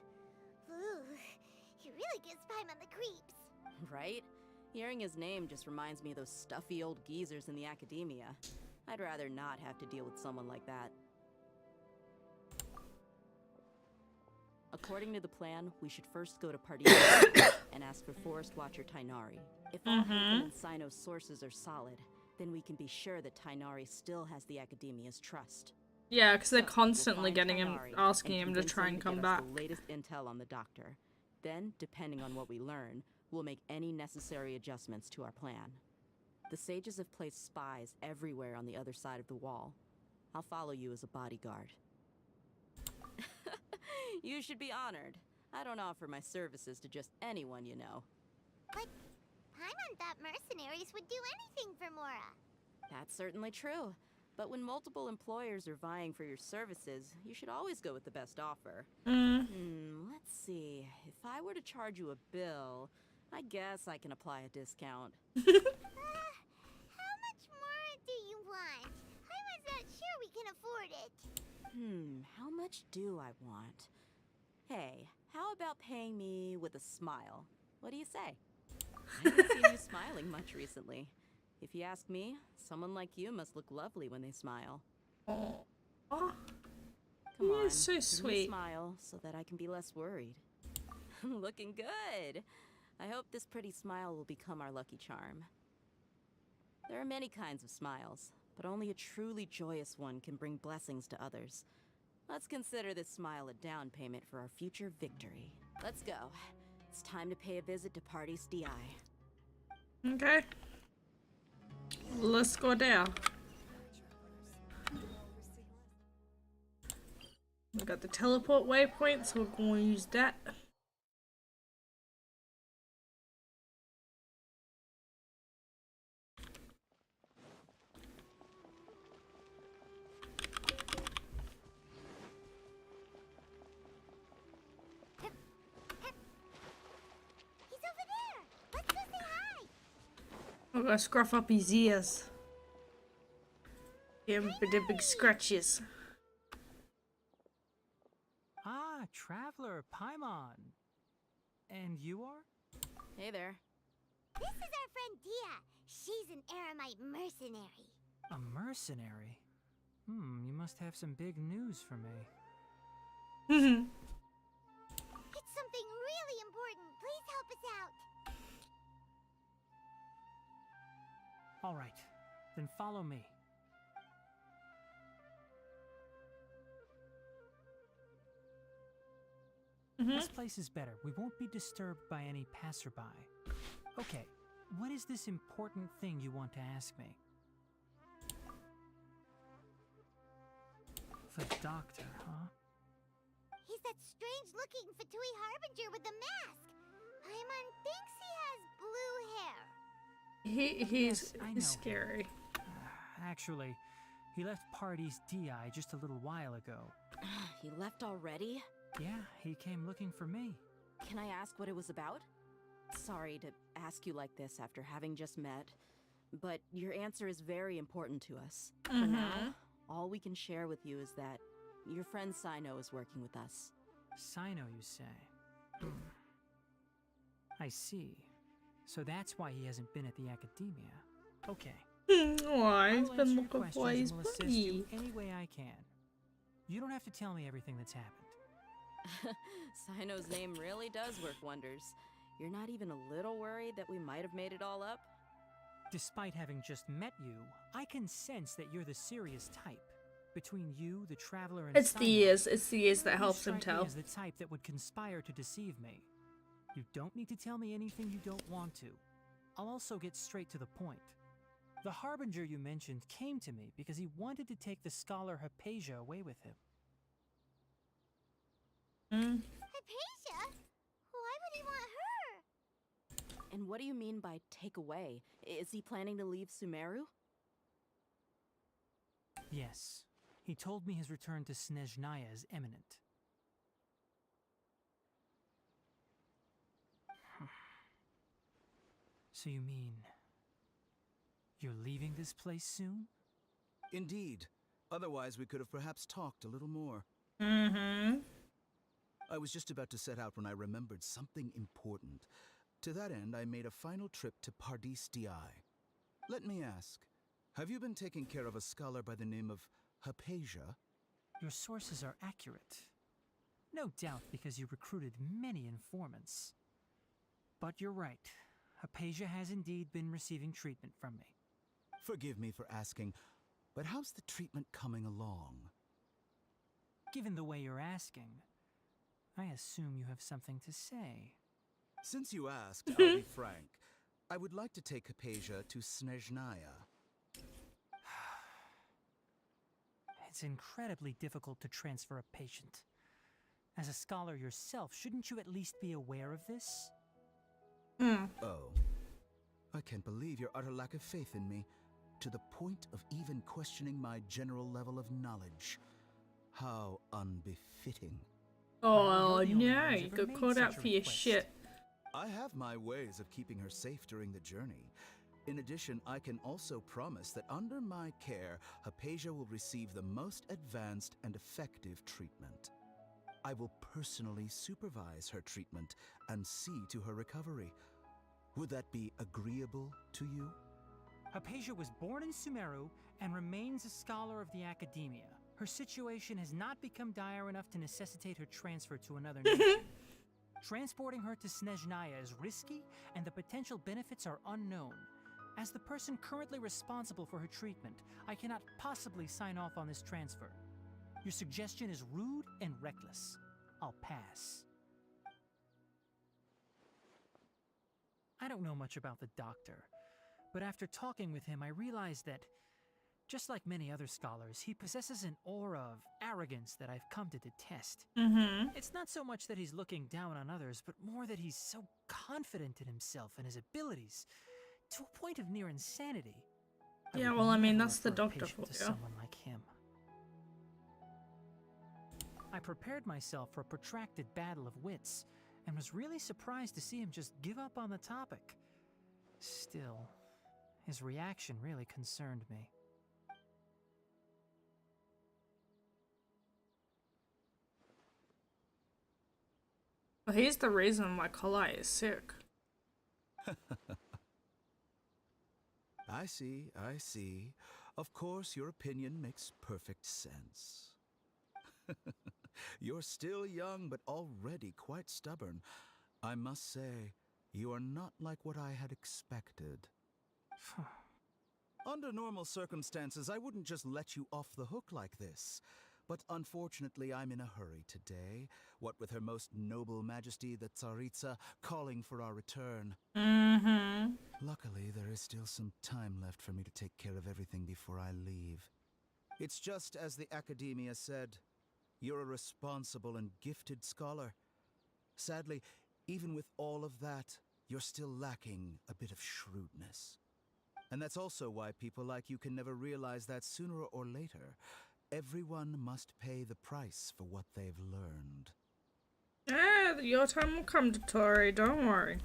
Speaker 6: Ooh, he really gives Paimon the creeps.
Speaker 5: Right? Hearing his name just reminds me of those stuffy old geezers in the Academia. I'd rather not have to deal with someone like that. According to the plan, we should first go to Pardina and ask for Forest Watcher Tainari. If all Haven and Sino's sources are solid, then we can be sure that Tainari still has the Academia's trust.
Speaker 1: Yeah, because they're
Speaker 5: So,
Speaker 1: constantly
Speaker 5: we'll find
Speaker 1: getting him,
Speaker 5: Tainari
Speaker 1: asking him to
Speaker 5: convince
Speaker 1: try and
Speaker 5: get
Speaker 1: come
Speaker 5: us
Speaker 1: back.
Speaker 5: The latest intel on the Doctor. Then, depending on what we learn, we'll make any necessary adjustments to our plan. The sages have placed spies everywhere on the other side of the wall. I'll follow you as a bodyguard. You should be honored. I don't offer my services to just anyone you know.
Speaker 6: But Paimon thought mercenaries would do anything for Mora.
Speaker 5: That's certainly true. But when multiple employers are vying for your services, you should always go with the best offer. Let's see. If I were to charge you a bill, I guess I can apply a discount.
Speaker 6: How much more do you want? I was not sure we can afford it.
Speaker 5: How much do I want? Hey, how about paying me with a smile? What do you say? I haven't seen you smiling much recently. If you ask me, someone like you must look lovely when they smile.
Speaker 1: Oh,
Speaker 5: Come on,
Speaker 1: so
Speaker 5: give me a
Speaker 1: sweet.
Speaker 5: smile so that I can be less worried. Looking good. I hope this pretty smile will become our lucky charm. There are many kinds of smiles, but only a truly joyous one can bring blessings to others. Let's consider this smile a down payment for our future victory. Let's go. It's time to pay a visit to Party's DI.
Speaker 1: Okay. Let's go down. We got the teleport waypoint, so we're going to use that.
Speaker 6: He's over there. Let's go say hi.
Speaker 1: We're gonna scruff up his ears. Give him the big scratches.
Speaker 15: Ah, Traveler, Paimon. And you are?
Speaker 5: Hey there.
Speaker 6: This is our friend Dia. She's an Aramite mercenary.
Speaker 15: A mercenary? You must have some big news for me.
Speaker 6: It's something really important. Please help us out.
Speaker 15: All right, then follow me. This place is better. We won't be disturbed by any passerby. Okay, what is this important thing you want to ask me? The doctor, huh?
Speaker 6: He's that strange-looking Fatui Harbinger with the mask. Paimon thinks he has blue hair.
Speaker 1: He's
Speaker 15: I know.
Speaker 1: scary.
Speaker 15: Actually, he left Party's DI just a little while ago.
Speaker 5: He left already?
Speaker 15: Yeah, he came looking for me.
Speaker 5: Can I ask what it was about? Sorry to ask you like this after having just met, but your answer is very important to us. For now, all we can share with you is that your friend Sino is working with us.
Speaker 15: Sino, you say? I see. So that's why he hasn't been at the academia. Okay.
Speaker 1: Why? He's
Speaker 15: I'll
Speaker 1: been
Speaker 15: answer your
Speaker 1: looking for
Speaker 15: questions
Speaker 1: his
Speaker 15: and will assist you
Speaker 1: buddy.
Speaker 15: any way I can. You don't have to tell me everything that's happened.
Speaker 5: Sino's name really does work wonders. You're not even a little worried that we might have made it all up?
Speaker 15: Despite having just met you, I can sense that you're the serious type. Between you, the Traveler, and
Speaker 1: It's the
Speaker 15: Sino,
Speaker 1: ears. It's the ears that
Speaker 15: you
Speaker 1: helps him
Speaker 15: strike me
Speaker 1: tell.
Speaker 15: as the type that would conspire to deceive me. You don't need to tell me anything you don't want to. I'll also get straight to the point. The Harbinger you mentioned came to me because he wanted to take the scholar Hypatia away with him.
Speaker 6: Hypatia? Why would he want her?
Speaker 5: And what do you mean by take away? Is he planning to leave Sumeru?
Speaker 15: Yes. He told me his return to Snezhnaya is imminent. So you mean... you're leaving this place soon?
Speaker 16: Indeed. Otherwise, we could have perhaps talked a little more. I was just about to set out when I remembered something important. To that end, I made a final trip to Pardis DI. Let me ask, have you been taking care of a scholar by the name of Hypatia?
Speaker 15: Your sources are accurate. No doubt because you recruited many informants. But you're right. Hypatia has indeed been receiving treatment from me.
Speaker 16: Forgive me for asking, but how's the treatment coming along?
Speaker 15: Given the way you're asking, I assume you have something to say.
Speaker 16: Since you asked, I'll be frank. I would like to take Hypatia to Snezhnaya.
Speaker 15: It's incredibly difficult to transfer a patient. As a scholar yourself, shouldn't you at least be aware of this?
Speaker 16: Oh. I can't believe your utter lack of faith in me. to the point of even questioning my general level of knowledge. How unbefitting.
Speaker 1: Oh no, you got caught out for your shit.
Speaker 16: I have my ways of keeping her safe during the journey. In addition, I can also promise that under my care, Hypatia will receive the most advanced and effective treatment. I will personally supervise her treatment and see to her recovery. Would that be agreeable to you?
Speaker 15: Hypatia was born in Sumeru and remains a scholar of the Academia. Her situation has not become dire enough to necessitate her transfer to another nation. Transporting her to Snezhnaya is risky, and the potential benefits are unknown. As the person currently responsible for her treatment, I cannot possibly sign off on this transfer. Your suggestion is rude and reckless. I'll pass. I don't know much about the doctor, but after talking with him, I realized that, just like many other scholars, he possesses an aura of arrogance that I've come to detest. It's not so much that he's looking down on others, but more that he's so confident in himself and his abilities, to a point of near insanity.
Speaker 1: Yeah, well, I mean, that's the doctor for you.
Speaker 15: Someone like him. I prepared myself for a protracted battle of wits, and was really surprised to see him just give up on the topic. Still, his reaction really concerned me.
Speaker 1: Well, he's the reason why Kolai is sick.
Speaker 16: I see. Of course, your opinion makes perfect sense. You're still young, but already quite stubborn. I must say, you are not like what I had expected. Under normal circumstances, I wouldn't just let you off the hook like this. But unfortunately, I'm in a hurry today, what with Her Most Noble Majesty the Tsaritsa calling for our return. Luckily, there is still some time left for me to take care of everything before I leave. It's just as the Academia said, you're a responsible and gifted scholar. Sadly, even with all of that, you're still lacking a bit of shrewdness. And that's also why people like you can never realize that sooner or later, everyone must pay the price for what they've learned.
Speaker 1: Your time will come, Dottore, don't worry.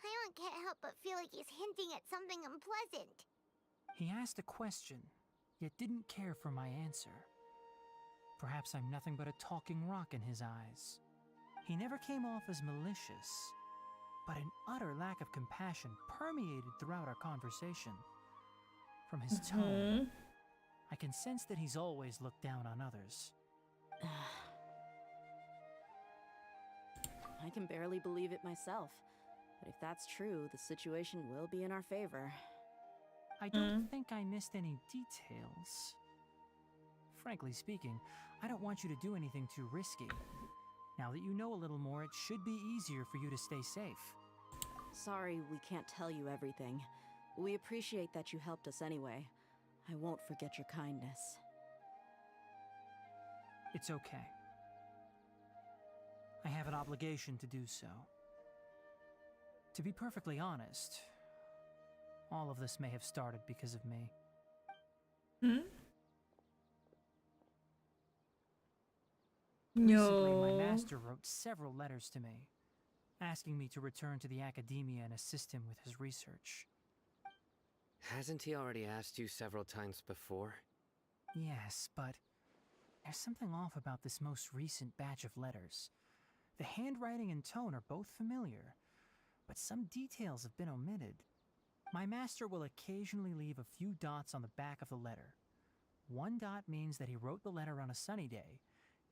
Speaker 6: Paimon can't help but feel like he's hinting at something unpleasant.
Speaker 15: He asked a question, yet didn't care for my answer. Perhaps I'm nothing but a talking rock in his eyes. He never came off as malicious, but an utter lack of compassion permeated throughout our conversation. From his tone, I can sense that he's always looked down on others.
Speaker 5: I can barely believe it myself, but if that's true, the situation will be in our favor.
Speaker 15: I don't think I missed any details. Frankly speaking, I don't want you to do anything too risky. Now that you know a little more, it should be easier for you to stay safe.
Speaker 5: Sorry we can't tell you everything. We appreciate that you helped us anyway. I won't forget your kindness.
Speaker 15: It's okay. I have an obligation to do so. To be perfectly honest, all of this may have started because of me. Recently, my master wrote several letters to me, asking me to return to the Academia and assist him with his research.
Speaker 9: Hasn't he already asked you several times before?
Speaker 15: Yes, but there's something off about this most recent batch of letters. The handwriting and tone are both familiar, but some details have been omitted. My master will occasionally leave a few dots on the back of the letter. 1 dot means that he wrote the letter on a sunny day,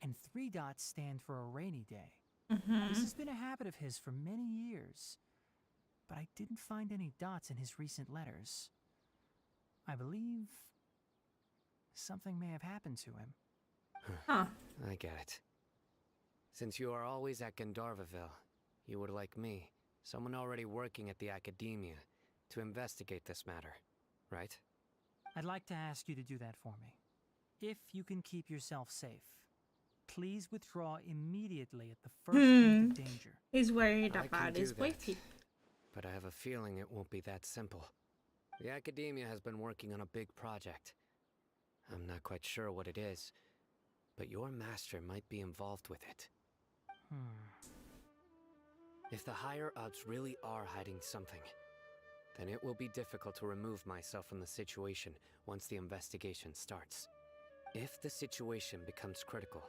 Speaker 15: and 3 dots stand for a rainy day. This has been a habit of his for many years, but I didn't find any dots in his recent letters. I believe something may have happened to him.
Speaker 9: I get it. Since you are always at Gandharvaville, you would like me, someone already working at the Academia, to investigate this matter, right?
Speaker 15: I'd like to ask you to do that for me. If you can keep yourself safe. Please withdraw immediately at the first hint of danger.
Speaker 1: He's worried
Speaker 9: I can
Speaker 1: about
Speaker 9: do
Speaker 1: his
Speaker 9: that,
Speaker 1: wifey.
Speaker 9: but I have a feeling it won't be that simple. The Academia has been working on a big project. I'm not quite sure what it is, but your master might be involved with it. If the higher-ups really are hiding something, then it will be difficult to remove myself from the situation once the investigation starts. If the situation becomes critical,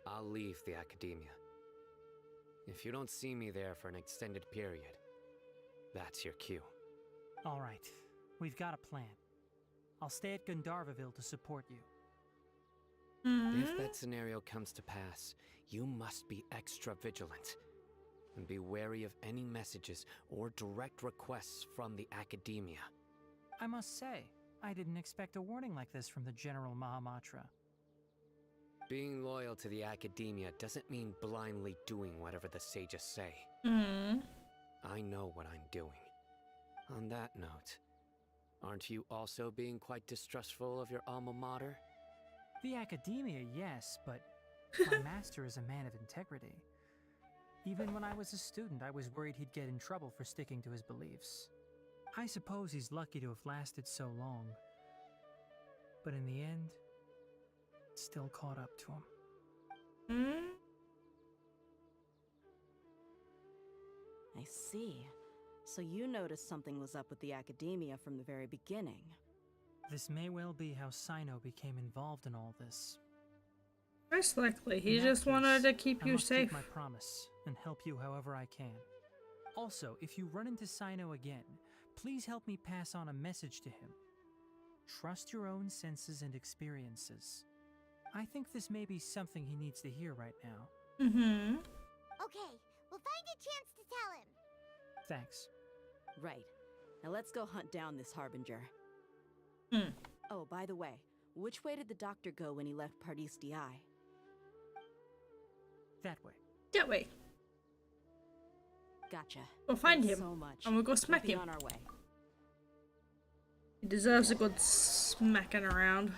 Speaker 9: I'll leave the Academia. If you don't see me there for an extended period, that's your cue.
Speaker 15: All right, we've got a plan. I'll stay at Gandharvaville to support you.
Speaker 9: If that scenario comes to pass, you must be extra vigilant. And be wary of any messages or direct requests from the Academia.
Speaker 15: I must say, I didn't expect a warning like this from the General Mahamatra.
Speaker 9: Being loyal to the Academia doesn't mean blindly doing whatever the sages say. I know what I'm doing. On that note, aren't you also being quite distrustful of your alma mater?
Speaker 15: The Academia, yes, but my master is a man of integrity. Even when I was a student, I was worried he'd get in trouble for sticking to his beliefs. I suppose he's lucky to have lasted so long. But in the end, it still caught up to him.
Speaker 5: I see. So you noticed something was up with the Academia from the very beginning.
Speaker 15: This may well be how Sino became involved in all this.
Speaker 1: Most likely, he
Speaker 15: In that
Speaker 1: just wanted
Speaker 15: case,
Speaker 1: to keep
Speaker 15: I
Speaker 1: you
Speaker 15: must
Speaker 1: safe.
Speaker 15: keep my promise and help you however I can. Also, if you run into Sino again, please help me pass on a message to him. Trust your own senses and experiences. I think this may be something he needs to hear right now.
Speaker 6: Okay, we'll find a chance to tell him.
Speaker 15: Thanks.
Speaker 5: Right. Now let's go hunt down this Harbinger. Oh, by the way, which way did the doctor go when he left Pardis Di?
Speaker 15: That way.
Speaker 1: That way.
Speaker 5: Gotcha.
Speaker 1: We'll find
Speaker 5: Thanks
Speaker 1: him,
Speaker 5: so much.
Speaker 1: and we'll go
Speaker 5: We'll
Speaker 1: smack
Speaker 5: be
Speaker 1: him.
Speaker 5: on our way.
Speaker 1: He deserves a good smacking around.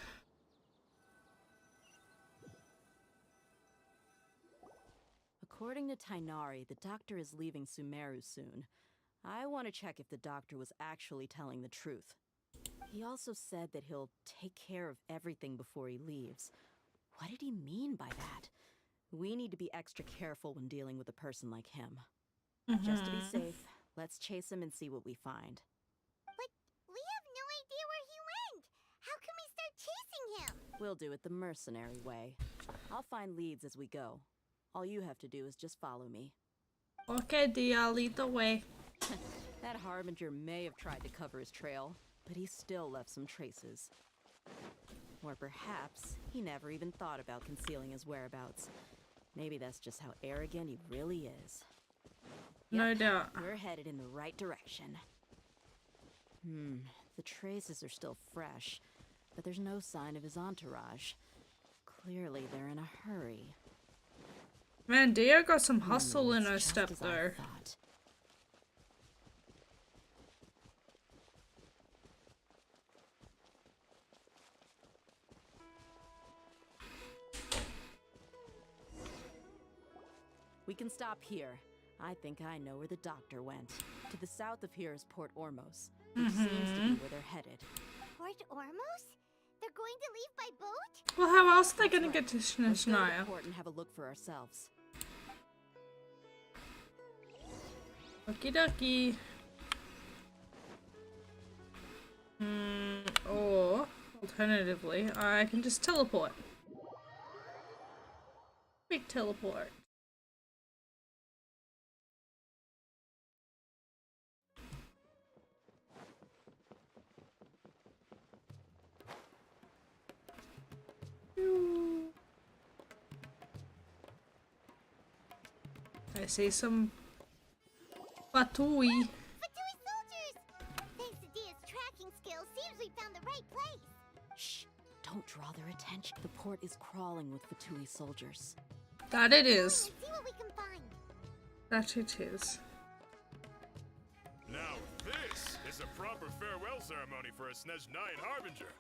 Speaker 5: According to Tainari, the doctor is leaving Sumeru soon. I want to check if the doctor was actually telling the truth. He also said that he'll take care of everything before he leaves. What did he mean by that? We need to be extra careful when dealing with a person like him. Just to be safe, let's chase him and see what we find.
Speaker 6: But we have no idea where he went. How can we start chasing him?
Speaker 5: We'll do it the mercenary way. I'll find leads as we go. All you have to do is just follow me.
Speaker 1: Okay, Dia, lead the way.
Speaker 5: That Harbinger may have tried to cover his trail, but he still left some traces. Or perhaps he never even thought about concealing his whereabouts. Maybe that's just how arrogant he really is.
Speaker 1: No doubt.
Speaker 5: We're headed in the right direction. The traces are still fresh, but there's no sign of his entourage. Clearly they're in a hurry.
Speaker 1: Man, Dia got some hustle in
Speaker 5: It's
Speaker 1: her
Speaker 5: just
Speaker 1: step
Speaker 5: as I
Speaker 1: though.
Speaker 5: thought. We can stop here. I think I know where the doctor went. To the south of here is Port Ormos, which seems to be where they're headed.
Speaker 6: Port Ormos? They're going to leave by boat?
Speaker 1: Well, how else are they gonna
Speaker 5: Right.
Speaker 1: get to
Speaker 5: Let's go to the
Speaker 1: Shania?
Speaker 5: port and have a look for ourselves.
Speaker 1: Okie dokie. Or alternatively, I can just teleport. Big teleport. I see some Fatui.
Speaker 6: Fatui soldiers! Thanks to Dia's tracking skills, seems we found the right place.
Speaker 5: Shh! Don't draw their attention. The port is crawling with Fatui soldiers.
Speaker 1: That it is.
Speaker 6: See what we can find.
Speaker 1: That it is.
Speaker 17: Now this is a proper farewell ceremony for a Snezh 9 Harbinger.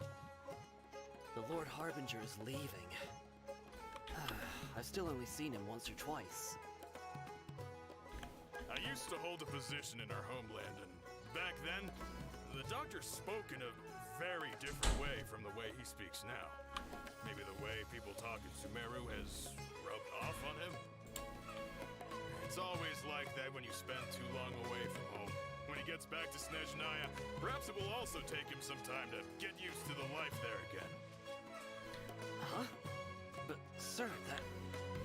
Speaker 4: The Lord Harbinger is leaving.
Speaker 18: I've still only seen him once or twice.
Speaker 17: I used to hold a position in our homeland, and back then, the doctor spoke in a very different way from the way he speaks now. Maybe the way people talk in Sumeru has rubbed off on him? It's always like that when you spend too long away from home. When he gets back to Snezhnaya, perhaps it will also take him some time to get used to the life there again.
Speaker 18: Huh? But, sir,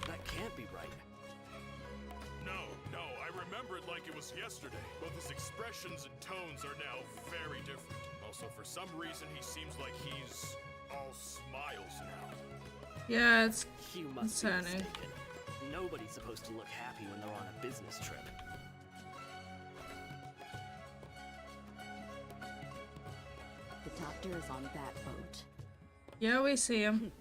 Speaker 18: that can't be right.
Speaker 17: No, I remember it like it was yesterday. Both his expressions and tones are now very different. Also, for some reason, he seems like he's all smiles now.
Speaker 1: Yeah, it's
Speaker 18: You must be
Speaker 1: concerning.
Speaker 18: mistaken. Nobody's supposed to look happy when they're on a business trip.
Speaker 5: The doctor is on that boat.
Speaker 1: Yeah, we see him.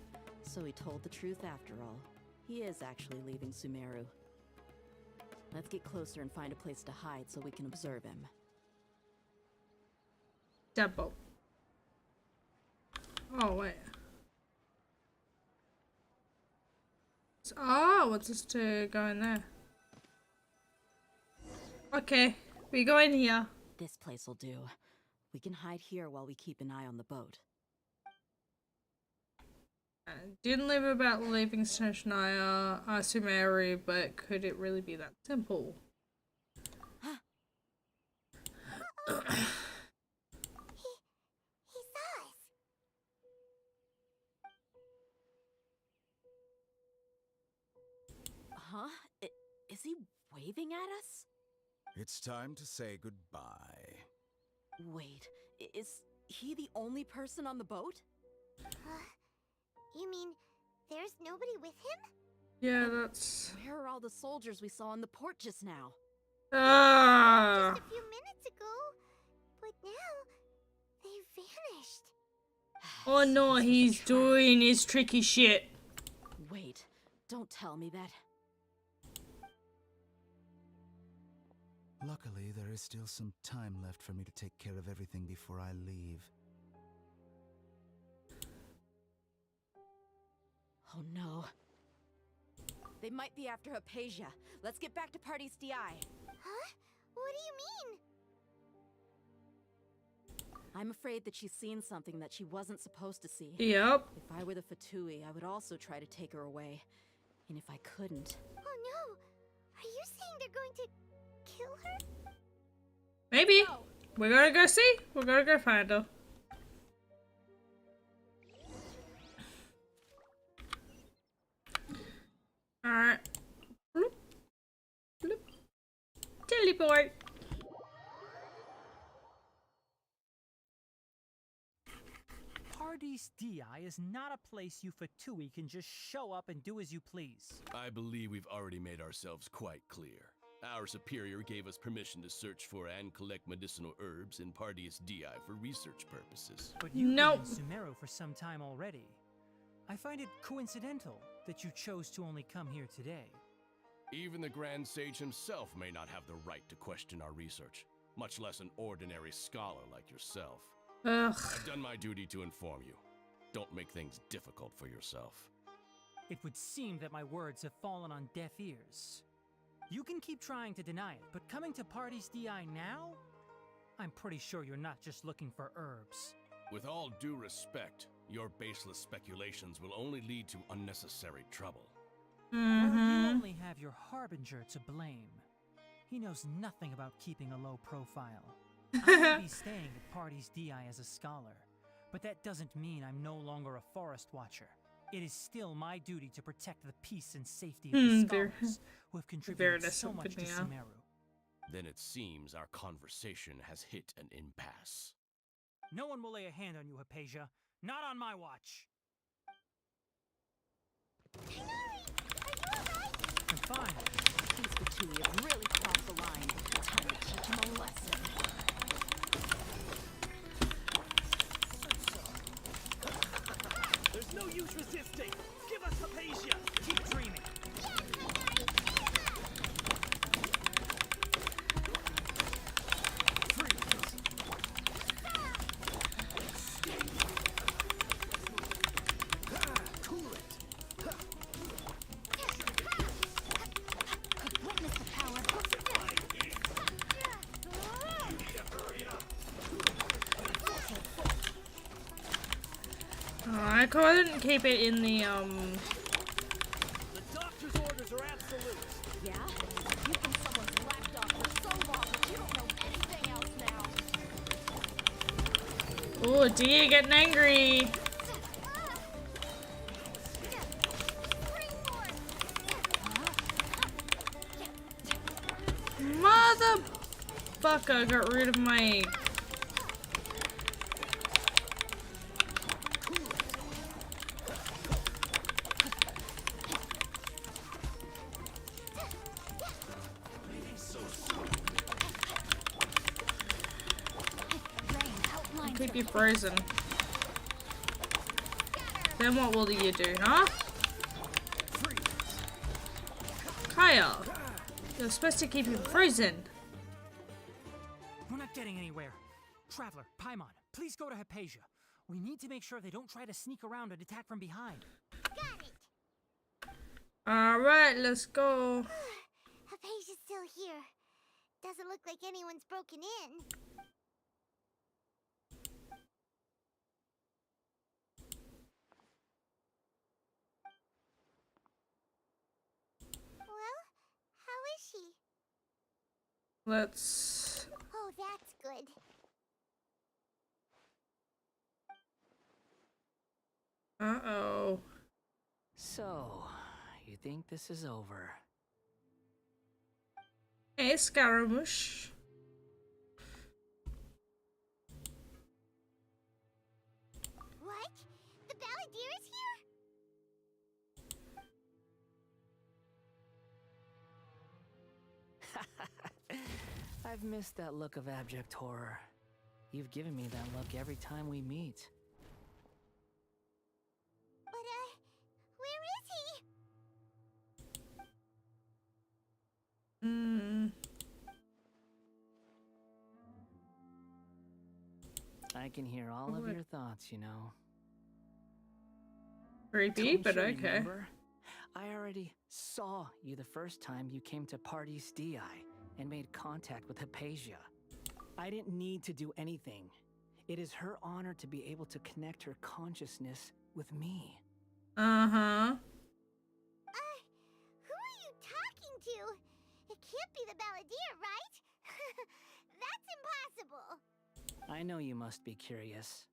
Speaker 5: So he told the truth after all. He is actually leaving Sumeru. Let's get closer and find a place to hide so we can observe him.
Speaker 1: That boat. Oh, wait. Oh, what's this to go in there? Okay, we go in here.
Speaker 5: This place will do. We can hide here while we keep an eye on the boat.
Speaker 1: Didn't live about leaving Snezhnaya, Sumeru, but could it really be that simple?
Speaker 6: He saw us.
Speaker 5: Huh? Is he waving at us?
Speaker 16: It's time to say goodbye.
Speaker 5: Wait, is he the only person on the boat?
Speaker 6: You mean there's nobody with him?
Speaker 1: Yeah, that's...
Speaker 5: Where are all the soldiers we saw in the port just now?
Speaker 1: Ah.
Speaker 6: Just a few minutes ago, but now they've vanished.
Speaker 1: Oh no, he's doing his tricky shit.
Speaker 5: Wait, don't tell me that.
Speaker 16: Luckily, there is still some time left for me to take care of everything before I leave.
Speaker 5: Oh no. They might be after Hypatia. Let's get back to Party's DI.
Speaker 6: Huh? What do you mean?
Speaker 5: I'm afraid that she's seen something that she wasn't supposed to see.
Speaker 1: Yep.
Speaker 5: If I were the Fatui, I would also try to take her away. And if I couldn't...
Speaker 6: Oh no! Are you saying they're going to kill her?
Speaker 1: Maybe. We're gonna go see. We're gonna go find her. Alright. Bloop. Bloop. Teleport.
Speaker 15: Pardees DI is not a place you Fatui can just show up and do as you please.
Speaker 19: I believe we've already made ourselves quite clear. Our superior gave us permission to search for and collect medicinal herbs in Pardees DI for research purposes.
Speaker 15: But you've been in Sumeru for some time already. I find it coincidental that you chose to only come here today.
Speaker 19: Even the Grand Sage himself may not have the right to question our research, much less an ordinary scholar like yourself.
Speaker 1: Ugh.
Speaker 19: I've done my duty to inform you. Don't make things difficult for yourself.
Speaker 15: It would seem that my words have fallen on deaf ears. You can keep trying to deny it, but coming to Pardees DI now? I'm pretty sure you're not just looking for herbs.
Speaker 19: With all due respect, your baseless speculations will only lead to unnecessary trouble.
Speaker 15: Well, you only have your Harbinger to blame. He knows nothing about keeping a low profile. I may be staying at Pardees DI as a scholar, but that doesn't mean I'm no longer a forest watcher. It is still my duty to protect the peace and safety of the scholars who have contributed so much to Sumeru.
Speaker 19: Then it seems our conversation has hit an impasse.
Speaker 15: No one will lay a hand on you, Hypatia. Not on my watch. I'm fine.
Speaker 5: These Fatui have really crossed the line. Time to teach them a lesson.
Speaker 10: There's no use resisting! Give us Hypatia! Keep dreaming!
Speaker 19: Cool it!
Speaker 1: don't keep it in the
Speaker 10: The doctor's orders are absolute.
Speaker 2: Yeah? You've been someone's lapdog for so long that you don't know anything else now.
Speaker 1: Oh, dear, getting angry. Motherfucker got rid of my... Keep you frozen. Then what will you do, huh? Kaya, you're supposed to keep him frozen.
Speaker 15: We're not getting anywhere. Traveler, Paimon, please go to Hypatia. We need to make sure they don't try to sneak around and attack from behind.
Speaker 6: Got it.
Speaker 1: Alright, let's go.
Speaker 6: Hypatia's still here. Doesn't look like anyone's broken in. Well, how is she?
Speaker 1: Let's...
Speaker 6: Oh, that's good.
Speaker 1: Uh-oh.
Speaker 18: So, you think this is over?
Speaker 1: Hey, Scaramouche.
Speaker 6: What? The Balladeer is here?
Speaker 18: I've missed that look of abject horror. You've given me that look every time we meet.
Speaker 6: But, where is he?
Speaker 18: I can hear all of your thoughts, you know.
Speaker 1: Creepy,
Speaker 18: Don't
Speaker 1: but
Speaker 18: you
Speaker 1: okay.
Speaker 18: remember? I already saw you the first time you came to Party's DI and made contact with Hypatia. I didn't need to do anything. It is her honor to be able to connect her consciousness with me.
Speaker 1: Uh-huh.
Speaker 6: Who are you talking to? It can't be the Balladeer, right? That's impossible.
Speaker 18: I know you must be curious.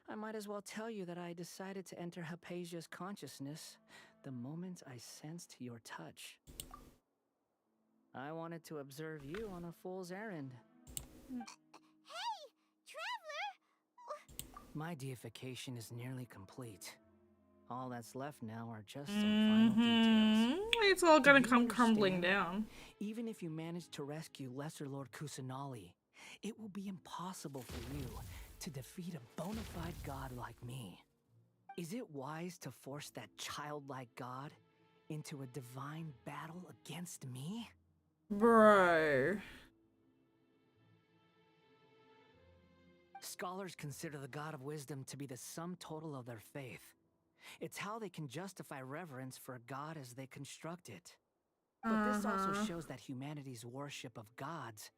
Speaker 18: I might as well tell you that I decided to enter Hypatia's consciousness the moment I sensed your touch. I wanted to observe you on a fool's errand.
Speaker 6: Hey, Traveler!
Speaker 18: My deification is nearly complete. All that's left now are just some final details.
Speaker 1: It's all gonna
Speaker 18: Do you
Speaker 1: come crumbling
Speaker 18: understand?
Speaker 1: down.
Speaker 18: Even if you manage to rescue Lesser Lord Kusanali, it will be impossible for you to defeat a bona fide god like me. Is it wise to force that childlike god into a divine battle against me?
Speaker 1: Bro.
Speaker 18: Scholars consider the God of Wisdom to be the sum total of their faith. It's how they can justify reverence for a god as they construct it. But this also shows that humanity's worship of gods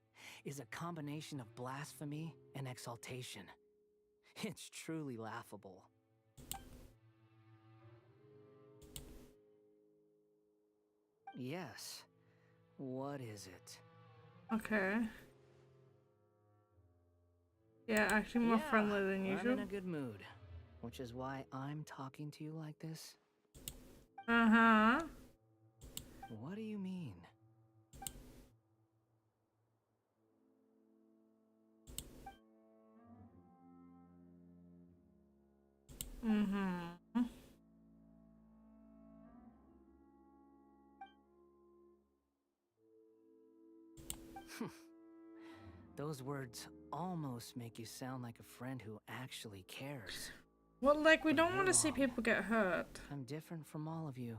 Speaker 18: is a combination of blasphemy and exaltation. It's truly laughable. Yes. What is it?
Speaker 1: Okay. Yeah, acting more friendly than usual.
Speaker 18: I'm in a good mood, which is why I'm talking to you like this.
Speaker 1: Uh-huh.
Speaker 18: What do you mean?
Speaker 1: Mm-hmm.
Speaker 18: Those words almost make you sound like a friend who actually cares.
Speaker 1: Well, like, we don't want to see people get hurt.
Speaker 18: I'm different from all of you.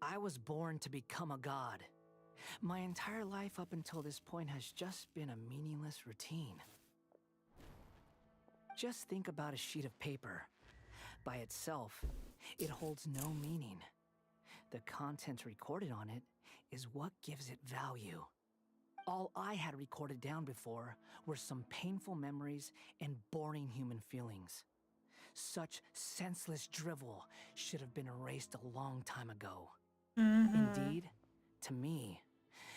Speaker 18: I was born to become a god. My entire life up until this point has just been a meaningless routine. Just think about a sheet of paper. By itself, it holds no meaning. The content recorded on it is what gives it value. All I had recorded down before were some painful memories and boring human feelings. Such senseless drivel should have been erased a long time ago.
Speaker 1: Mhm.
Speaker 18: Indeed, to me,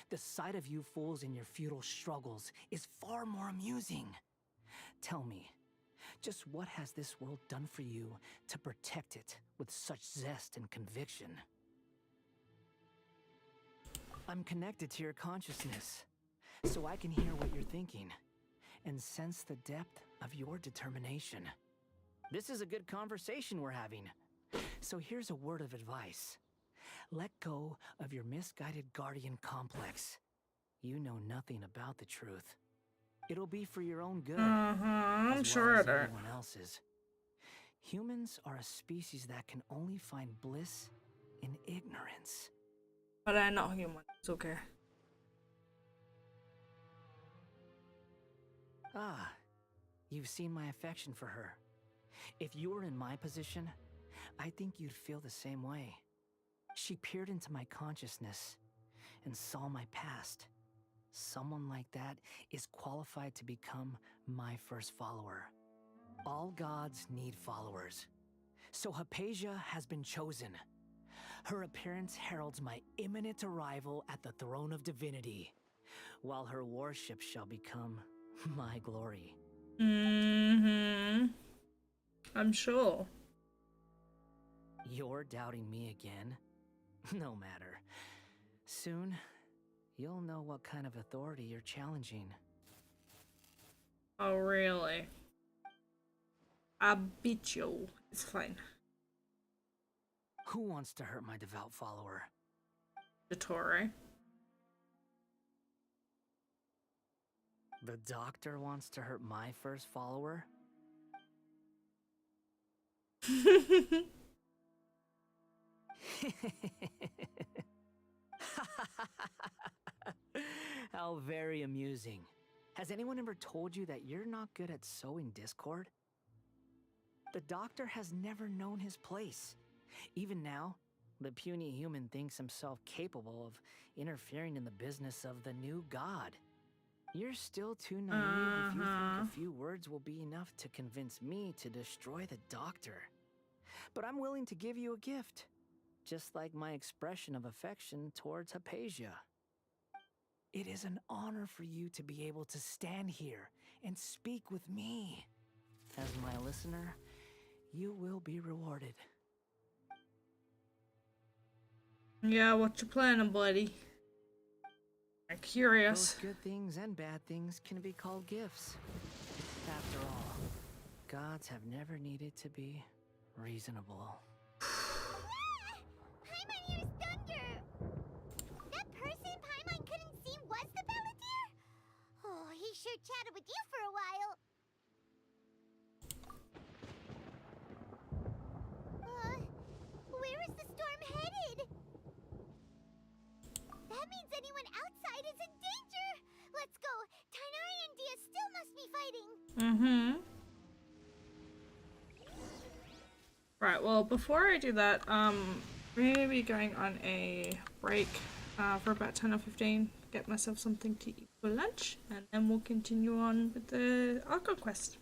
Speaker 18: the sight of you fools in your futile struggles is far more amusing. Tell me, just what has this world done for you to protect it with such zest and conviction? I'm connected to your consciousness, so I can hear what you're thinking and sense the depth of your determination. This is a good conversation we're having. So here's a word of advice. Let go of your misguided guardian complex. You know nothing about the truth. It'll be for your own good.
Speaker 1: I'm
Speaker 18: as
Speaker 1: sure
Speaker 18: well as
Speaker 1: it is.
Speaker 18: everyone else's. Humans are a species that can only find bliss in ignorance.
Speaker 1: But I'm not human. It's okay.
Speaker 18: Ah, you've seen my affection for her. If you were in my position, I think you'd feel the same way. She peered into my consciousness and saw my past. Someone like that is qualified to become my first follower. All gods need followers. So Hypatia has been chosen. Her appearance heralds my imminent arrival at the throne of divinity, while her worship shall become my glory.
Speaker 1: I'm sure.
Speaker 18: You're doubting me again? No matter. Soon, you'll know what kind of authority you're challenging.
Speaker 1: Oh, really? I beat you. It's fine.
Speaker 18: Who wants to hurt my devout follower?
Speaker 1: Dottore.
Speaker 18: The doctor wants to hurt my first follower? How very amusing. Has anyone ever told you that you're not good at sowing discord? The doctor has never known his place. Even now, the puny human thinks himself capable of interfering in the business of the new god. You're still too naive if you think a few words will be enough to convince me to destroy the doctor. But I'm willing to give you a gift, just like my expression of affection towards Hypatia. It is an honor for you to be able to stand here and speak with me. As my listener, you will be rewarded.
Speaker 1: Yeah, what you planning, buddy? I'm curious.
Speaker 18: Both good things and bad things can be called gifts. After all, gods have never needed to be reasonable.
Speaker 6: Paimon hears thunder! That person Paimon couldn't see was the Balladeer? Oh, he sure chatted with you for a while. Where is the storm headed? That means anyone outside is in danger! Let's go! Tighnari and Dia still must be fighting!
Speaker 1: Right, well, before I do that, we're gonna be going on a break for about 10 or 15. Get myself something to eat for lunch, and then we'll continue on with the Arco quest.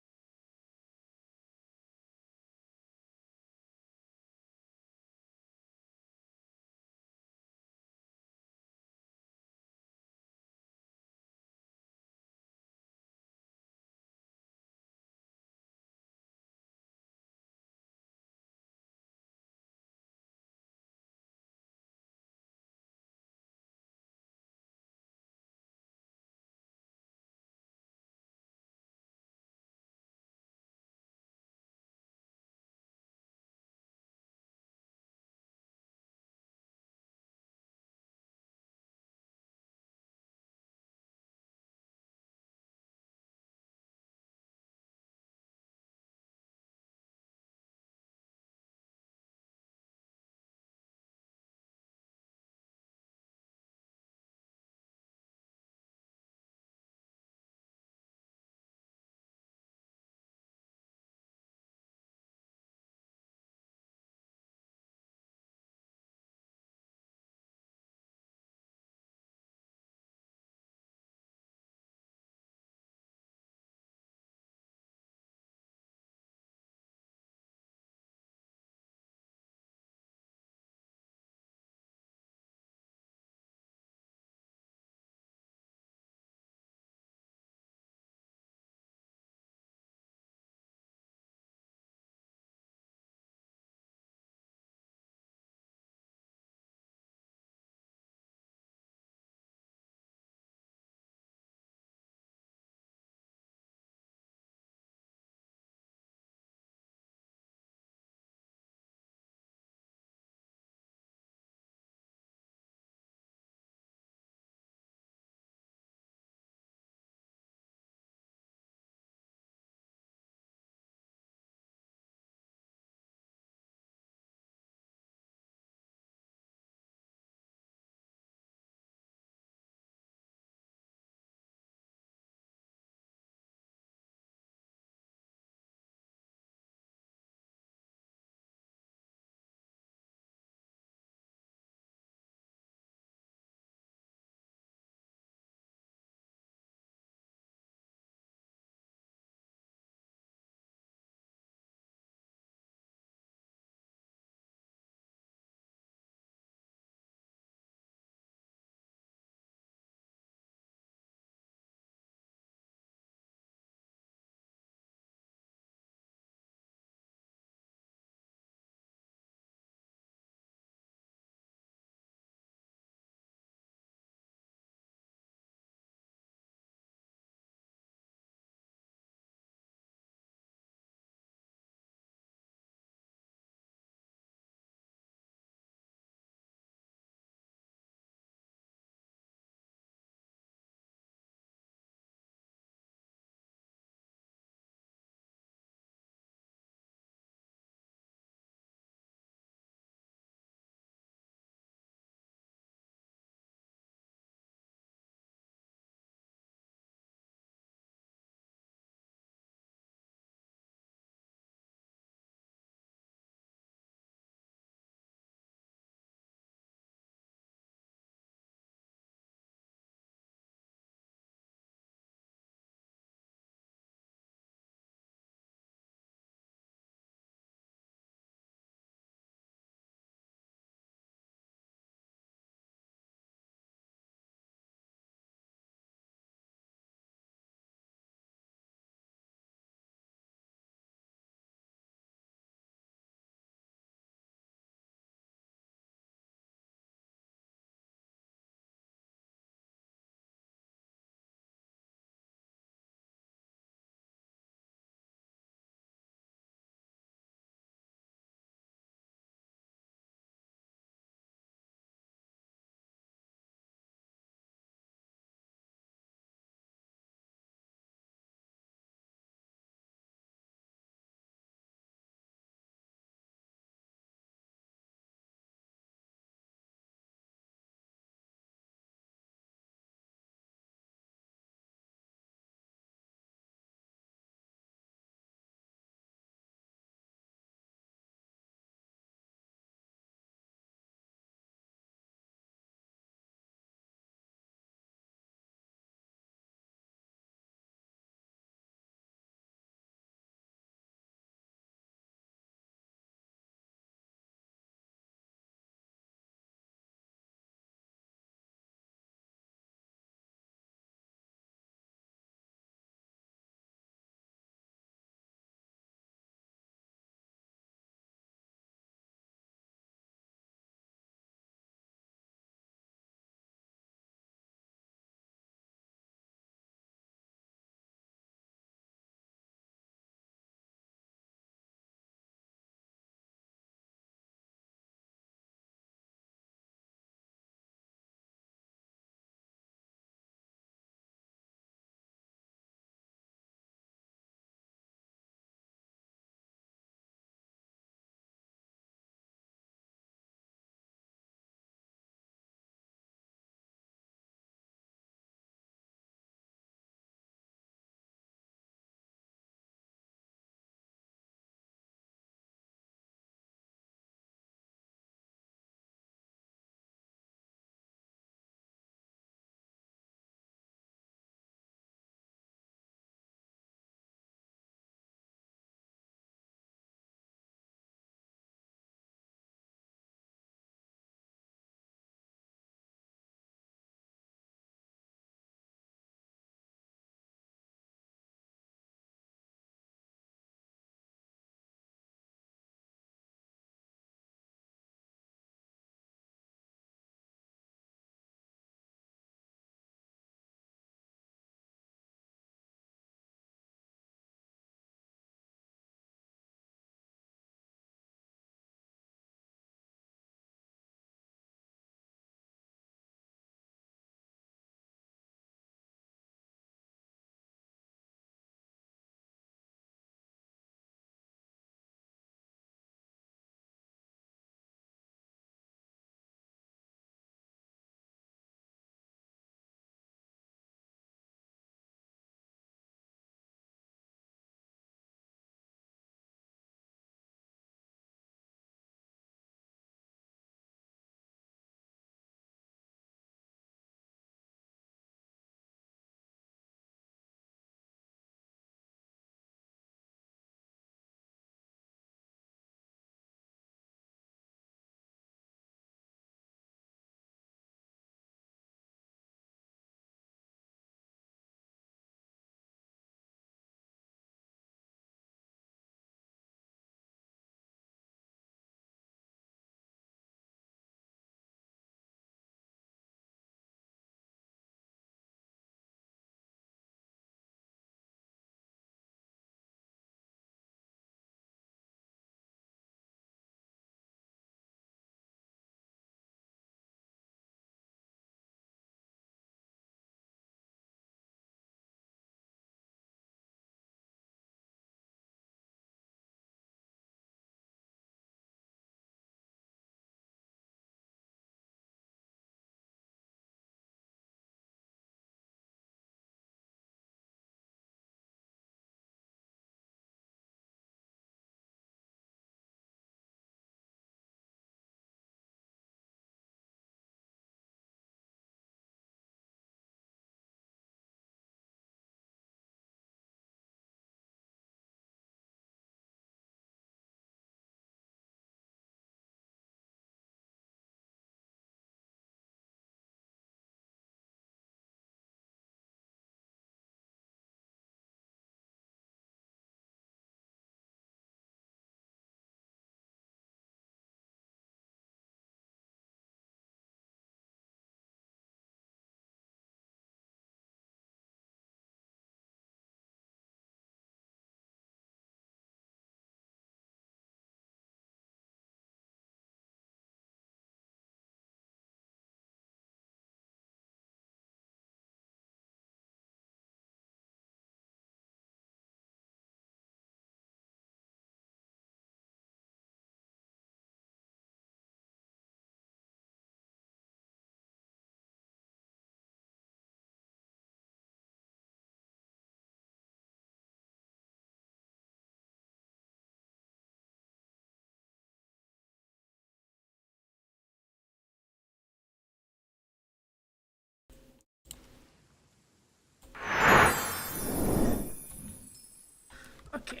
Speaker 1: Okay.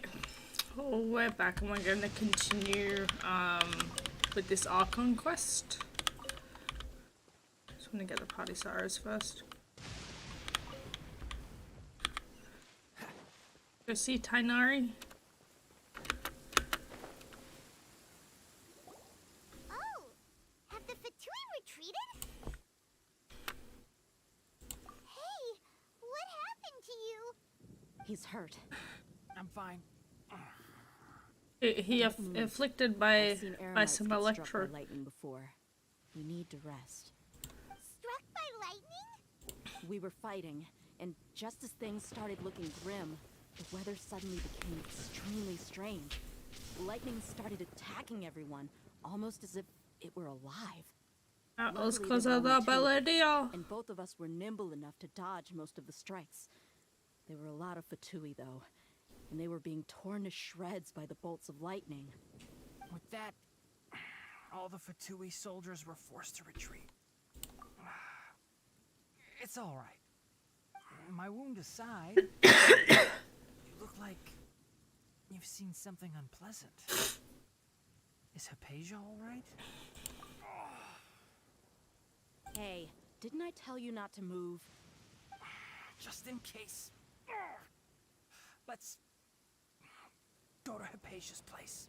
Speaker 1: Oh, we're back and we're going to continue with this Archon quest. Just want to get the party stars first. Go see Tighnari.
Speaker 6: Oh, have the Fatui retreated? Hey, what happened to you?
Speaker 5: He's hurt.
Speaker 15: I'm fine.
Speaker 1: He afflicted by some electro.
Speaker 5: By lightning before. We need to rest.
Speaker 6: Struck by lightning?
Speaker 5: We were fighting, and just as things started looking grim, the weather suddenly became extremely strange. Lightning started attacking everyone, almost as if it were alive.
Speaker 1: That was
Speaker 5: Luckily,
Speaker 1: because
Speaker 5: there
Speaker 1: of
Speaker 5: were
Speaker 1: the
Speaker 5: only two,
Speaker 1: Baladio.
Speaker 5: and both of us were nimble enough to dodge most of the strikes. There were a lot of Fatui, though, and they were being torn to shreds by the bolts of lightning.
Speaker 15: With that, all the Fatui soldiers were forced to retreat. It's all right. My wound aside, you look like you've seen something unpleasant. Is Hypatia all right?
Speaker 5: Hey, didn't I tell you not to move?
Speaker 15: Just in case. Let's go to Hypatia's place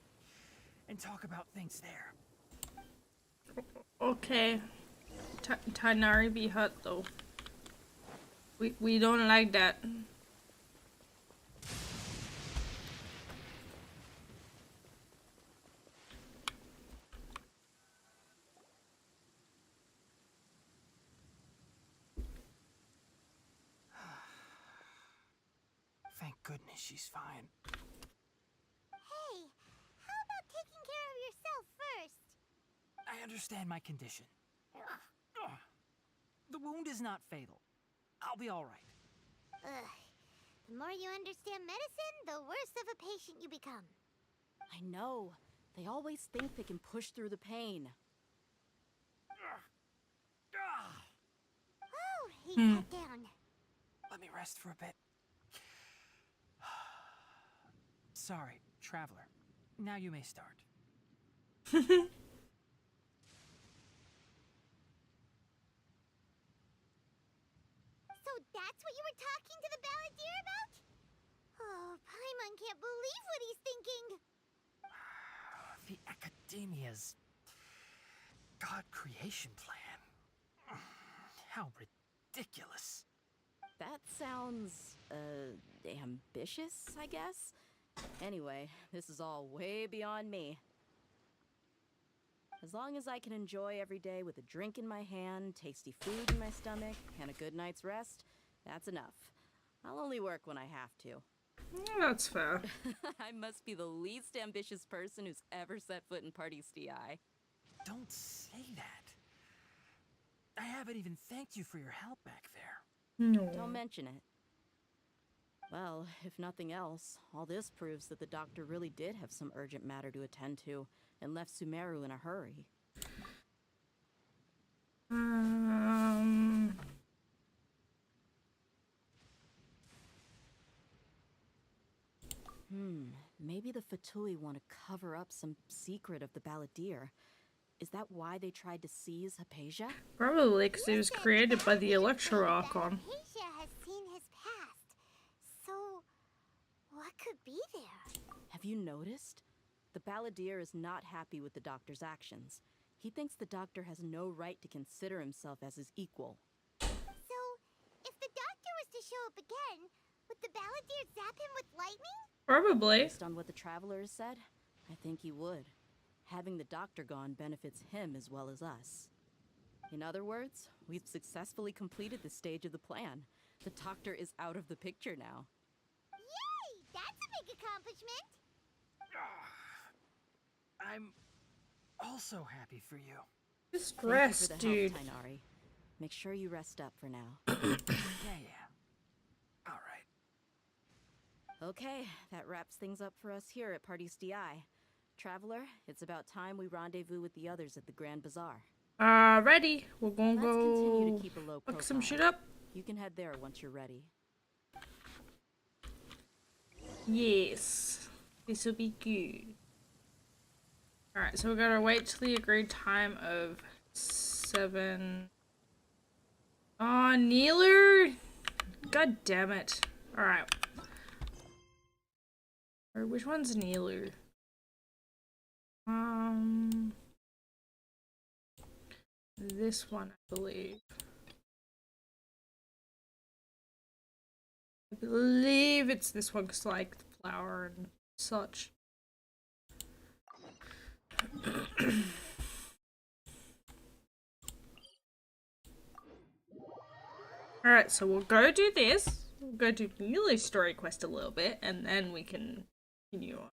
Speaker 15: and talk about things there.
Speaker 1: Okay. Tighnari be hurt though. We don't like that.
Speaker 15: Thank goodness she's fine.
Speaker 6: Hey, how about taking care of yourself first?
Speaker 15: I understand my condition. The wound is not fatal. I'll be all right.
Speaker 6: Ugh. The more you understand medicine, the worse of a patient you become.
Speaker 5: I know. They always think they can push through the pain.
Speaker 6: Oh, he got down.
Speaker 15: Let me rest for a bit. Sorry, traveler. Now you may start.
Speaker 6: So that's what you were talking to the Balladeer about? Oh, Paimon can't believe what he's thinking.
Speaker 15: The Academia's God creation plan. How ridiculous.
Speaker 5: That sounds, ambitious, I guess? Anyway, this is all way beyond me. As long as I can enjoy every day with a drink in my hand, tasty food in my stomach, and a good night's rest, that's enough. I'll only work when I have to.
Speaker 1: That's fair.
Speaker 5: I must be the least ambitious person who's ever set foot in Party's DI.
Speaker 15: Don't say that. I haven't even thanked you for your help back there.
Speaker 1: No.
Speaker 5: Don't mention it. Well, if nothing else, all this proves that the doctor really did have some urgent matter to attend to and left Sumeru in a hurry. Maybe the Fatui want to cover up some secret of the Balladeer. Is that why they tried to seize Hypatia?
Speaker 1: Probably because it was created by the Electro Archon.
Speaker 6: Hypatia has seen his past. So, what could be there?
Speaker 5: Have you noticed? The Balladeer is not happy with the doctor's actions. He thinks the doctor has no right to consider himself as his equal.
Speaker 6: So, if the doctor was to show up again, would the Balladeer zap him with lightning?
Speaker 1: Probably.
Speaker 5: Based on what the Traveler has said, I think he would. Having the doctor gone benefits him as well as us. In other words, we've successfully completed this stage of the plan. The doctor is out of the picture now.
Speaker 6: Yay! That's a big accomplishment!
Speaker 15: I'm also happy for you.
Speaker 1: Just
Speaker 5: Thank
Speaker 1: rest,
Speaker 5: you for the
Speaker 1: dude.
Speaker 5: help, Tighnari. Make sure you rest up for now.
Speaker 15: Yeah. All right.
Speaker 5: Okay, that wraps things up for us here at Party's DI. Traveler, it's about time we rendezvous with the others at the Grand Bazaar.
Speaker 1: Ready. We're gonna
Speaker 5: Let's continue
Speaker 1: go
Speaker 5: to keep a low
Speaker 1: fuck some
Speaker 5: profile.
Speaker 1: shit up.
Speaker 5: You can head there once you're ready.
Speaker 1: Yes. This will be good. Alright, so we're gonna wait till the agreed time of 7. Oh, Neelu! God damn it. Alright. Or which one's Neelu? This one, I believe. I believe it's this one because, like, the flower and such. Alright, so we'll go do this. We'll go do Neelu's story quest a little bit, and then we can continue on.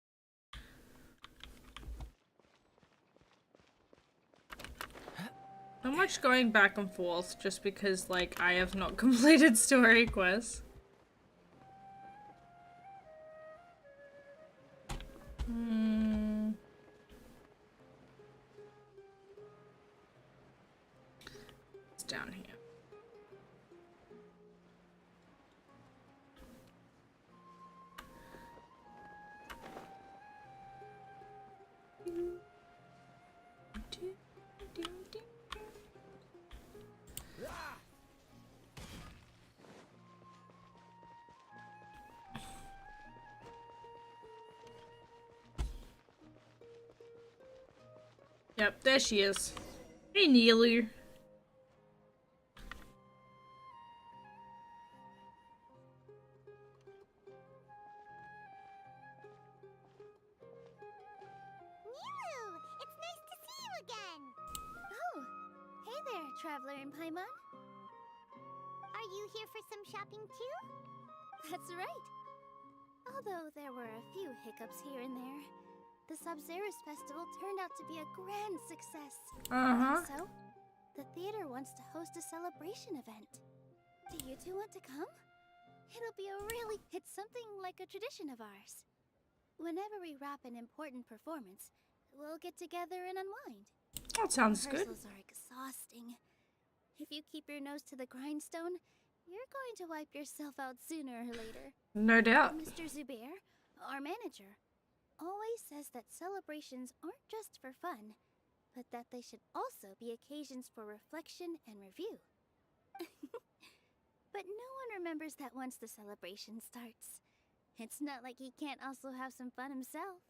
Speaker 1: Not much going back and forth just because, like, I have not completed story quests. It's down here. Yep, there she is. Hey, Neelu.
Speaker 6: It's nice to see you again. Oh, hey there, Traveler and Paimon. Are you here for some shopping too? That's right. Although there were a few hiccups here and there, the Sabzerus Festival turned out to be a grand success. So, the theater wants to host a celebration event. Do you two want to come? It's something like a tradition of ours. Whenever we wrap an important performance, we'll get together and unwind.
Speaker 1: That sounds good.
Speaker 6: Rehearsals are exhausting. If you keep your nose to the grindstone, you're going to wipe yourself out sooner or later.
Speaker 1: No doubt.
Speaker 6: Mr. Zubair, our manager, always says that celebrations aren't just for fun, but that they should also be occasions for reflection and review. But no one remembers that once the celebration starts. It's not like he can't also have some fun himself.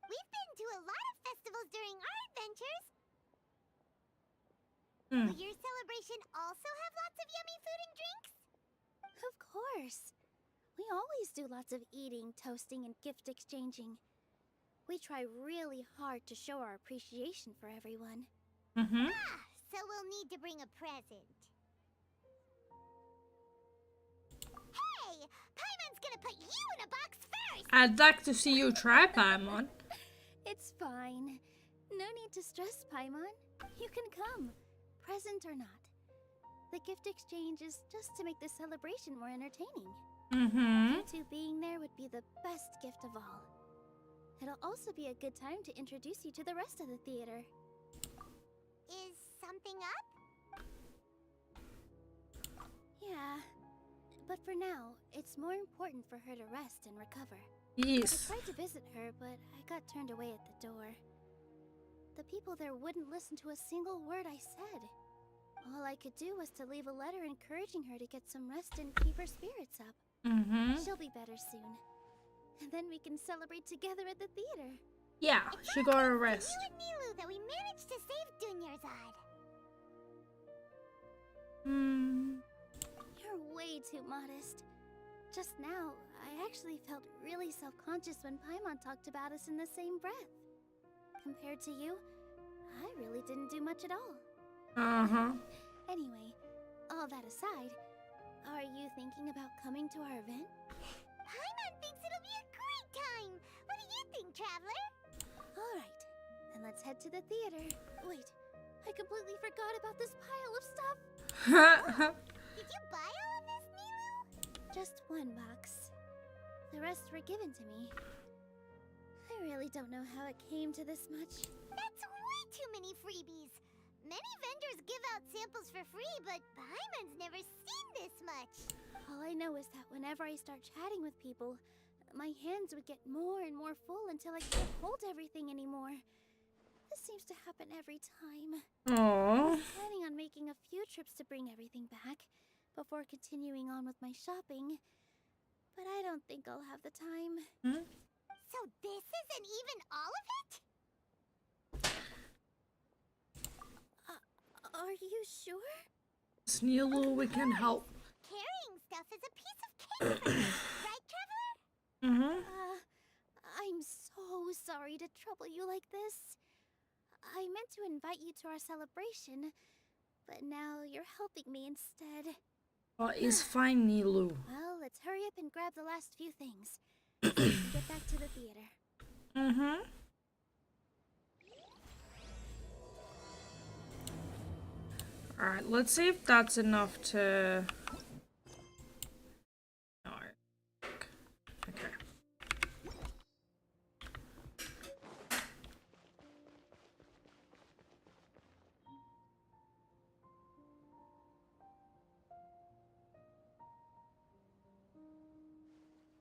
Speaker 6: We've been to a lot of festivals during our adventures. Will your celebration also have lots of yummy food and drinks? Of course. We always do lots of eating, toasting, and gift exchanging. We try really hard to show our appreciation for everyone. So we'll need to bring a present. Hey! Paimon's gonna put you in a box first!
Speaker 1: I'd like to see you try, Paimon.
Speaker 6: It's fine. No need to stress, Paimon. You can come, present or not. The gift exchange is just to make the celebration more entertaining. You two being there would be the best gift of all. It'll also be a good time to introduce you to the rest of the theater. Is something up? Yeah, but for now, it's more important for her to rest and recover.
Speaker 1: Yes.
Speaker 6: I tried to visit her, but I got turned away at the door. The people there wouldn't listen to a single word I said. All I could do was to leave a letter encouraging her to get some rest and keep her spirits up. She'll be better soon. And then we can celebrate together at the theater.
Speaker 1: Yeah, she got a rest.
Speaker 6: You and Neelu that we managed to save Dunyarzad. You're way too modest. Just now, I actually felt really self-conscious when Paimon talked about us in the same breath. Compared to you, I really didn't do much at all. Anyway, all that aside, are you thinking about coming to our event? Paimon thinks it'll be a great time! What do you think, Traveler? Alright, then let's head to the theater. Wait, I completely forgot about this pile of stuff! Did you buy all of this, Neelu? Just one box. The rest were given to me. I really don't know how it came to this much. That's way too many freebies! Many vendors give out samples for free, but Paimon's never seen this much. All I know is that whenever I start chatting with people,
Speaker 20: my hands would get more and more full until I can't hold everything anymore. This seems to happen every time. I
Speaker 1: Aww.
Speaker 20: was planning on making a few trips to bring everything back before continuing on with my shopping, but I don't think I'll have the time.
Speaker 6: So this isn't even all of it?
Speaker 20: Are you sure?
Speaker 1: Sneelu, we can help.
Speaker 6: Carrying stuff is a piece of cake for you, right, Traveler?
Speaker 20: I'm so sorry to trouble you like this. I meant to invite you to our celebration, but now you're helping me instead.
Speaker 1: Oh, it's fine, Nilu.
Speaker 20: Well, let's hurry up and grab the last few things so we can get back to the theater.
Speaker 1: Alright, let's see if that's enough to... No. Okay.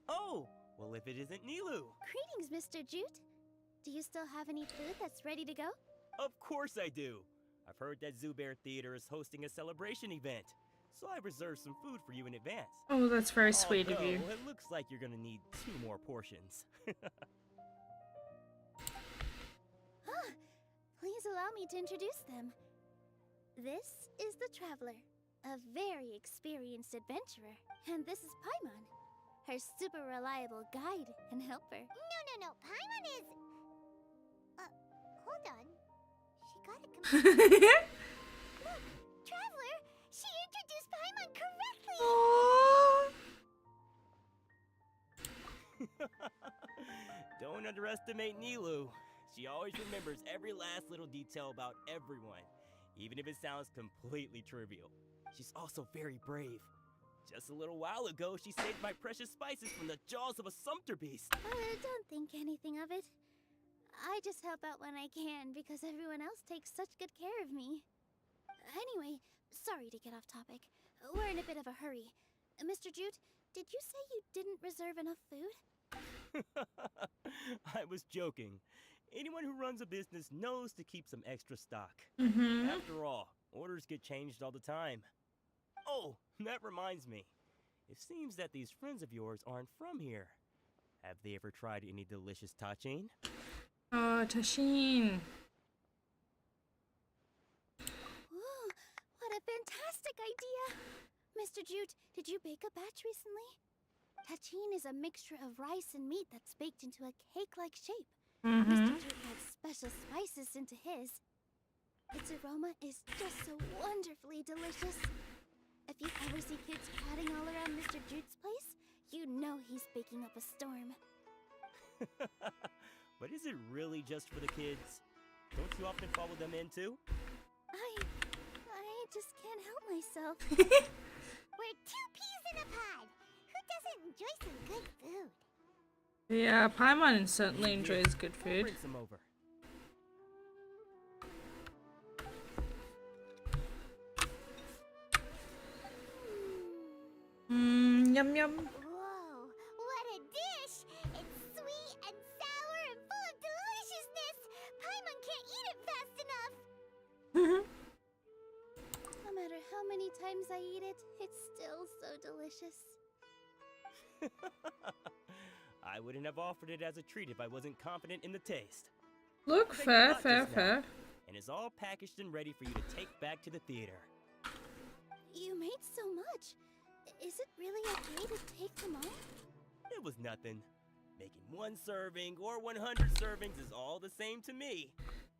Speaker 21: Oh, well if it isn't Nilu.
Speaker 20: Greetings, Mr. Jute. Do you still have any food that's ready to go?
Speaker 21: Of course I do. I've heard that Zubair Theater is hosting a celebration event, so I reserved some food for you in advance.
Speaker 1: Oh, that's very sweet of you.
Speaker 21: It looks like you're gonna need 2 more portions.
Speaker 20: Please allow me to introduce them. This is the Traveler, a very experienced adventurer. And this is Paimon, her super reliable guide and helper.
Speaker 6: No. Paimon is... hold on. She got it completely. Look, Traveler, she introduced Paimon correctly.
Speaker 21: Don't underestimate Nilu. She always remembers every last little detail about everyone, even if it sounds completely trivial. She's also very brave. Just a little while ago, she saved my precious spices from the jaws of a sumpter beast.
Speaker 20: Don't think anything of it. I just help out when I can because everyone else takes such good care of me. Anyway, sorry to get off topic. We're in a bit of a hurry. Mr. Jute, did you say you didn't reserve enough food?
Speaker 21: I was joking. Anyone who runs a business knows to keep some extra stock. After all, orders get changed all the time. Oh, that reminds me. It seems that these friends of yours aren't from here. Have they ever tried any delicious tachin?
Speaker 1: Tachin.
Speaker 20: Ooh, what a fantastic idea! Mr. Jute, did you bake a batch recently? Tachin is a mixture of rice and meat that's baked into a cake-like shape. Mr. Jute adds special spices into his. Its aroma is just so wonderfully delicious. If you ever see kids crowding all around Mr. Jute's place, you know he's baking up a storm.
Speaker 21: But is it really just for the kids? Don't you often follow them in too?
Speaker 20: I just can't help myself.
Speaker 6: We're 2 peas in a pod. Who doesn't enjoy some good food?
Speaker 1: Yeah, Paimon certainly enjoys good food.
Speaker 21: Bring some over.
Speaker 1: Yum yum.
Speaker 6: Whoa, what a dish! It's sweet and sour and full of deliciousness! Paimon can't eat it fast enough!
Speaker 20: No matter how many times I eat it, it's still so delicious.
Speaker 21: I wouldn't have offered it as a treat if I wasn't confident in the taste.
Speaker 1: Look, fair.
Speaker 21: And it's all packaged and ready for you to take back to the theater.
Speaker 20: You made so much. Is it really okay to take them all?
Speaker 21: It was nothing. Making 1 serving or 100 servings is all the same to me.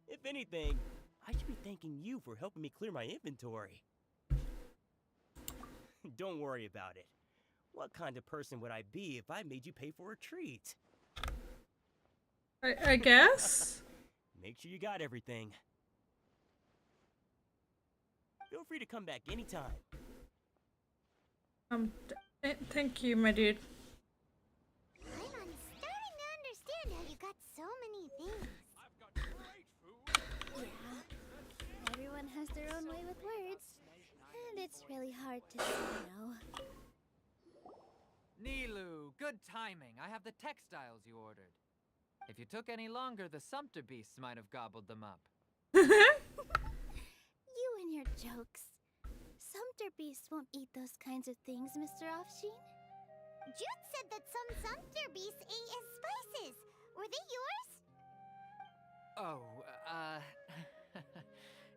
Speaker 21: If anything, I should be thanking you for helping me clear my inventory. Don't worry about it. What kind of person would I be if I made you pay for a treat?
Speaker 1: I guess?
Speaker 21: Make sure you got everything. Feel free to come back anytime.
Speaker 1: Thank you, my dude.
Speaker 6: I'm starting to understand how you got so many things.
Speaker 20: Yeah, everyone has their own way with words, and it's really hard to say no.
Speaker 8: Nilu, good
Speaker 11: timing. I have the textiles you ordered. If you took any longer, the Sumpter beasts might have gobbled them up.
Speaker 20: You and your jokes. Sumpter beasts won't eat those kinds of things, Mr. Offsheen.
Speaker 6: Jude said that some Sumpter beasts ate his spices. Were they yours?
Speaker 11: Oh,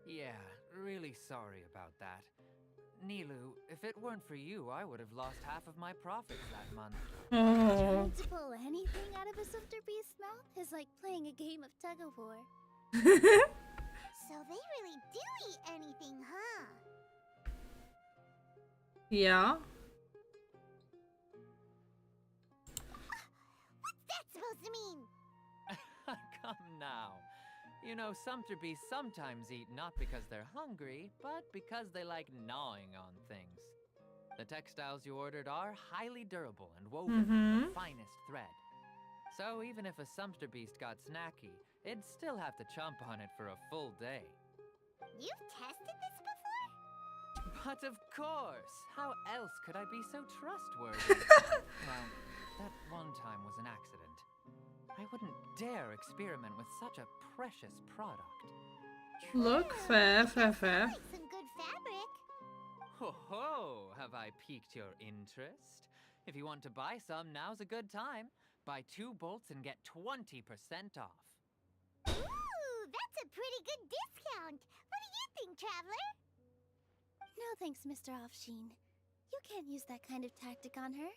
Speaker 11: yeah, really sorry about that. Nilu, if it weren't for you, I would have lost half of my profits that month.
Speaker 20: Trying to pull anything out of a Sumpter beast's mouth is like playing a game of tug-of-war.
Speaker 6: So they really do eat anything, huh?
Speaker 1: Yeah.
Speaker 6: What's that supposed to mean?
Speaker 11: Come now. You know, Sumpter beasts sometimes eat not because they're hungry, but because they like gnawing on things. The textiles you ordered are highly durable and woven from the finest thread. So even if a Sumpter beast got snacky, it'd still have to chomp on it for a full day.
Speaker 6: You've tested this before?
Speaker 11: But of course! How else could I be so trustworthy? Well, that one time was an accident. I wouldn't dare experiment with such a precious product.
Speaker 1: Look, fair.
Speaker 6: Like some good fabric.
Speaker 11: Ho ho! Have I piqued your interest? If you want to buy some, now's a good time. Buy 2 bolts and get 20% off.
Speaker 6: Ooh, that's a pretty good discount. What do you think, Traveler?
Speaker 20: No thanks, Mr. Offsheen. You can't use that kind of tactic on her.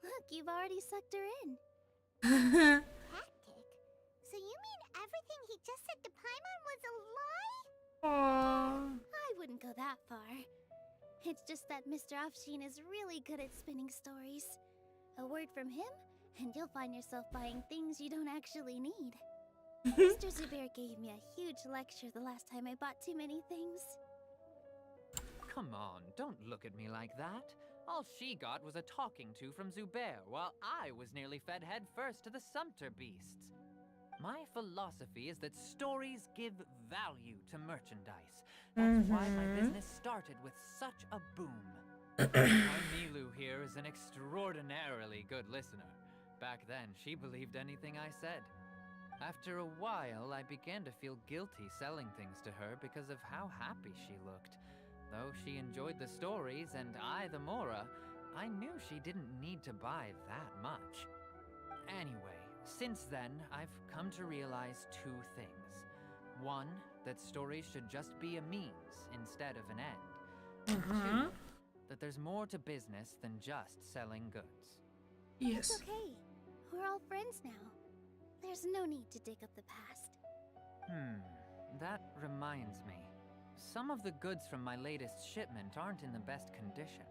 Speaker 20: Look, you've already sucked her in.
Speaker 6: Tactic? So you mean everything he just said to Paimon was a lie?
Speaker 20: I wouldn't go that far. It's just that Mr. Offsheen is really good at spinning stories. A word from him, and you'll find yourself buying things you don't actually need. Mr. Zubair gave me a huge lecture the last time I bought too many things.
Speaker 11: Come on, don't look at me like that. All she got was a talking to from Zubair, while I was nearly fed head first to the Sumpter beasts. My philosophy is that stories give value to merchandise. That's why my business started with such a boom. My Nilu here is an extraordinarily good listener. Back then, she believed anything I said. After a while, I began to feel guilty selling things to her because of how happy she looked. Though she enjoyed the stories and I the Mora, I knew she didn't need to buy that much. Anyway, since then, I've come to realize 2 things. One, that stories should just be a means instead of an end. 2, that there's more to business than just selling goods.
Speaker 20: It's okay. We're all friends now. There's no need to dig up the past.
Speaker 11: That reminds me. Some of the goods from my latest shipment aren't in the best condition.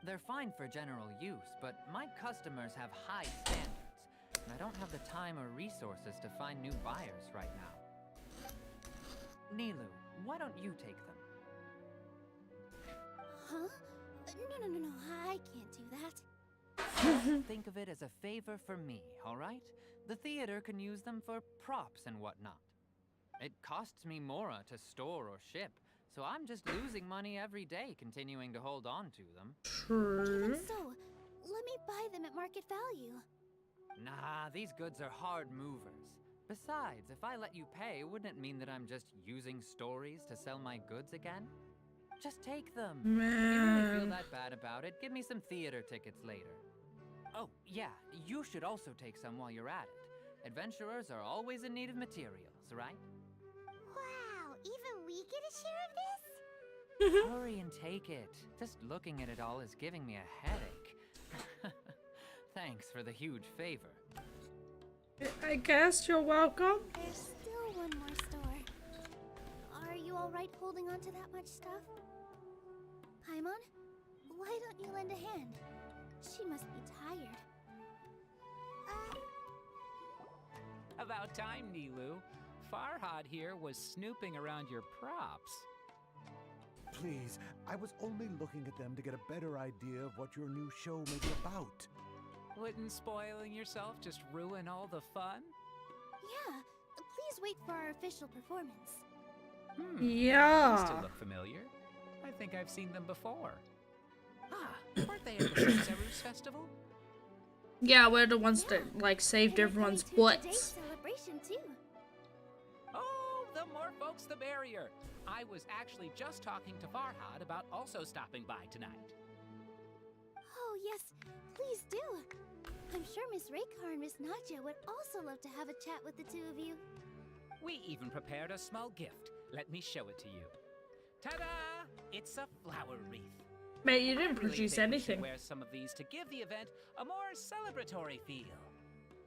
Speaker 11: They're fine for general use, but my customers have high standards, and I don't have the time or resources to find new buyers right now. Nilu, why don't you take them?
Speaker 20: Huh? No, I can't do that.
Speaker 11: Think of it as a favor for me, all right? The theater can use them for props and whatnot. It costs me Mora to store or ship, so I'm just losing money every day continuing to hold on to them.
Speaker 20: Even so, let me buy them at market value.
Speaker 11: Nah, these goods are hard movers. Besides, if I let you pay, wouldn't it mean that I'm just using stories to sell my goods again? Just take them. If you really feel that bad about it, give me some theater tickets later. Oh, yeah, you should also take some while you're at it. Adventurers are always in need of materials, right?
Speaker 6: Wow, even we get a share of this?
Speaker 11: Hurry and take it. Just looking at it all is giving me a headache. Thanks for the huge favor.
Speaker 1: I guess you're welcome.
Speaker 20: There's still one more store. Are you alright holding on to that much stuff? Paimon, why don't you lend a hand? She must be tired.
Speaker 22: About time, Nilu. Farhad here was snooping around your props.
Speaker 23: Please, I was only looking at them to get a better idea of what your new show may be about.
Speaker 22: Wouldn't spoiling yourself just ruin all the fun?
Speaker 20: Yeah, please wait for our official performance.
Speaker 1: Yeah.
Speaker 22: These two look familiar. I think I've seen them before. Ah, aren't they at the Zerus Festival?
Speaker 1: Yeah, we're the ones that like saved everyone's butts.
Speaker 20: Celebration too.
Speaker 22: Oh, the more folks, the merrier. I was actually just talking to Farhad about also stopping by tonight.
Speaker 20: Oh yes, please do. I'm sure Miss Raykar and Miss Nadja would also love to have a chat with the two of you.
Speaker 22: We even prepared a small gift. Let me show it to you. Ta-da! It's a flower wreath.
Speaker 1: Mate, you didn't
Speaker 22: I really
Speaker 1: produce
Speaker 22: think we should
Speaker 1: anything.
Speaker 22: wear some of these to give the event a more celebratory feel.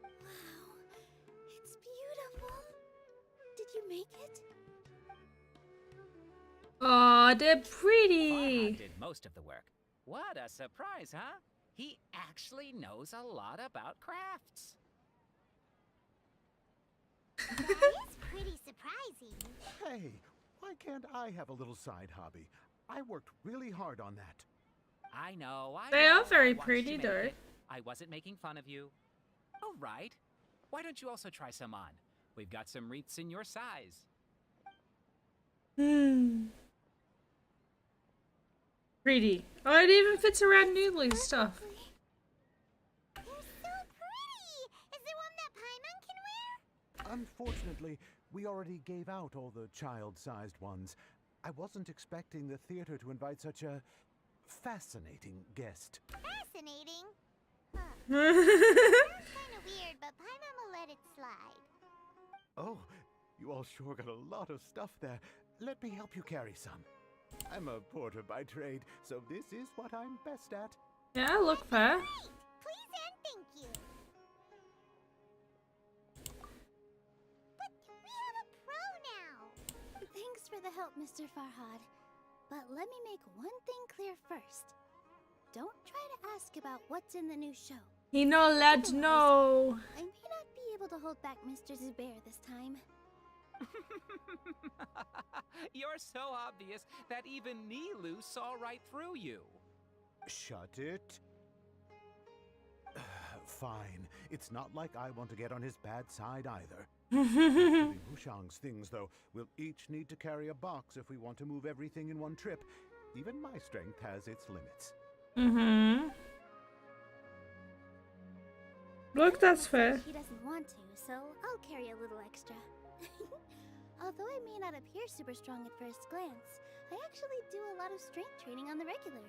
Speaker 20: Wow, it's beautiful. Did you make it?
Speaker 1: Aw, they're
Speaker 22: Farhad
Speaker 1: pretty.
Speaker 22: did most of the work. What a surprise, huh? He actually knows a lot about crafts.
Speaker 6: That is pretty surprising.
Speaker 23: Hey, why can't I have a little side hobby? I worked really hard on that.
Speaker 22: I know, I
Speaker 1: They
Speaker 22: know.
Speaker 1: are very
Speaker 22: I watched
Speaker 1: pretty,
Speaker 22: you make
Speaker 1: though.
Speaker 22: it. I wasn't making fun of you. All right. Why don't you also try some on? We've got some wreaths in your size.
Speaker 1: Pretty. Oh, it even fits around Noodly's stuff.
Speaker 6: They're so pretty. Is there one that Paimon can wear?
Speaker 23: Unfortunately, we already gave out all the child-sized ones. I wasn't expecting the theater to invite such a fascinating guest.
Speaker 6: Fascinating. Huh. Sounds kind of weird, but Paimon will let it slide.
Speaker 23: Oh, you all sure got a lot of stuff there. Let me help you carry some. I'm a porter by trade, so this is what I'm best at.
Speaker 1: Yeah, look fair.
Speaker 6: Please and thank you. But we have a pro now.
Speaker 20: Thanks for the help, Mr. Farhad. But let me make one thing clear first. Don't try to ask about what's in the new show.
Speaker 1: He not allowed to know.
Speaker 20: I may not be able to hold back Mr. Zubair this time.
Speaker 22: You're so obvious that even Nilu saw right through you.
Speaker 23: Shut it. Fine. It's not like I want to get on his bad side either. Including Wushang's things, though, we'll each need to carry a box if we want to move everything in one trip. Even my strength has its limits.
Speaker 1: Look, that's fair.
Speaker 20: He doesn't want to, so I'll carry a little extra. Although I may not appear super strong at first glance, I actually do a lot of strength training on the regular.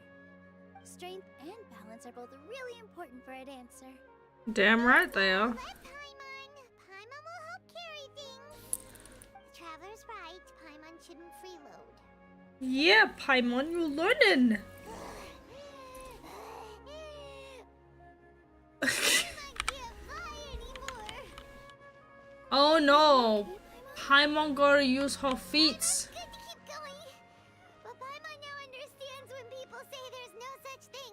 Speaker 20: Strength and balance are both really important for a dancer.
Speaker 1: Damn right they are.
Speaker 6: Let Paimon. Paimon will help carry things. The Traveler's right. Paimon shouldn't freeload.
Speaker 1: Yeah, Paimon, you're learning. Oh no. Paimon gotta use her feet.
Speaker 6: Good to keep going. But Paimon now understands when people say there's no such thing.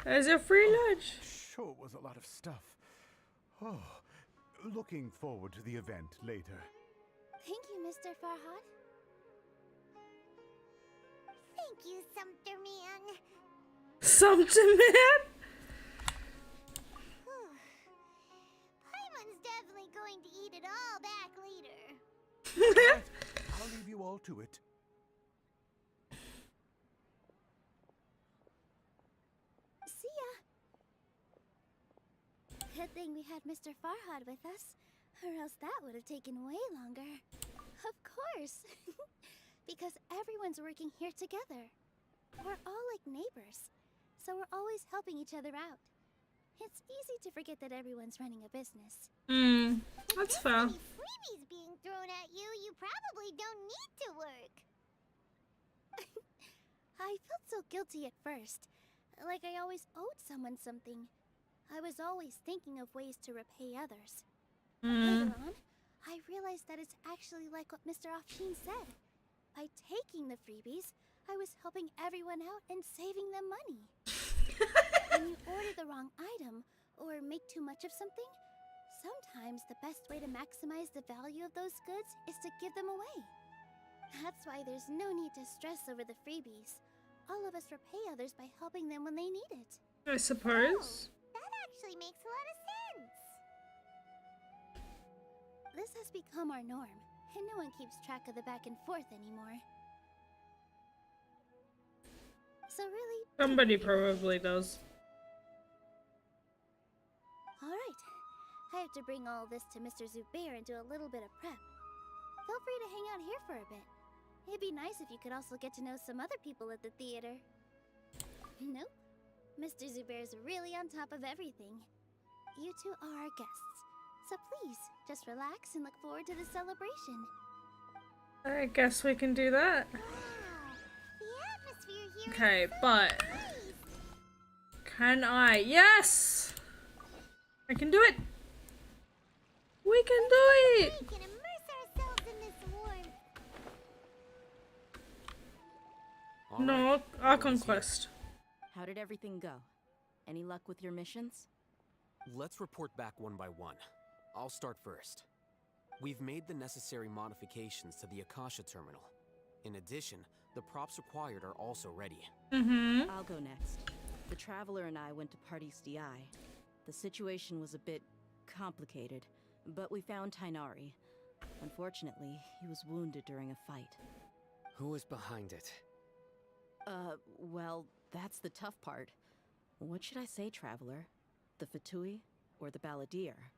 Speaker 1: There's a free lunch.
Speaker 23: Sure was a lot of stuff. Oh, looking forward to the event later.
Speaker 20: Thank you, Mr. Farhad.
Speaker 6: Thank you, Sumter Man.
Speaker 1: Sumter Man?
Speaker 6: Paimon's definitely going to eat it all back later.
Speaker 23: I'll leave you all to it.
Speaker 20: See ya. Good thing we had Mr. Farhad with us, or else that would have taken way longer. Of course. Because everyone's working here together. We're all like neighbors, so we're always helping each other out. It's easy to forget that everyone's running a business.
Speaker 1: That's fair.
Speaker 6: With freebies being thrown at you, you probably don't need to work.
Speaker 20: I felt so guilty at first, like I always owed someone something. I was always thinking of ways to repay others. Later on, I realized that it's actually like what Mr. Afshin said. By taking the freebies, I was helping everyone out and saving them money. When you order the wrong item, or make too much of something, sometimes the best way to maximize the value of those goods is to give them away. That's why there's no need to stress over the freebies. All of us repay others by helping them when they need it.
Speaker 1: I suppose.
Speaker 6: That actually makes a lot of sense.
Speaker 20: This has become our norm, and no one keeps track of the back and forth anymore. So really,
Speaker 1: Somebody probably does.
Speaker 20: Alright. I have to bring all this to Mr. Zubair and do a little bit of prep. Feel free to hang out here for a bit. It'd be nice if you could also get to know some other people at the theater. Nope. Mr. Zubair's really on top of everything. You two are our guests. So please, just relax and look forward to the celebration.
Speaker 1: I guess we can do that. Okay, but can I? Yes! I can do it! We can do it!
Speaker 6: We can immerse ourselves in this warmth.
Speaker 1: No, our conquest.
Speaker 5: How did everything go? Any luck with your missions?
Speaker 4: Let's report back one by one. I'll start first. We've made the necessary modifications to the Akasha terminal. In addition, the props required are also ready.
Speaker 5: I'll go next. The Traveler and I went to Pardis DI. The situation was a bit complicated, but we found Tighnari. Unfortunately, he was wounded during a fight.
Speaker 9: Who was behind it?
Speaker 5: Well, that's the tough part. What should I say, Traveler? The Fatui or the Balladeer?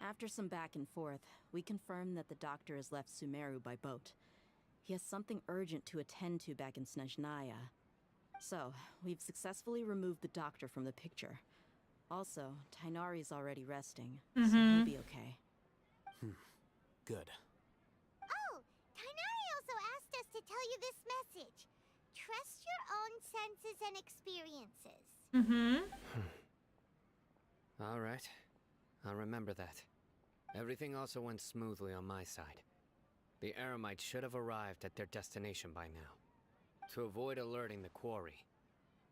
Speaker 5: After some back and forth, we confirmed that the doctor has left Sumeru by boat. He has something urgent to attend to back in Snezhnaya. So, we've successfully removed the doctor from the picture. Also, Tighnari's already resting, so he'll be okay.
Speaker 4: Good.
Speaker 6: Oh, Tighnari also asked us to tell you this message. Trust your own senses and experiences.
Speaker 9: All right. I'll remember that. Everything also went smoothly on my side. The Eremites should have arrived at their destination by now. To avoid alerting the quarry,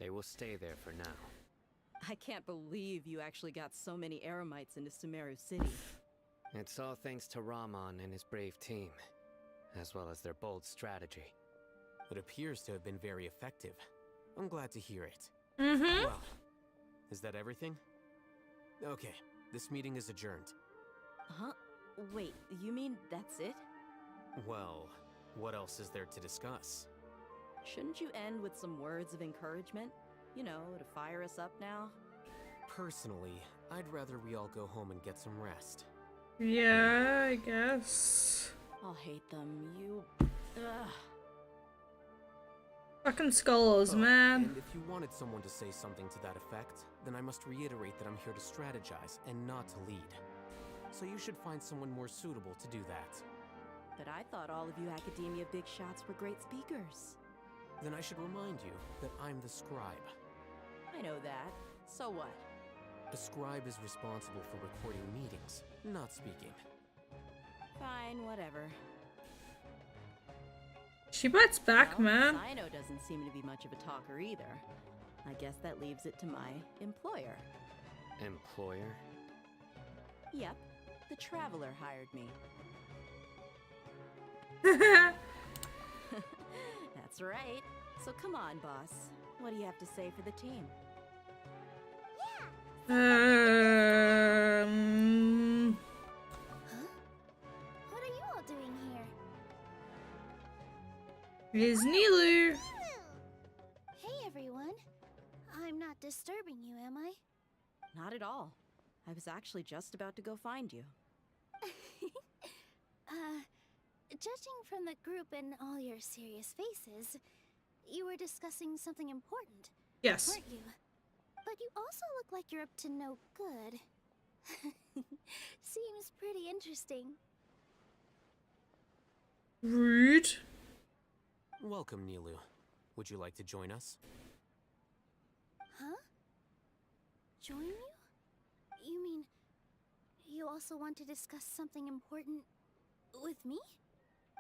Speaker 9: they will stay there for now.
Speaker 5: I can't believe you actually got so many Eremites into Sumeru City.
Speaker 9: It's all thanks to Rahman and his brave team, as well as their bold strategy.
Speaker 4: It appears to have been very effective. I'm glad to hear it.
Speaker 1: Well,
Speaker 4: is that everything? Okay, this meeting is adjourned.
Speaker 5: Huh? Wait, you mean that's it?
Speaker 4: Well, what else is there to discuss?
Speaker 5: Shouldn't you end with some words of encouragement? You know, to fire us up now?
Speaker 4: Personally, I'd rather we all go home and get some rest.
Speaker 1: yeah, I guess.
Speaker 5: I'll hate them, you... Ugh.
Speaker 1: Fucking scholars, man.
Speaker 4: And if you wanted someone to say something to that effect, then I must reiterate that I'm here to strategize and not to lead. So you should find someone more suitable to do that.
Speaker 5: But I thought all of you Academia big shots were great speakers.
Speaker 4: Then I should remind you that I'm the scribe.
Speaker 5: I know that. So what?
Speaker 4: The scribe is responsible for recording meetings, not speaking.
Speaker 5: Fine, whatever.
Speaker 1: She bites back, man.
Speaker 5: Sino doesn't seem to be much of a talker either. I guess that leaves it to my employer.
Speaker 9: Employer?
Speaker 5: Yep, the Traveler hired me. That's right. So come on, boss. What do you have to say for the team?
Speaker 20: What are you all doing here?
Speaker 1: Here's Nilou.
Speaker 20: Hey everyone. I'm not disturbing you, am I?
Speaker 5: Not at all. I was actually just about to go find you.
Speaker 20: Judging from the group and all your serious faces, you were discussing something important.
Speaker 1: Yes.
Speaker 20: Weren't you? But you also look like you're up to no good. Seems pretty interesting.
Speaker 1: Rude.
Speaker 4: Welcome, Nilou. Would you like to join us?
Speaker 20: Huh? Join you? You mean you also want to discuss something important with me?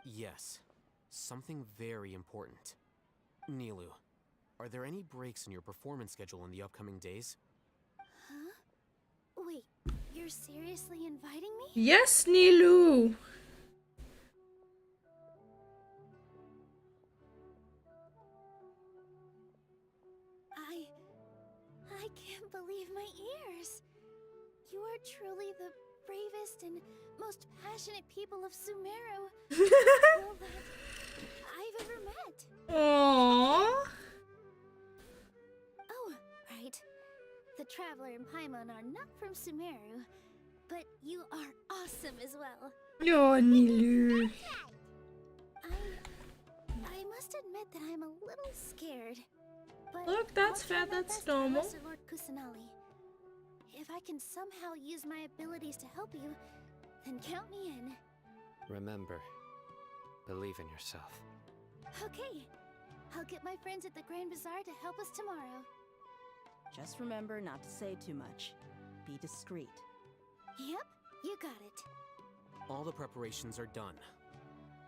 Speaker 4: Yes. Something very important. Nilou, are there any breaks in your performance schedule in the upcoming days?
Speaker 20: Huh? Wait, you're seriously inviting me?
Speaker 1: Yes, Nilou.
Speaker 20: I can't believe my ears. You are truly the bravest and most passionate people of Sumeru well, that I've ever met.
Speaker 1: Aww.
Speaker 20: Oh, right. the Traveler and Paimon are not from Sumeru, but you are awesome as well.
Speaker 1: Oh, Nilou.
Speaker 20: I must admit that I'm a little scared. But
Speaker 1: Look, that's
Speaker 20: I'll try
Speaker 1: fair,
Speaker 20: my
Speaker 1: that's
Speaker 20: best for
Speaker 1: normal.
Speaker 20: Lesser Lord Kusanali. If I can somehow use my abilities to help you, then count me in.
Speaker 9: Remember, believe in yourself.
Speaker 20: Okay. I'll get my friends at the Grand Bazaar to help us tomorrow.
Speaker 5: Just remember not to say too much. Be discreet.
Speaker 20: Yep, you got it.
Speaker 4: All the preparations are done.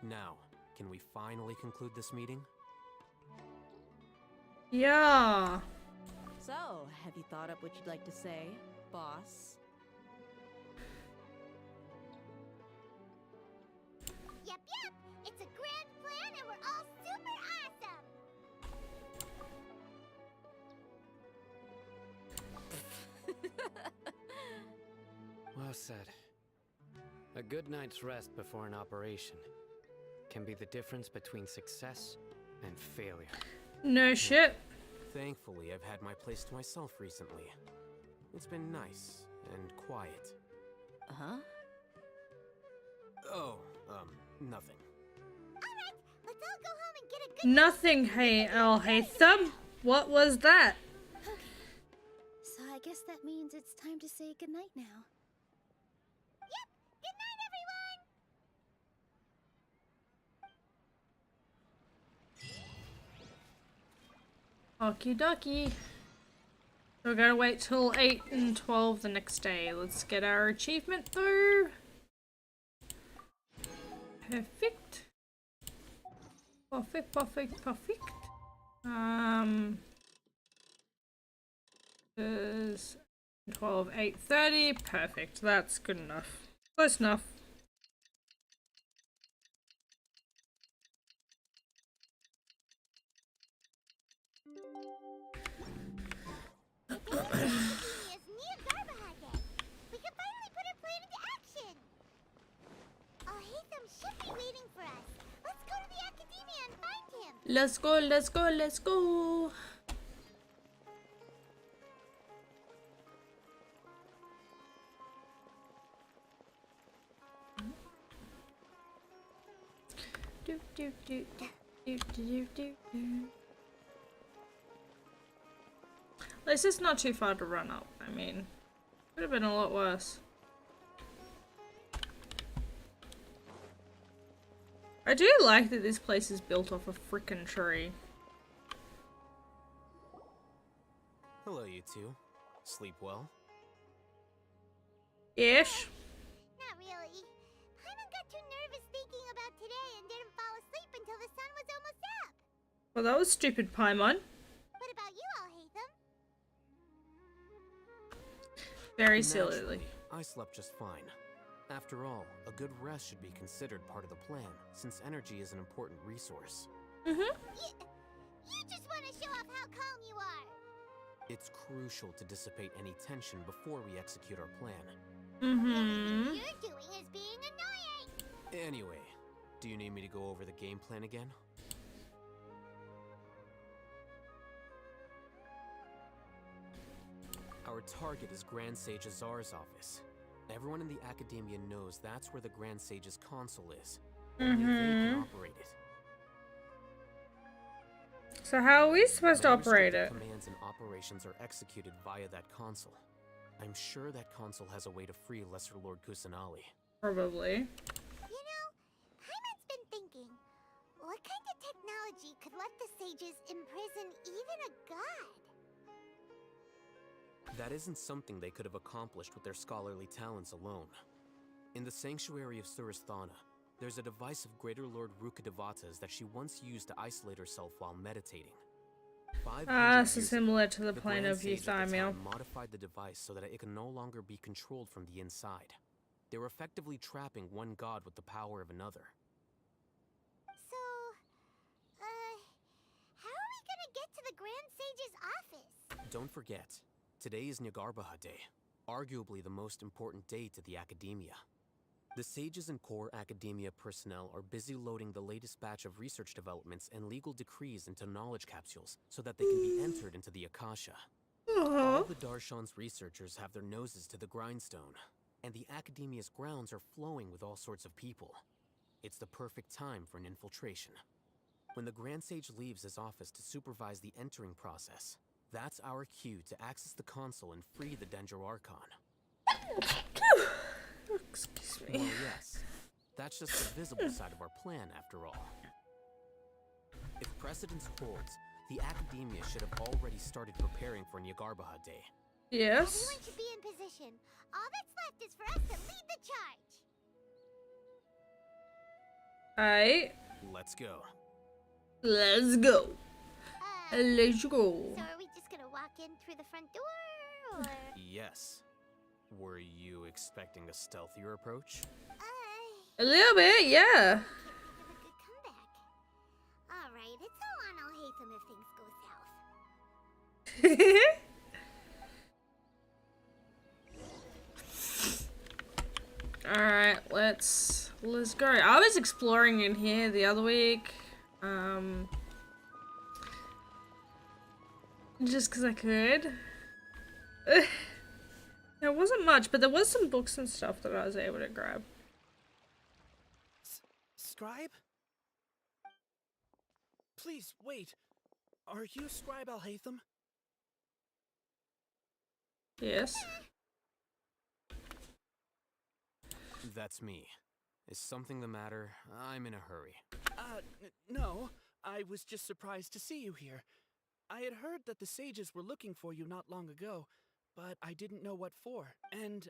Speaker 4: Now, can we finally conclude this meeting?
Speaker 1: Yeah.
Speaker 5: So, have you thought up what you'd like to say, boss?
Speaker 6: Yep, yep. It's a grand plan and we're all super awesome!
Speaker 9: Well said. A good night's rest before an operation can be the difference between success and failure.
Speaker 1: No shit.
Speaker 4: Thankfully, I've had my place to myself recently. It's been nice and quiet.
Speaker 5: Uh-huh?
Speaker 4: Oh, nothing.
Speaker 6: Alright, let's all go home and get a good
Speaker 1: Nothing, hey El Haytham. What was that?
Speaker 20: Okay. So I guess that means it's time to say goodnight now.
Speaker 6: Yep! Good night, everyone!
Speaker 1: Okie dokie. So we gotta wait till 8 and 12 the next day. Let's get our achievement through. Perfect. Perfect, perfect, perfect. Is 12, 8:30. Perfect. That's good enough. Close enough.
Speaker 6: It's Neogarbaha Day. We can finally put our plan into action. Haytham should be waiting for us. Let's go to the Academia and find him.
Speaker 1: Let's go, let's go, let's go. Do, do, do, do, do, do, do, do. At least it's not too far to run up. I mean, could have been a lot worse. I do like that this place is built off a frickin' tree.
Speaker 4: Hello, you two. Sleep well?
Speaker 1: Ish.
Speaker 6: Not really. Paimon got too nervous thinking about today and didn't fall asleep until the sun was almost up.
Speaker 1: Well, that was stupid, Paimon.
Speaker 6: What about you, Alhaitham?
Speaker 1: Very
Speaker 4: Naturally,
Speaker 1: sillily.
Speaker 4: I slept just fine. After all, a good rest should be considered part of the plan, since energy is an important resource.
Speaker 6: You just want to show off how calm you are.
Speaker 4: It's crucial to dissipate any tension before we execute our plan.
Speaker 6: Everything you're doing is being annoying.
Speaker 4: Anyway, do you need me to go over the game plan again? Our target is Grand Sage Azar's office. Everyone in the Academia knows that's where the Grand Sage's console is. Only they can operate it.
Speaker 1: So how are we supposed to
Speaker 4: Many
Speaker 1: operate it?
Speaker 4: restricted commands and operations are executed via that console. I'm sure that console has a way to free Lesser Lord Kusanali.
Speaker 1: Probably.
Speaker 6: You know, Paimon's been thinking, what kind of technology could let the sages imprison even a god?
Speaker 4: That isn't something they could have accomplished with their scholarly talents alone. In the Sanctuary of Suristhana, there's a device of Greater Lord Rukkhadevata's that she once used to isolate herself while meditating. 500
Speaker 1: So
Speaker 4: years
Speaker 1: similar
Speaker 4: ago,
Speaker 1: to the plane
Speaker 4: Grand
Speaker 1: of
Speaker 4: Sage at the
Speaker 1: Euthymia.
Speaker 4: time modified the device so that it can no longer be controlled from the inside. They were effectively trapping one god with the power of another.
Speaker 6: So, how are we gonna get to the Grand Sage's office?
Speaker 4: Don't forget, today is Neogarbaha Day, arguably the most important day to the Academia. The sages and core Academia personnel are busy loading the latest batch of research developments and legal decrees into knowledge capsules so that they can be entered into the Akasha. All the Darshan's researchers have their noses to the grindstone, and the Academia's grounds are flowing with all sorts of people. It's the perfect time for an infiltration. When the Grand Sage leaves his office to supervise the entering process, that's our cue to access the console and free the Dendro Archon.
Speaker 1: Excuse me.
Speaker 4: Well, yes. That's just the visible side of our plan, after all. If precedence holds, the Academia should have already started preparing for Nyagarbahad Day.
Speaker 1: Yes.
Speaker 6: Everyone should be in position. All that's left is for us to lead the charge.
Speaker 1: Alright.
Speaker 4: Let's go.
Speaker 1: Let's go. Let's go.
Speaker 6: So are we just gonna walk in through the front door, or?
Speaker 4: Yes. Were you expecting a stealthier approach?
Speaker 1: A little bit, yeah.
Speaker 6: Alright, it's all on Alhaitham if things go south.
Speaker 1: Alright, let's go. I was exploring in here the other week. Just because I could. There wasn't much, but there was some books and stuff that I was able to grab.
Speaker 3: Scribe? Please, wait. Are you Scribe Alhaitham?
Speaker 1: Yes.
Speaker 4: That's me. Is something the matter? I'm in a hurry.
Speaker 3: No. I was just surprised to see you here. I had heard that the sages were looking for you not long ago, but I didn't know what for. And,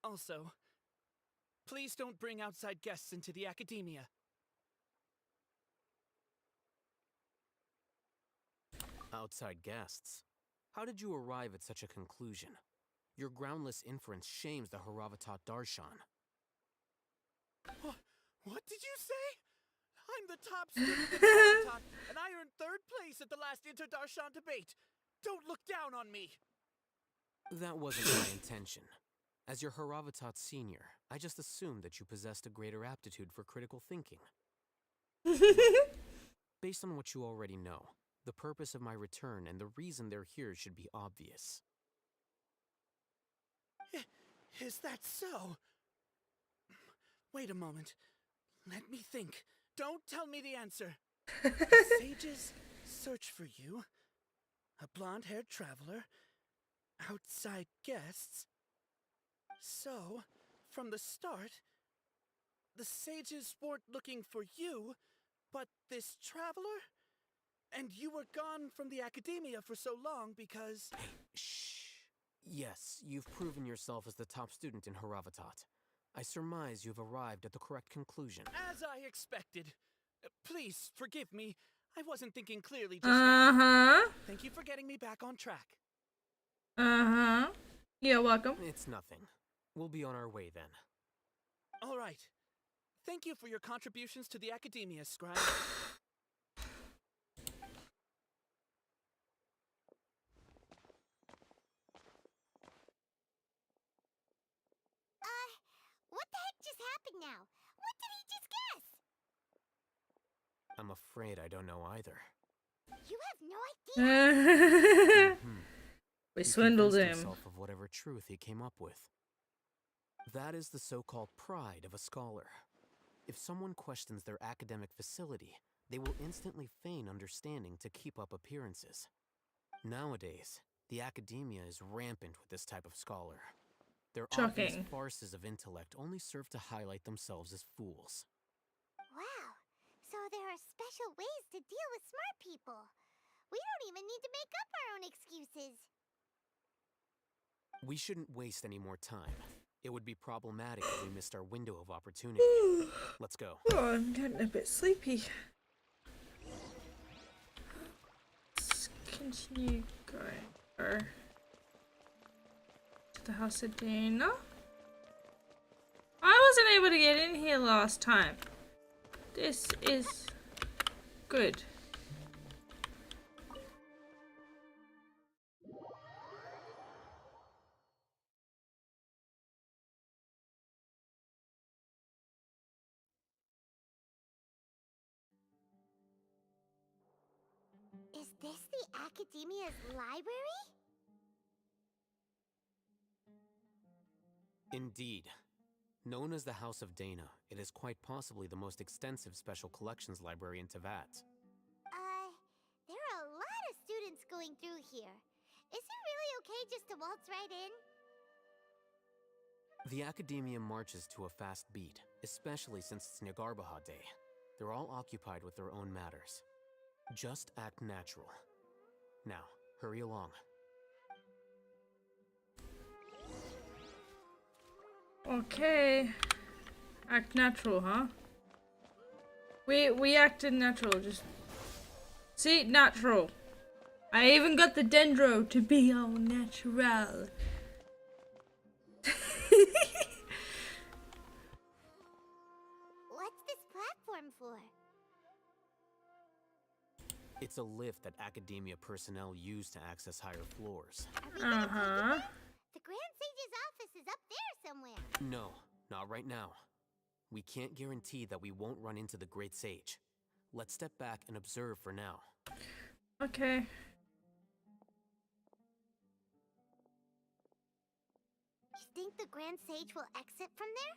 Speaker 3: also, please don't bring outside guests into the Academia.
Speaker 4: Outside guests? How did you arrive at such a conclusion? Your groundless inference shames the Haravatat Darshan.
Speaker 3: What did you say? I'm the top student in Haravatat, and I earned 3rd place at the last Inter-Darshan debate. Don't look down on me.
Speaker 4: That wasn't my intention. As your Haravatat senior, I just assumed that you possessed a greater aptitude for critical thinking. Based on what you already know, the purpose of my return and the reason they're here should be obvious.
Speaker 3: Is that so? Wait a moment. Let me think. Don't tell me the answer. The sages search for you. A blonde-haired traveler. Outside guests. So, from the start, the sages weren't looking for you, but this traveler? And you were gone from the Academia for so long because...
Speaker 4: Shh. Yes, you've proven yourself as the top student in Haravatat. I surmise you've arrived at the correct conclusion.
Speaker 3: As I expected. Please, forgive me. I wasn't thinking clearly just now.
Speaker 1: Uh-huh.
Speaker 3: Thank you for getting me back on track.
Speaker 1: Uh-huh. You're welcome.
Speaker 4: It's nothing. We'll be on our way then.
Speaker 3: All right. Thank you for your contributions to the Academia, Scribe.
Speaker 6: What the heck just happened now? What did he just guess?
Speaker 4: I'm afraid I don't know either.
Speaker 6: You have no idea?
Speaker 1: We
Speaker 4: He
Speaker 1: swindled
Speaker 4: convinced
Speaker 1: him.
Speaker 4: himself of whatever truth he came up with. That is the so-called pride of a scholar. If someone questions their academic facility, they will instantly feign understanding to keep up appearances. Nowadays, the Academia is rampant with this type of scholar. Their obvious
Speaker 1: Shocking.
Speaker 4: farces of intellect only serve to highlight themselves as fools.
Speaker 6: Wow. So there are special ways to deal with smart people. We don't even need to make up our own excuses.
Speaker 4: We shouldn't waste any more time. It would be problematic if we missed our window of opportunity. Let's go.
Speaker 1: Oh, I'm getting a bit sleepy. Let's continue going to the House of Dana. I wasn't able to get in here last time. This is good.
Speaker 6: Is this the Academia's library?
Speaker 4: Indeed. Known as the House of Dana, it is quite possibly the most extensive special collections library in Teyvat.
Speaker 6: There are a lot of students going through here. Is it really okay just to waltz right in?
Speaker 4: The Academia marches to a fast beat, especially since it's Nagarbaha Day. They're all occupied with their own matters. Just act natural. Now, hurry along.
Speaker 1: Okay. Act natural, huh? We acted natural, just... See? Natural. I even got the dendro to be all natural.
Speaker 6: What's this platform for?
Speaker 4: It's a lift that Academia personnel use to access higher floors.
Speaker 1: Uh-huh.
Speaker 6: The Grand Sage's office is up there somewhere.
Speaker 4: No, not right now. We can't guarantee that we won't run into the Great Sage. Let's step back and observe for now.
Speaker 1: Okay.
Speaker 6: You think the Grand Sage will exit from there?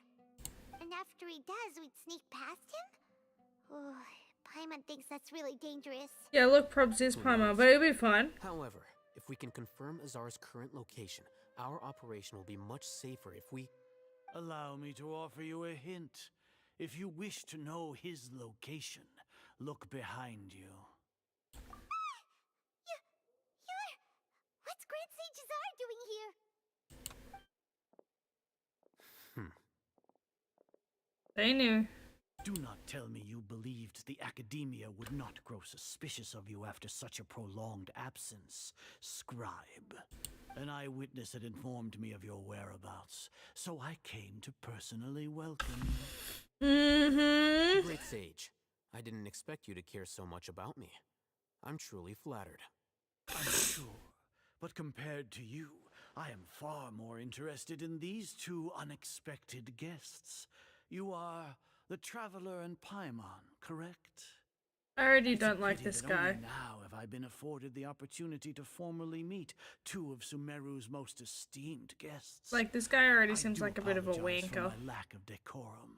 Speaker 6: And after he does, we'd sneak past him? Oh, Paimon thinks that's really dangerous.
Speaker 1: Yeah, look, probs is Paimon, but it'll be fun.
Speaker 4: However, if we can confirm Azar's current location, our operation will be much safer if we...
Speaker 7: Allow me to offer you a hint. If you wish to know his location, look behind you.
Speaker 6: What's Grand Sage Azar doing here?
Speaker 1: They knew.
Speaker 7: Do not tell me you believed the Academia would not grow suspicious of you after such a prolonged absence, Scribe. An eyewitness had informed me of your whereabouts, so I came to personally welcome you.
Speaker 4: Great Sage, I didn't expect you to care so much about me. I'm truly flattered.
Speaker 7: I'm sure, but compared to you, I am far more interested in these two unexpected guests. You are the Traveler and Paimon, correct?
Speaker 1: I already don't like this guy.
Speaker 7: Only now have I been afforded the opportunity to formally meet two of Sumeru's most esteemed guests.
Speaker 1: Like, this guy already seems like a bit of a
Speaker 7: Apologize for
Speaker 1: wanker.
Speaker 7: my lack of decorum.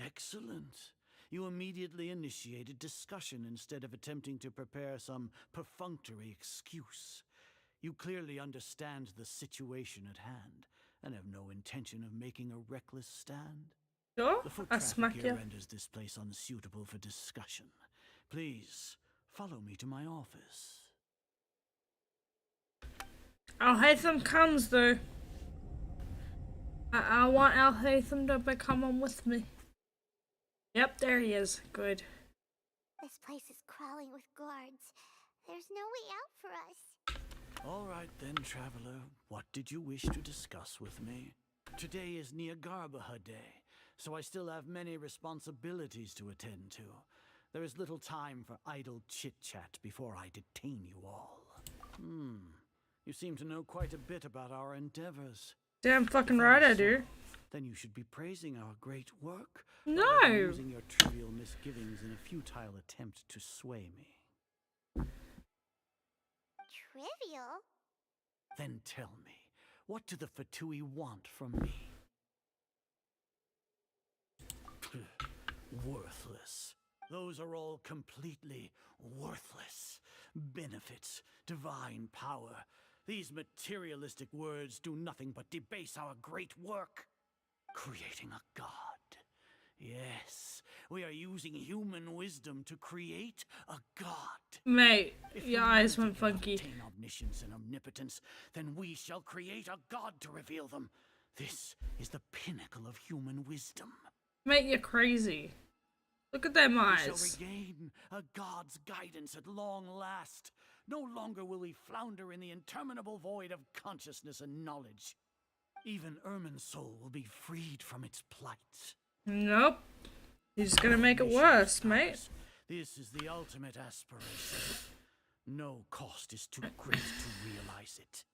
Speaker 7: Excellent. You immediately initiated discussion instead of attempting to prepare some perfunctory excuse. You clearly understand the situation at hand and have no intention of making a reckless stand.
Speaker 1: Sure,
Speaker 7: The foot
Speaker 1: I
Speaker 7: traffic
Speaker 1: smack
Speaker 7: here
Speaker 1: you.
Speaker 7: renders this place unsuitable for discussion. Please, follow me to my office.
Speaker 1: Al-Haytham comes though. I want Al-Haytham to come on with me. Yep, there he is. Good.
Speaker 6: This place is crawling with guards. There's no way out for us.
Speaker 7: All right then, Traveler. What did you wish to discuss with me? Today is Nagarbaha Day, so I still have many responsibilities to attend to. There is little time for idle chit-chat before I detain you all. You seem to know quite a bit about our endeavors.
Speaker 1: Damn fucking right I do.
Speaker 7: Then you should be praising our great work.
Speaker 1: No!
Speaker 7: rather than using your trivial misgivings in a futile attempt to sway me.
Speaker 6: Trivial?
Speaker 7: Then tell me, what do the Fatui want from me? Worthless. Those are all completely worthless. Benefits, divine power. These materialistic words do nothing but debase our great work. Creating a god. Yes, we are using human wisdom to create a god.
Speaker 1: Mate,
Speaker 7: If
Speaker 1: your eyes
Speaker 7: humanity
Speaker 1: went
Speaker 7: cannot
Speaker 1: funky.
Speaker 7: attain omniscience and omnipotence, then we shall create a god to reveal them. This is the pinnacle of human wisdom.
Speaker 1: Mate, you're crazy. Look at them
Speaker 7: We
Speaker 1: eyes.
Speaker 7: shall regain a god's guidance at long last. No longer will we flounder in the interminable void of consciousness and knowledge. Even Irminsul will be freed from its plight.
Speaker 1: Nope. You're just gonna make it worse, mate.
Speaker 7: This is the ultimate aspiration. No cost is too great to realize it.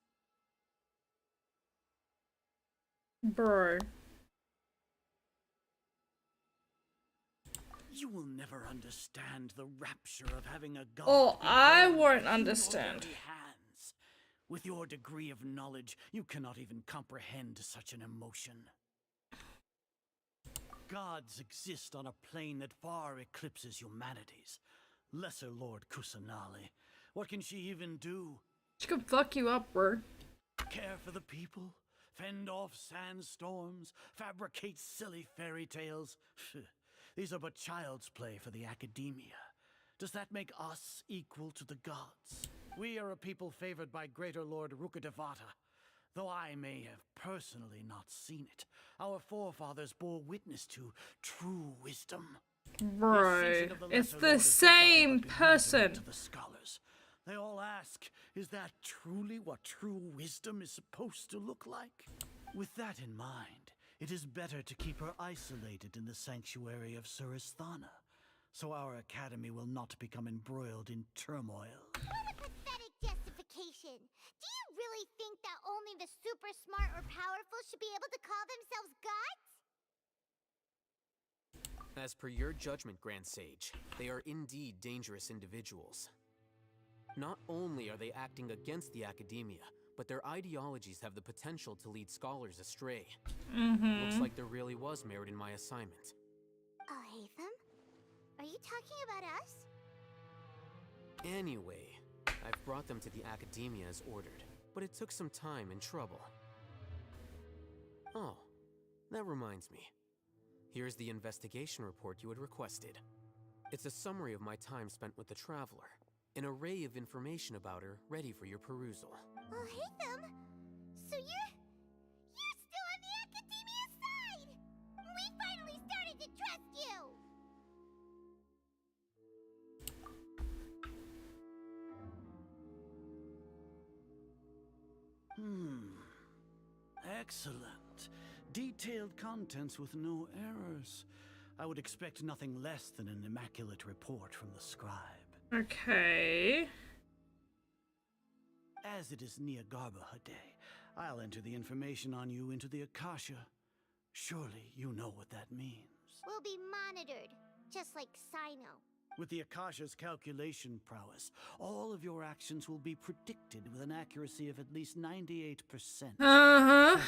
Speaker 1: Bro.
Speaker 7: You will never understand the rapture of having a god.
Speaker 1: Oh,
Speaker 7: be
Speaker 1: I
Speaker 7: born
Speaker 1: won't
Speaker 7: in your
Speaker 1: understand.
Speaker 7: very hands. With your degree of knowledge, you cannot even comprehend such an emotion. Gods exist on a plane that far eclipses humanity's. Lesser Lord Kusanali. What can she even do?
Speaker 1: She could fuck you up, bro.
Speaker 7: Care for the people? Fend off sandstorms? Fabricate silly fairy tales? These are but child's play for the academia. Does that make us equal to the gods? We are a people favored by Greater Lord Rukkhadevata. Though I may have personally not seen it, our forefathers bore witness to true wisdom.
Speaker 1: Bro, it's the same person.
Speaker 7: To the scholars. They all ask, is that truly what true wisdom is supposed to look like? With that in mind, it is better to keep her isolated in the sanctuary of Surasthana, so our academy will not become embroiled in turmoil.
Speaker 6: What a pathetic justification! Do you really think that only the super smart or powerful should be able to call themselves gods?
Speaker 4: As per your judgment, Grand Sage, they are indeed dangerous individuals. Not only are they acting against the academia, but their ideologies have the potential to lead scholars astray. Looks like there really was merit in my assignment.
Speaker 6: Haytham? Are you talking about us?
Speaker 4: Anyway, I've brought them to the academia as ordered, but it took some time and trouble. Oh, that reminds me. Here's the investigation report you had requested. It's a summary of my time spent with the Traveler. An array of information about her ready for your perusal.
Speaker 6: Oh, Haytham! So you're still on the academia side! We finally started to trust you!
Speaker 7: Excellent. Detailed contents with no errors. I would expect nothing less than an immaculate report from the scribe.
Speaker 1: Okay.
Speaker 7: As it is Niagarbaha Day, I'll enter the information on you into the Akasha. Surely you know what that means.
Speaker 6: We'll be monitored, just like Sino.
Speaker 7: With the Akasha's calculation prowess, all of your actions will be predicted with an accuracy of at least 98%.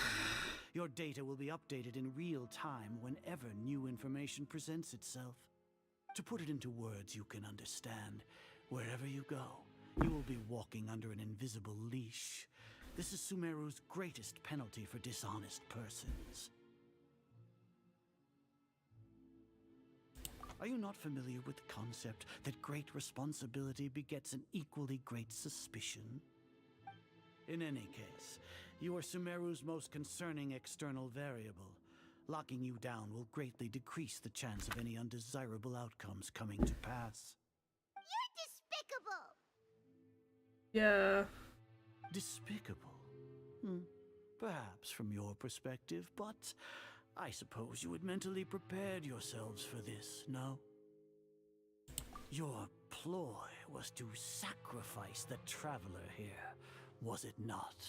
Speaker 7: Your data will be updated in real time whenever new information presents itself. To put it into words you can understand, wherever you go, you will be walking under an invisible leash. This is Sumeru's greatest penalty for dishonest persons. Are you not familiar with the concept that great responsibility begets an equally great suspicion? In any case, you are Sumeru's most concerning external variable. Locking you down will greatly decrease the chance of any undesirable outcomes coming to pass.
Speaker 6: You're despicable!
Speaker 1: Yeah.
Speaker 7: Despicable? Perhaps from your perspective, but I suppose you had mentally prepared yourselves for this, no? Your ploy was to sacrifice the Traveler here, was it not?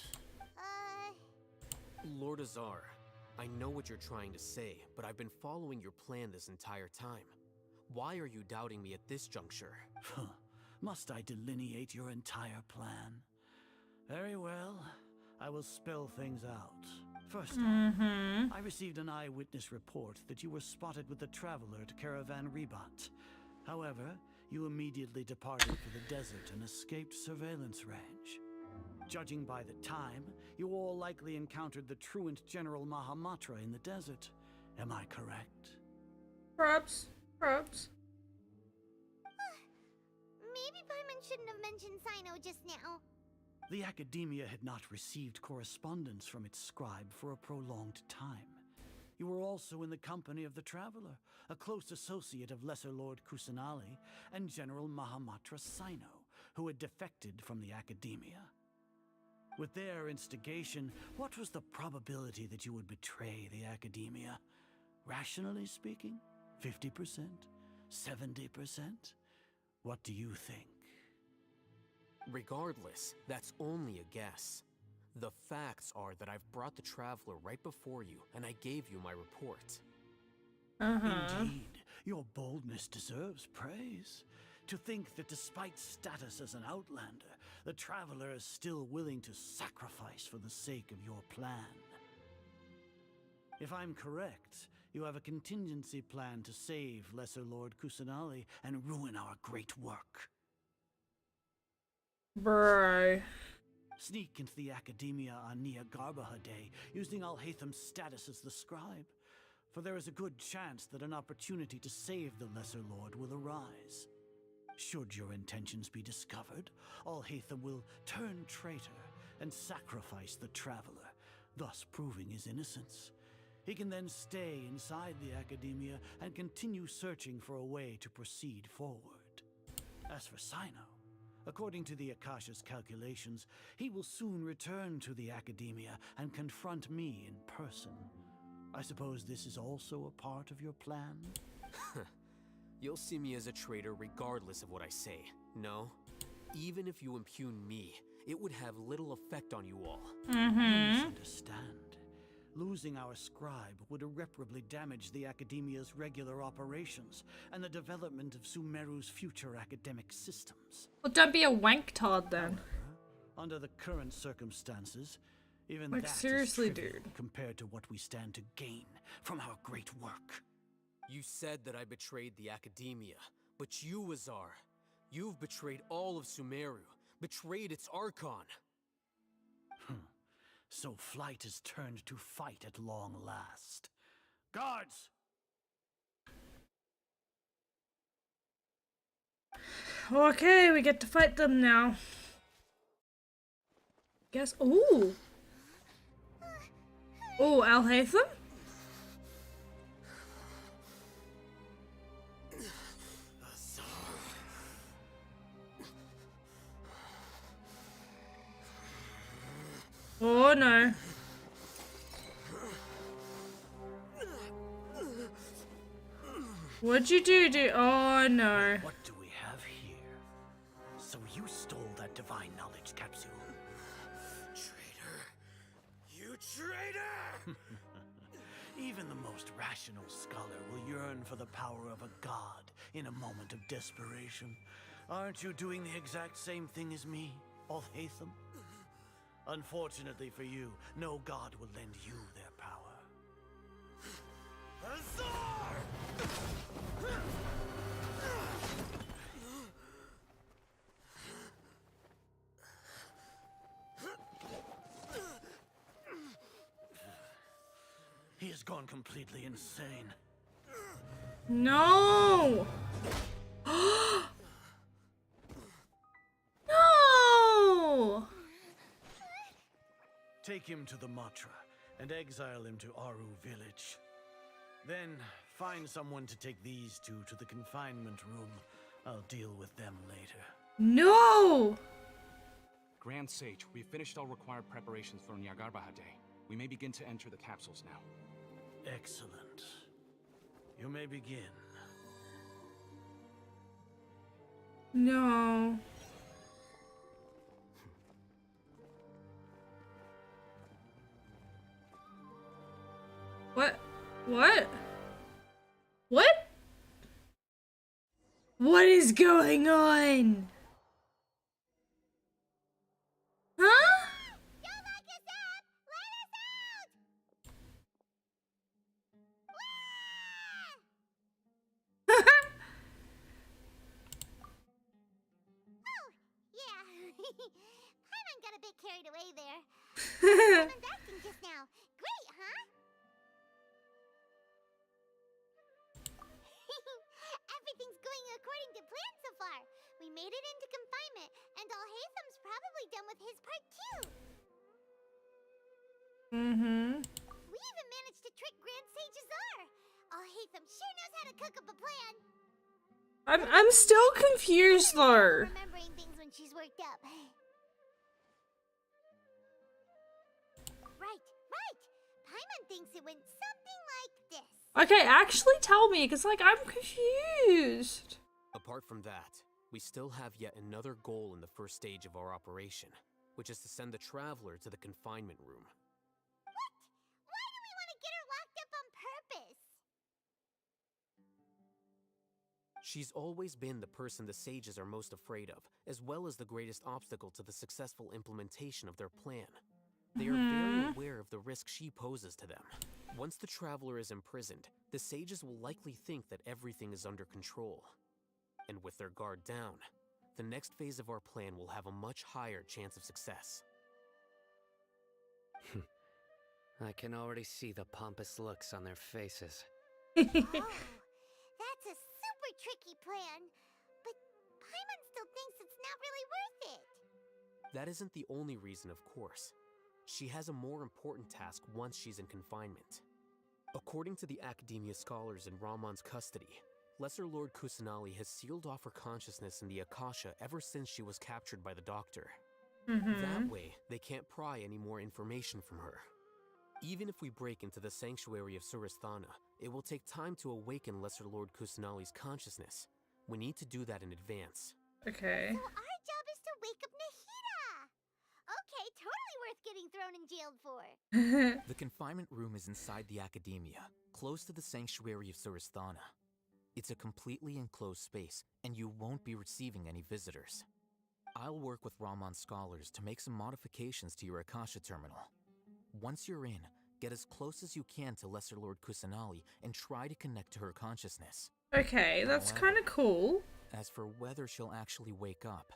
Speaker 4: Lord Azar, I know what you're trying to say, but I've been following your plan this entire time. Why are you doubting me at this juncture?
Speaker 7: Must I delineate your entire plan? Very well. I will spell things out. First off, I received an eyewitness report that you were spotted with the Traveler at Caravan Ribat. However, you immediately departed for the desert and escaped surveillance range. Judging by the time, you all likely encountered the truant General Mahamatra in the desert. Am I correct?
Speaker 1: Perhaps.
Speaker 6: Maybe Paimon shouldn't have mentioned Sino just now.
Speaker 7: The Academia had not received correspondence from its scribe for a prolonged time. You were also in the company of the Traveler, a close associate of Lesser Lord Kusanali and General Mahamatra Sino, who had defected from the Academia. With their instigation, what was the probability that you would betray the Academia? Rationally speaking, 50%? 70%? What do you think?
Speaker 4: Regardless, that's only a guess. The facts are that I've brought the Traveler right before you, and I gave you my report.
Speaker 7: Indeed, your boldness deserves praise. To think that despite status as an outlander, the Traveler is still willing to sacrifice for the sake of your plan. If I'm correct, you have a contingency plan to save Lesser Lord Kusanali and ruin our great work.
Speaker 1: Bro.
Speaker 7: Sneak into the Academia on Nia Garbaha Day, using Alhaitham's status as the scribe. For there is a good chance that an opportunity to save the Lesser Lord will arise. Should your intentions be discovered, Alhaitham will turn traitor and sacrifice the Traveler, thus proving his innocence. He can then stay inside the Academia and continue searching for a way to proceed forward. As for Sino, according to the Akasha's calculations, he will soon return to the Academia and confront me in person. I suppose this is also a part of your plan?
Speaker 4: You'll see me as a traitor regardless of what I say, no? Even if you impugn me, it would have little effect on you all.
Speaker 7: You misunderstand. Losing our scribe would irreparably damage the Academia's regular operations and the development of Sumeru's future academic systems.
Speaker 1: Well, don't be a wanktard then.
Speaker 7: Under the current circumstances, even
Speaker 1: like,
Speaker 7: that
Speaker 1: seriously,
Speaker 7: is trivial
Speaker 1: dude.
Speaker 7: compared to what we stand to gain from our great work.
Speaker 4: You said that I betrayed the Academia, but you, Azar, you've betrayed all of Sumeru, betrayed its Archon.
Speaker 7: So flight has turned to fight at long last. Guards!
Speaker 1: Okay, we get to fight them now. Guess. Ooh. Oh, Alhaitham? Oh no. What'd you do, dude? Oh no.
Speaker 7: What do we have here? So you stole that divine knowledge capsule?
Speaker 4: Traitor! You traitor!
Speaker 7: Even the most rational scholar will yearn for the power of a god in a moment of desperation. Aren't you doing the exact same thing as me, Alhaitham? Unfortunately for you, no god will lend you their power. Azar! He has gone completely insane.
Speaker 1: No! No!
Speaker 7: Take him to the Matra and exile him to Aru village. Then find someone to take these two to the confinement room. I'll deal with them later.
Speaker 1: No!
Speaker 12: Grand Sage, we've finished all required preparations for Nyagarbha Day. We may begin to enter the capsules now.
Speaker 7: Excellent. You may begin.
Speaker 1: No. What? What? What? What is going on? Huh?
Speaker 6: Paimon got a bit carried away there. Paimon's acting just now. Great, huh? Everything's going according to plan so far. We made it into confinement, and Alhaitham's probably done with his part too. We even managed to trick Grand Sage Azar. Alhaitham sure knows how to cook up a plan.
Speaker 1: I'm still confused though.
Speaker 6: Remembering things when she's worked up. Right. Paimon thinks it went something like this.
Speaker 1: Okay, actually tell me, because like I'm confused.
Speaker 4: Apart from that, we still have yet another goal in the first stage of our operation, which is to send the Traveler to the confinement room.
Speaker 6: What? Why do we want to get her locked up on purpose?
Speaker 4: She's always been the person the sages are most afraid of, as well as the greatest obstacle to the successful implementation of their plan. They are very aware of the risk she poses to them. Once the traveler is imprisoned, the sages will likely think that everything is under control. And with their guard down, the next phase of our plan will have a much higher chance of success.
Speaker 9: I can already see the pompous looks on their faces.
Speaker 6: Oh, that's a super tricky plan. But Paimon still thinks it's not really worth it.
Speaker 4: That isn't the only reason, of course. She has a more important task once she's in confinement. According to the Academia scholars in Ramon's custody, Lesser Lord Kusanali has sealed off her consciousness in the Akasha ever since she was captured by the Doctor. That way, they can't pry any more information from her. Even if we break into the sanctuary of Surasthana, it will take time to awaken Lesser Lord Kusanali's consciousness. We need to do that in advance.
Speaker 1: Okay.
Speaker 6: So our job is to wake up Nahida! Okay, totally worth getting thrown in jail for.
Speaker 13: The confinement room is inside the Academia, close to the sanctuary of Surasthana. It's a completely enclosed space, and you won't be receiving any visitors. I'll work with Ramon's scholars to make some modifications to your Akasha terminal. Once you're in, get as close as you can to Lesser Lord Kusanali and try to connect to her consciousness.
Speaker 1: Okay, that's kind of cool.
Speaker 13: As for whether she'll actually wake up,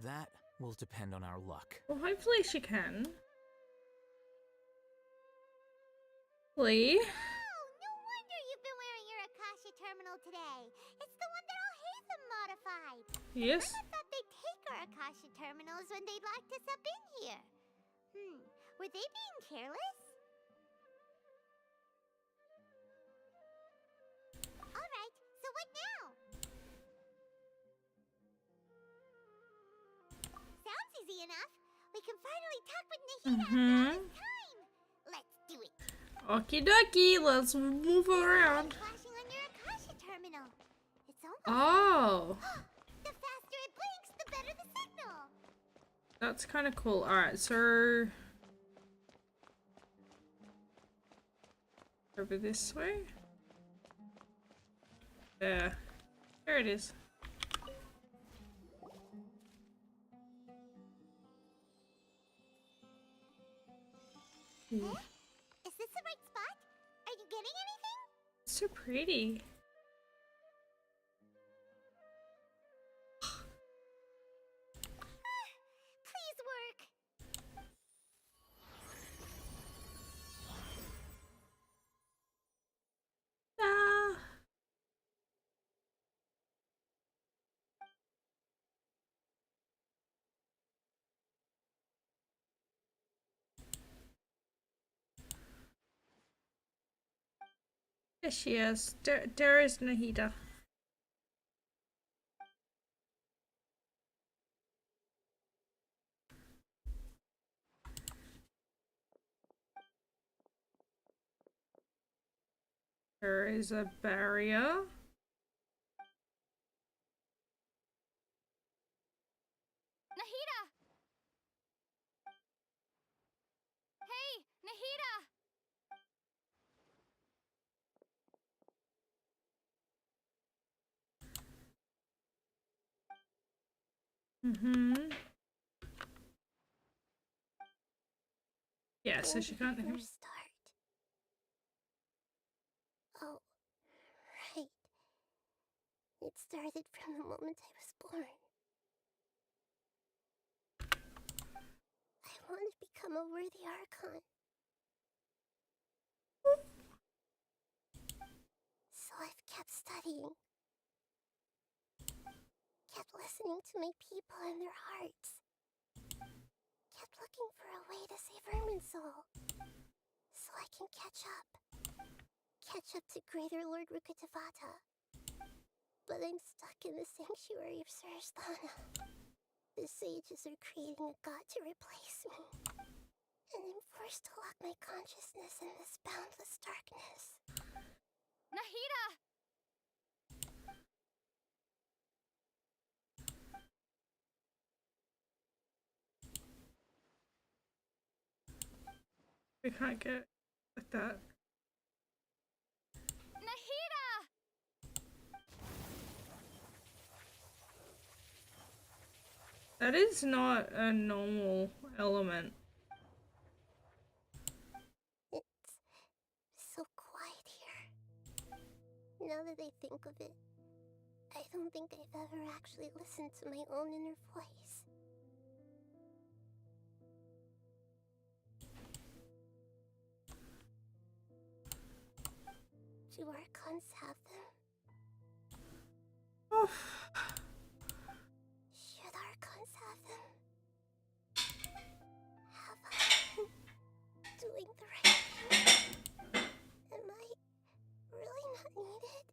Speaker 13: that will depend on our luck.
Speaker 1: Well, hopefully she can. Lee?
Speaker 6: Oh, no wonder you've been wearing your Akasha terminal today. It's the one that Al-Haytham modified.
Speaker 1: Yes.
Speaker 6: I thought they'd take our Akasha terminals when they locked us up in here. Were they being careless? Alright, so what now? Sounds easy enough. We can finally talk with Nahida after all this time. Let's do it.
Speaker 1: Okie dokie, let's move around.
Speaker 6: Flashing on your Akasha terminal. It's almost.
Speaker 1: Oh.
Speaker 6: The faster it blinks, the better the signal.
Speaker 1: That's kind of cool. Alright, so... over this way? There. There it is.
Speaker 6: Is this the right spot? Are you getting anything?
Speaker 1: So pretty.
Speaker 6: Please work.
Speaker 1: Ah. There she is. There is Nahida. There is a barrier.
Speaker 2: Nahida! Hey, Nahida!
Speaker 1: Yeah, so she can't.
Speaker 6: First start. Oh, right. It started from the moment I was born. I want to become a worthy Archon. So I've kept studying. Kept listening to my people and their hearts. Kept looking for a way to save Irminsul. So I can catch up. Catch up to Greater Lord Rukkhadevata. But I'm stuck in the sanctuary of Surasthana. The sages are creating a god to replace me. And I'm forced to lock my consciousness in this boundless darkness.
Speaker 2: Nahida!
Speaker 1: We can't get at that.
Speaker 2: Nahida!
Speaker 1: That is not a normal element.
Speaker 6: It's so quiet here. Now that I think of it, I don't think I've ever actually listened to my own inner voice. Do Archons have them? Should Archons have them? Have I been doing the right thing? Am I really not needed?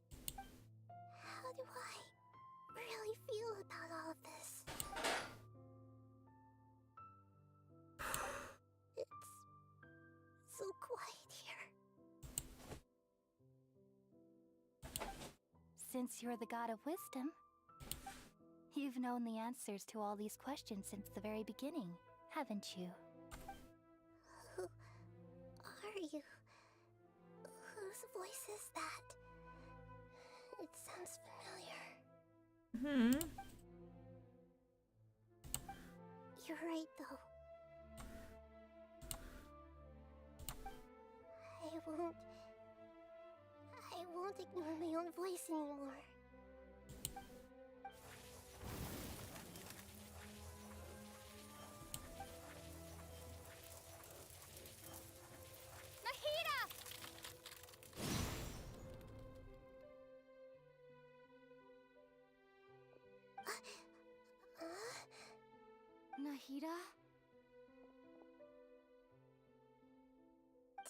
Speaker 6: How do I really feel about all of this? It's so quiet here.
Speaker 20: Since you're the god of wisdom, you've known the answers to all these questions since the very beginning, haven't you?
Speaker 6: Who are you? Whose voice is that? It sounds familiar. You're right, though. I won't ignore my own voice anymore.
Speaker 20: Nahida! Nahida?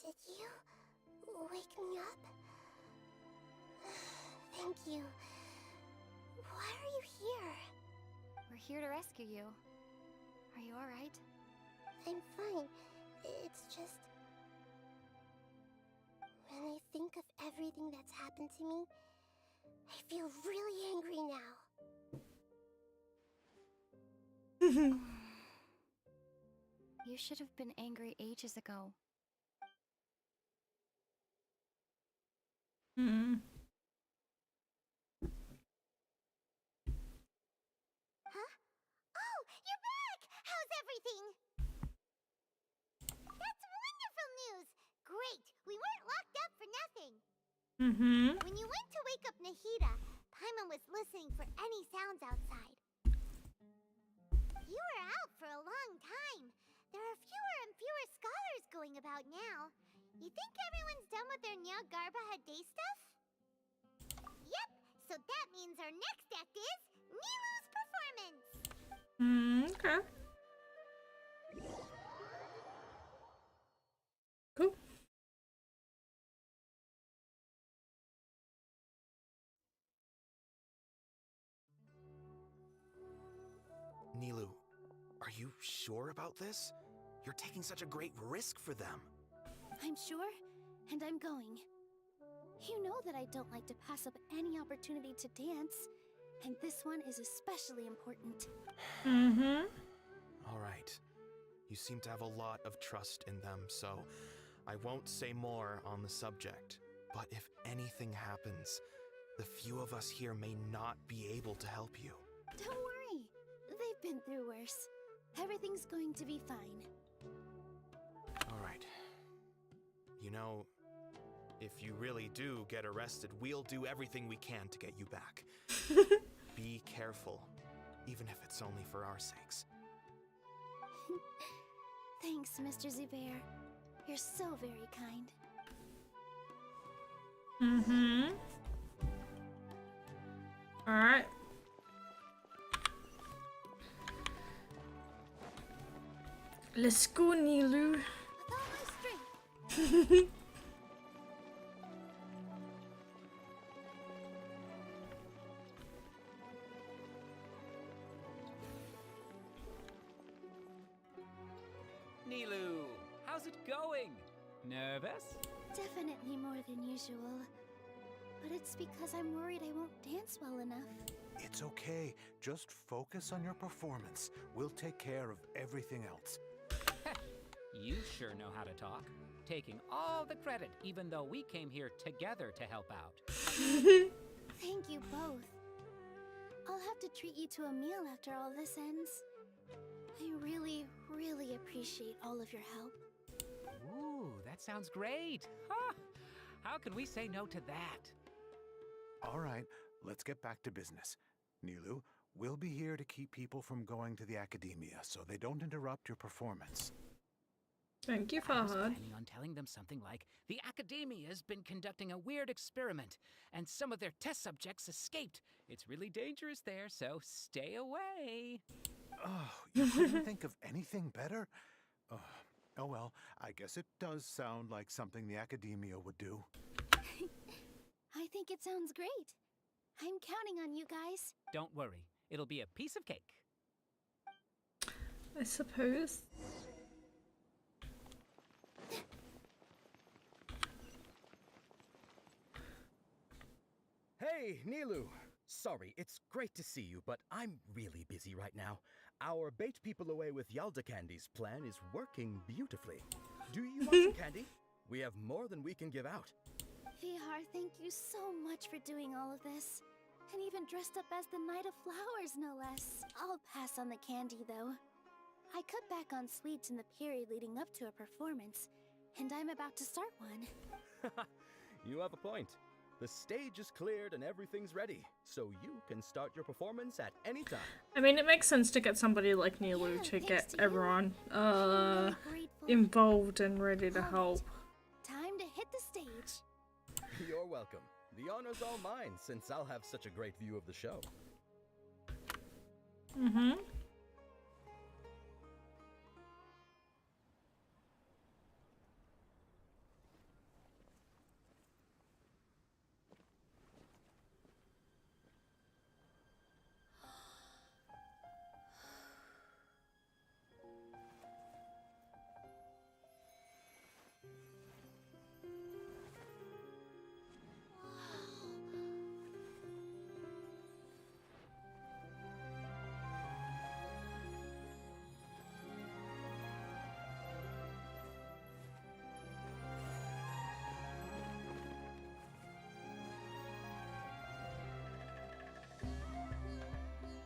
Speaker 6: Did you wake me up? Thank you. Why are you here?
Speaker 20: We're here to rescue you. Are you alright?
Speaker 6: I'm fine. It's just... when I think of everything that's happened to me, I feel really angry now.
Speaker 20: You should have been angry ages ago.
Speaker 6: Huh? Oh, you're back! How's everything? That's wonderful news! Great! We weren't locked up for nothing! When you went to wake up Nahida, Paimon was listening for any sounds outside. You were out for a long time. There are fewer and fewer scholars going about now. You think everyone's done with their Nyargarba Day stuff? Yep, so that means our next act is Nilou's performance!
Speaker 1: Okay. Cool.
Speaker 14: Nilou, are you sure about this? You're taking such a great risk for them.
Speaker 20: I'm sure, and I'm going. You know that I don't like to pass up any opportunity to dance, and this one is especially important.
Speaker 14: All right. You seem to have a lot of trust in them, so I won't say more on the subject. But if anything happens, the few of us here may not be able to help you.
Speaker 20: Don't worry. They've been through worse. Everything's going to be fine.
Speaker 14: All right. You know, if you really do get arrested, we'll do everything we can to get you back. Be careful, even if it's only for our sakes.
Speaker 20: Thanks, Mr. Zubair. You're so very kind.
Speaker 1: Alright. Let's go, Nilou.
Speaker 22: Nilou, how's it going? Nervous?
Speaker 20: Definitely more than usual. But it's because I'm worried I won't dance well enough.
Speaker 23: It's okay. Just focus on your performance. We'll take care of everything else.
Speaker 22: You sure know how to talk. Taking all the credit, even though we came here together to help out.
Speaker 20: Thank you both. I'll have to treat you to a meal after all this ends. I really, really appreciate all of your help.
Speaker 22: Ooh, that sounds great. Huh. How could we say no to that?
Speaker 23: All right, let's get back to business. Nilu, we'll be here to keep people from going to the academia so they don't interrupt your performance.
Speaker 1: Thank you,
Speaker 22: I was
Speaker 1: Farhad.
Speaker 22: planning on telling them something like, the Academia's been conducting a weird experiment, and some of their test subjects escaped. It's really dangerous there, so stay away.
Speaker 23: Oh, you couldn't think of anything better? Oh well, I guess it does sound like something the academia would do.
Speaker 20: I think it sounds great. I'm counting on you guys.
Speaker 22: Don't worry, it'll be a piece of cake.
Speaker 1: I suppose.
Speaker 16: Hey, Nilu! Sorry, it's great to see you, but I'm really busy right now. Our Bait People Away with Yalda Candies plan is working beautifully. Do you want some candy? We have more than we can give out.
Speaker 20: Vihar, thank you so much for doing all of this. And even dressed up as the Knight of Flowers, no less. I'll pass on the candy, though. I cut back on sweets in the period leading up to a performance, and I'm about to start one.
Speaker 16: You have a point. The stage is cleared and everything's ready, so you can start your performance at any time.
Speaker 1: I mean, it makes sense to get somebody like Nilu to get everyone involved and ready to help.
Speaker 20: Time to hit the stage.
Speaker 16: You're welcome. The honor's all mine, since I'll have such a great view of the show.
Speaker 1: Mm-hmm.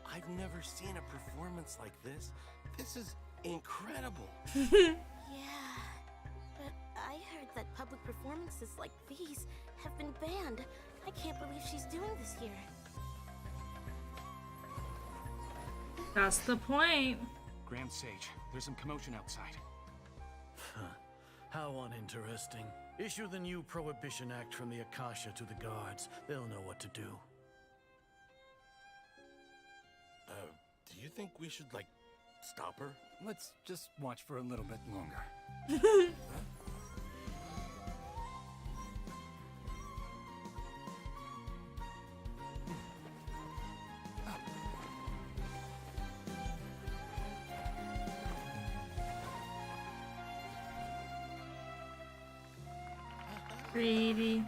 Speaker 17: I've never seen a performance like this. This is incredible.
Speaker 20: Yeah, but I heard that public performances like these have been banned. I can't believe she's doing this here.
Speaker 1: That's the point.
Speaker 12: Grand Sage, there's some commotion outside.
Speaker 7: How uninteresting. Issue the new Prohibition Act from the Akasha to the guards. They'll know what to do.
Speaker 17: Do you think we should, like, stop her?
Speaker 19: Let's just watch for a little bit longer.
Speaker 1: Greedy.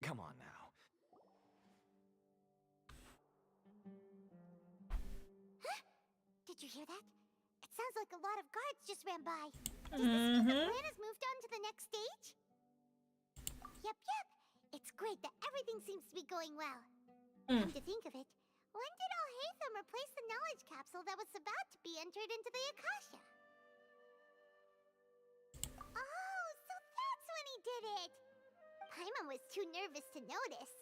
Speaker 19: Come on now.
Speaker 6: Did you hear that? It sounds like a lot of guards just ran by. Does this mean the plan has moved on to the next stage? Yep. It's great that everything seems to be going well. Come to think of it, when did Alhaitham replace the knowledge capsule that was about to be entered into the Akasha? Oh, so that's when he did it! Paimon was too nervous to notice.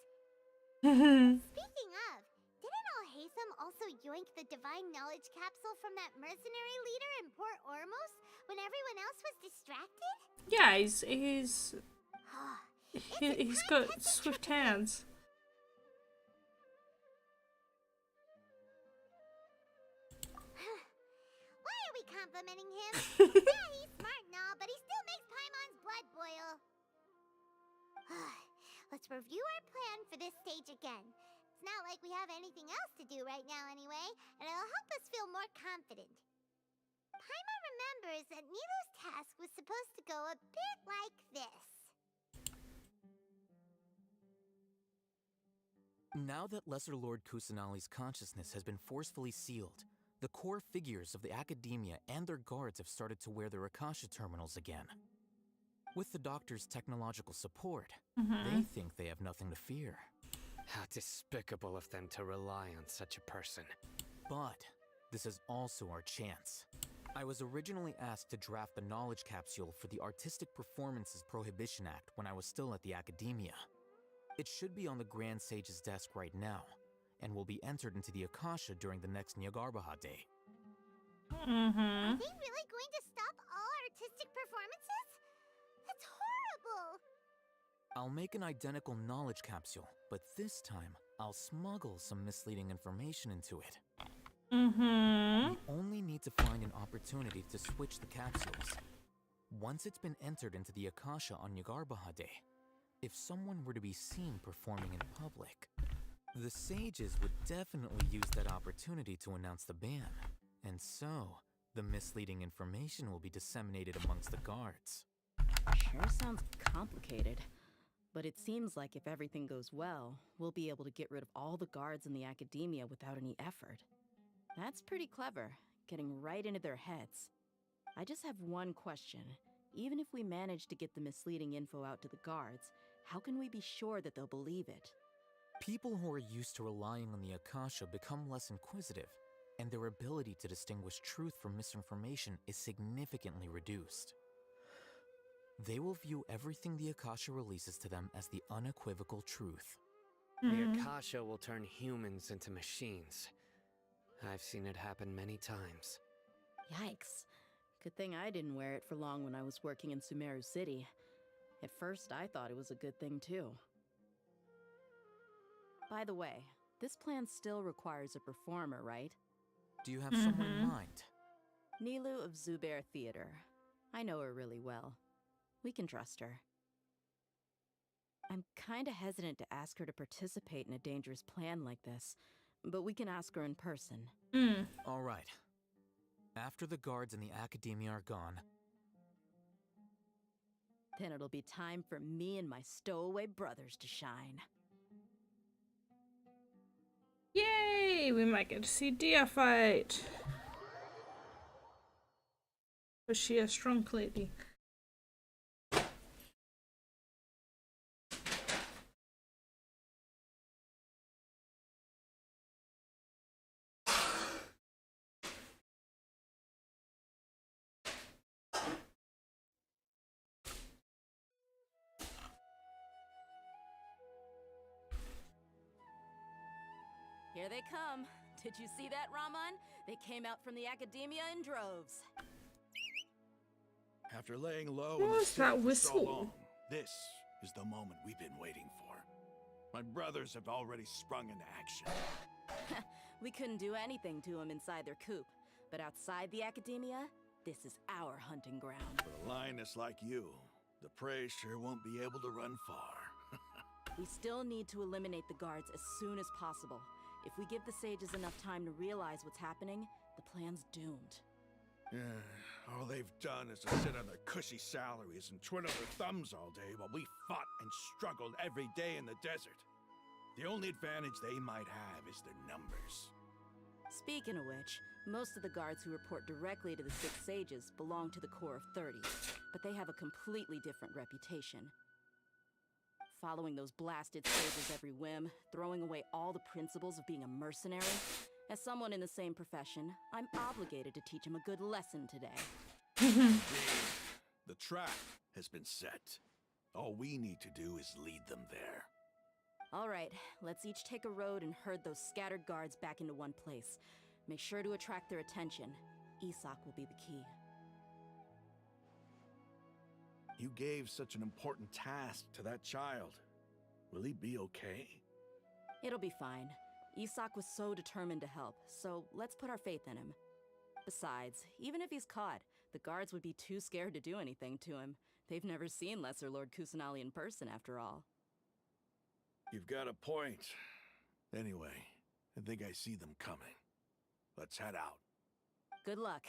Speaker 6: Speaking of, didn't Alhaitham also yoink the divine knowledge capsule from that mercenary leader in Port Ormos when everyone else was distracted?
Speaker 1: Yeah, he's got swift hands.
Speaker 6: Why are we complimenting him? Yeah, he's smart and all, but he still makes Paimon's blood boil. Let's review our plan for this stage again. It's not like we have anything else to do right now anyway, and it'll help us feel more confident. Paimon remembers that Nilu's task was supposed to go a bit like this.
Speaker 13: Now that Lesser Lord Kusanali's consciousness has been forcefully sealed, the core figures of the Academia and their guards have started to wear their Akasha terminals again. With the Doctor's technological support, they think they have nothing to fear.
Speaker 9: How despicable of them to rely on such a person.
Speaker 13: But this is also our chance. I was originally asked to draft the knowledge capsule for the Artistic Performances Prohibition Act when I was still at the Academia. It should be on the Grand Sage's desk right now, and will be entered into the Akasha during the next Nyargarbaha Day.
Speaker 6: Are they really going to stop all artistic performances? That's horrible!
Speaker 13: I'll make an identical knowledge capsule, but this time, I'll smuggle some misleading information into it. We only need to find an opportunity to switch the capsules. Once it's been entered into the Akasha on Nyargarbaha Day, if someone were to be seen performing in public, the sages would definitely use that opportunity to announce the ban. And so, the misleading information will be disseminated amongst the guards.
Speaker 5: Sure sounds complicated. But it seems like if everything goes well, we'll be able to get rid of all the guards in the Academia without any effort. That's pretty clever, getting right into their heads. I just have one question. Even if we manage to get the misleading info out to the guards, how can we be sure that they'll believe it?
Speaker 13: People who are used to relying on the Akasha become less inquisitive, and their ability to distinguish truth from misinformation is significantly reduced. They will view everything the Akasha releases to them as the unequivocal truth.
Speaker 9: The Akasha will turn humans into machines. I've seen it happen many times.
Speaker 5: Yikes. Good thing I didn't wear it for long when I was working in Sumeru City. At first, I thought it was a good thing too. By the way, this plan still requires a performer, right?
Speaker 13: Do you have someone in mind?
Speaker 5: Nilu of Zubair Theater. I know her really well. We can trust her. I'm kinda hesitant to ask her to participate in a dangerous plan like this, but we can ask her in person.
Speaker 13: All right. After the guards in the Academia are gone,
Speaker 5: then it'll be time for me and my stowaway brothers to shine.
Speaker 1: Yay! We might get to see Dia fight. Was she a strong lady?
Speaker 5: Here they come. Did you see that, Raman? They came out from the Academia in droves.
Speaker 10: After laying low
Speaker 1: What
Speaker 10: in the
Speaker 1: was
Speaker 10: city
Speaker 1: that
Speaker 10: for so
Speaker 1: whistle?
Speaker 10: long, this is the moment we've been waiting for. My brothers have already sprung into action.
Speaker 5: We couldn't do anything to them inside their coop, but outside the Academia, this is our hunting ground.
Speaker 10: For a lioness like you, the prey sure won't be able to run far.
Speaker 5: We still need to eliminate the guards as soon as possible. If we give the sages enough time to realize what's happening, the plan's doomed.
Speaker 10: Yeah, all they've done is to sit on their cushy salaries and twiddle their thumbs all day while we fought and struggled every day in the desert. The only advantage they might have is their numbers.
Speaker 5: Speaking of which, most of the guards who report directly to the Six Sages belong to the Corps of 30, but they have a completely different reputation. Following those blasted sages every whim, throwing away all the principles of being a mercenary. As someone in the same profession, I'm obligated to teach them a good lesson today.
Speaker 10: The trap has been set. All we need to do is lead them there.
Speaker 5: All right, let's each take a road and herd those scattered guards back into one place. Make sure to attract their attention. Isak will be the key.
Speaker 10: You gave such an important task to that child. Will he be okay?
Speaker 5: It'll be fine. Isak was so determined to help, so let's put our faith in him. Besides, even if he's caught, the guards would be too scared to do anything to him. They've never seen Lesser Lord Kusanali in person, after all.
Speaker 10: You've got a point. Anyway, I think I see them coming. Let's head out.
Speaker 5: Good luck.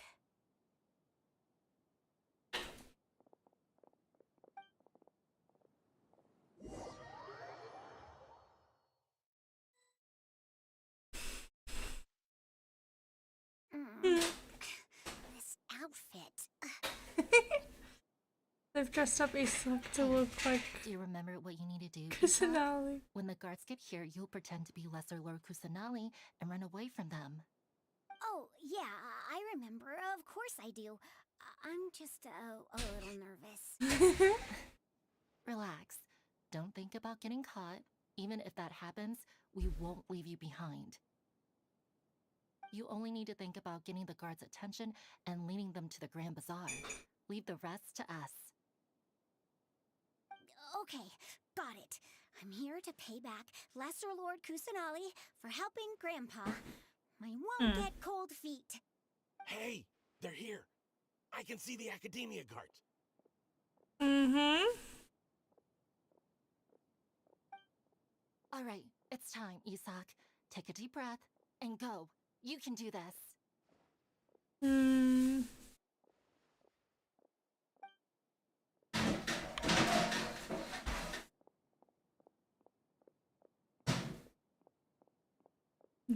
Speaker 1: They've dressed up Isak to look like
Speaker 15: Do you remember what you need to do?
Speaker 1: Kusanali.
Speaker 15: Isak? When the guards get here, you'll pretend to be Lesser Lord Kusanali and run away from them.
Speaker 6: Oh, yeah, I remember. Of course I do. I'm just a little nervous.
Speaker 15: Relax. Don't think about getting caught. Even if that happens, we won't leave you behind. You only need to think about getting the guards' attention and leading them to the Grand Bazaar. Leave the rest to us.
Speaker 6: Okay, got it. I'm here to pay back Lesser Lord Kusanali for helping Grandpa. I won't get cold feet.
Speaker 17: Hey, they're here. I can see the Academia guards.
Speaker 1: Mm-hmm.
Speaker 15: All right, it's time, Isak. Take a deep breath and go. You can do this.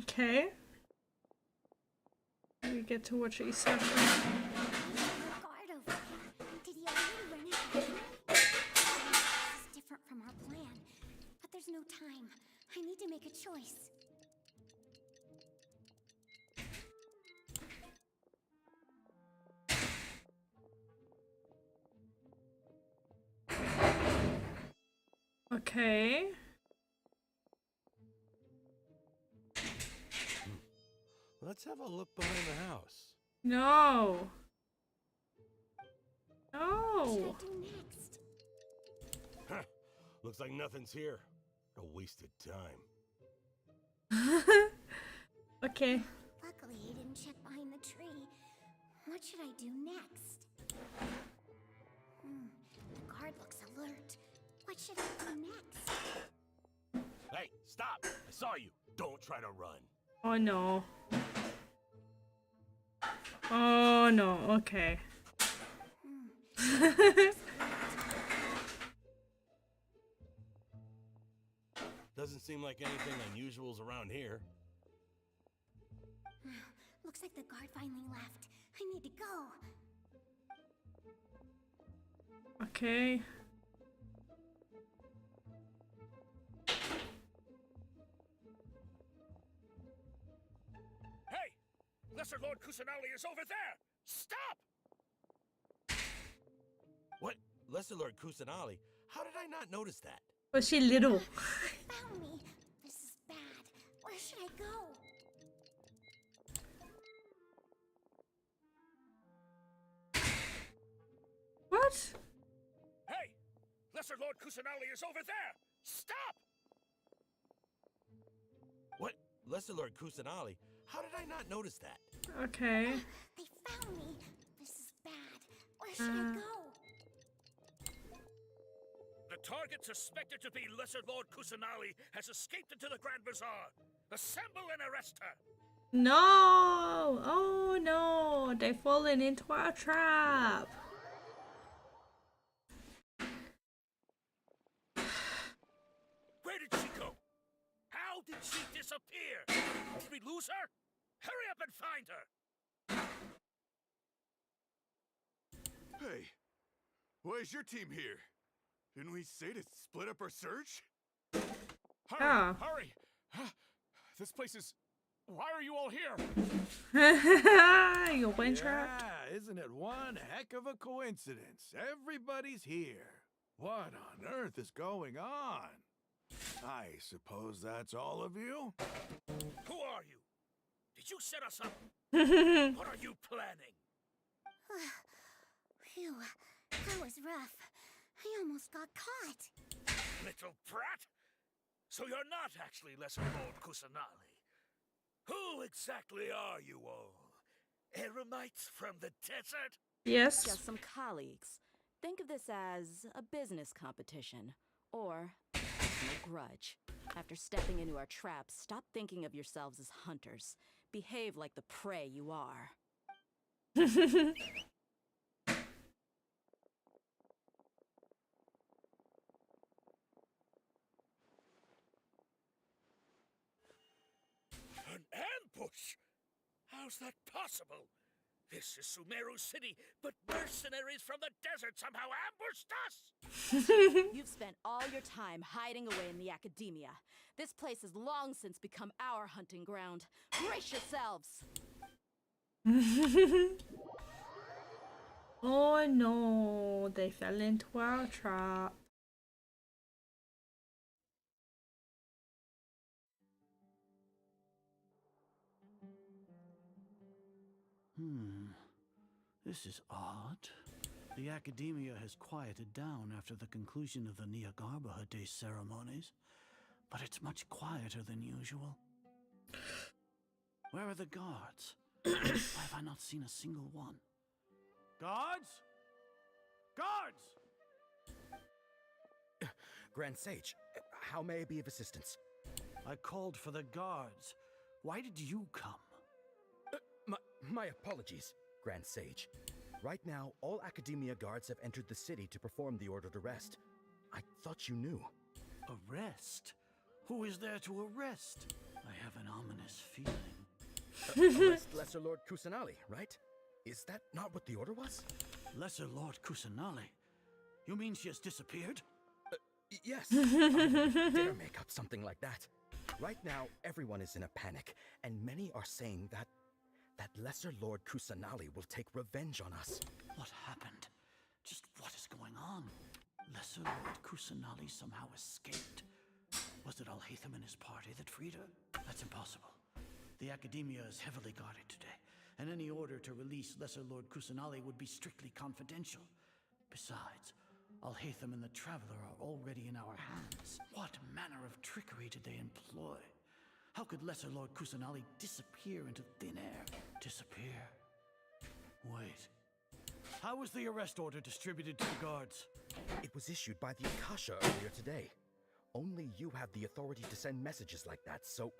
Speaker 1: Okay. We get to watch Isak.
Speaker 6: Guard over there. Did he already run out of time? This is different from our plan. But there's no time. I need to make a choice.
Speaker 1: Okay.
Speaker 17: Let's have a look behind the house.
Speaker 1: No.
Speaker 6: What
Speaker 1: No.
Speaker 6: should I do next?
Speaker 17: Huh. Looks like nothing's here. A wasted time.
Speaker 1: Okay.
Speaker 6: Luckily, he didn't check behind the tree. What should I do next? The guard looks alert. What should I do next?
Speaker 17: Hey, stop! I saw you. Don't try to run.
Speaker 1: Oh no. Oh no. Okay.
Speaker 17: Doesn't seem like anything unusual's around here.
Speaker 6: Looks like the guard finally left. I need to go.
Speaker 1: Okay.
Speaker 17: Hey! Lesser Lord Kusanali is over there! Stop! What? Lesser Lord Kusanali? How did I not notice that?
Speaker 1: Was she little?
Speaker 6: Found me. This is bad. Where should I go?
Speaker 1: What?
Speaker 17: Hey! Lesser Lord Kusanali is over there! Stop! What? Lesser Lord Kusanali? How did I not notice that?
Speaker 1: Okay.
Speaker 6: They found me. This is bad. Where should I go?
Speaker 17: The target suspected to be Lesser Lord Kusanali has escaped into the Grand Bazaar. Assemble and arrest her.
Speaker 1: No! Oh no! They've fallen into our trap.
Speaker 17: Where did she go? How did she disappear? Did we lose her? Hurry up and find her!
Speaker 18: Hey, where's your team here? Didn't we say to split up our search?
Speaker 8: Hurry!
Speaker 1: Ah.
Speaker 8: Hurry! This place is... Why are you all here?
Speaker 1: You went trapped.
Speaker 10: Yeah, isn't it one heck of a coincidence? Everybody's here. What on earth is going on? I suppose that's all of you?
Speaker 17: Who are you? Did you set us up? What are you planning?
Speaker 6: Phew, that was rough. I almost got caught.
Speaker 17: Little brat? So you're not actually Lesser Lord Kusanali. Who exactly are you all? Eremites from the desert?
Speaker 1: Yes.
Speaker 5: Just some colleagues. Think of this as a business competition, or a personal grudge. After stepping into our traps, stop thinking of yourselves as hunters. Behave like the prey you are.
Speaker 17: An ambush? How's that possible? This is Sumeru City, but mercenaries from the desert somehow ambushed us!
Speaker 5: You've spent all your time hiding away in the academia. This place has long since become our hunting ground. Brace yourselves!
Speaker 1: Oh no, they fell into our trap.
Speaker 7: This is odd. The academia has quieted down after the conclusion of the Niagarbaha Day ceremonies, but it's much quieter than usual. Where are the guards? Why have I not seen a single one? Guards? Guards!
Speaker 16: Grand Sage, how may I be of assistance?
Speaker 7: I called for the guards. Why did you come?
Speaker 16: My apologies, Grand Sage. Right now, all Academia guards have entered the city to perform the ordered arrest. I thought you knew.
Speaker 7: Arrest? Who is there to arrest? I have an ominous feeling.
Speaker 16: Arrest Lesser Lord Kusanali, right? Is that not what the order was?
Speaker 7: Lesser Lord Kusanali? You mean she has disappeared?
Speaker 16: Yes. I wouldn't dare make up something like that. Right now, everyone is in a panic, and many are saying that Lesser Lord Kusanali will take revenge on us.
Speaker 7: What happened? Just what is going on? Lesser Lord Kusanali somehow escaped. Was it Alhaitham and his party that freed her? That's impossible. The Academia is heavily guarded today, and any order to release Lesser Lord Kusanali would be strictly confidential. Besides, Alhaitham and the Traveler are already in our hands. What manner of trickery did they employ? How could Lesser Lord Kusanali disappear into thin air? Disappear? Wait. How was the arrest order distributed to the guards?
Speaker 16: It was issued by the Akasha earlier today. Only you have the authority to send messages like that, so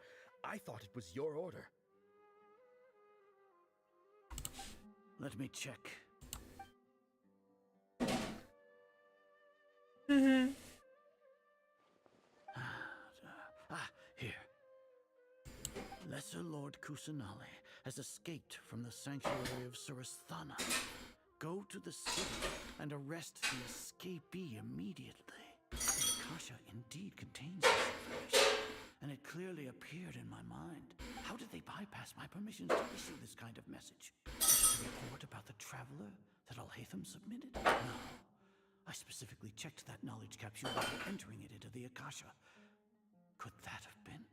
Speaker 16: I thought it was your order.
Speaker 7: Let me check. Here. Lesser Lord Kusanali has escaped from the sanctuary of Surasthana. Go to the city and arrest the escapee immediately. The Akasha indeed contains this information, and it clearly appeared in my mind. How did they bypass my permissions to issue this kind of message? Was it the report about the Traveler that Alhaitham submitted? No. I specifically checked that knowledge capsule before entering it into the Akasha. Could that have been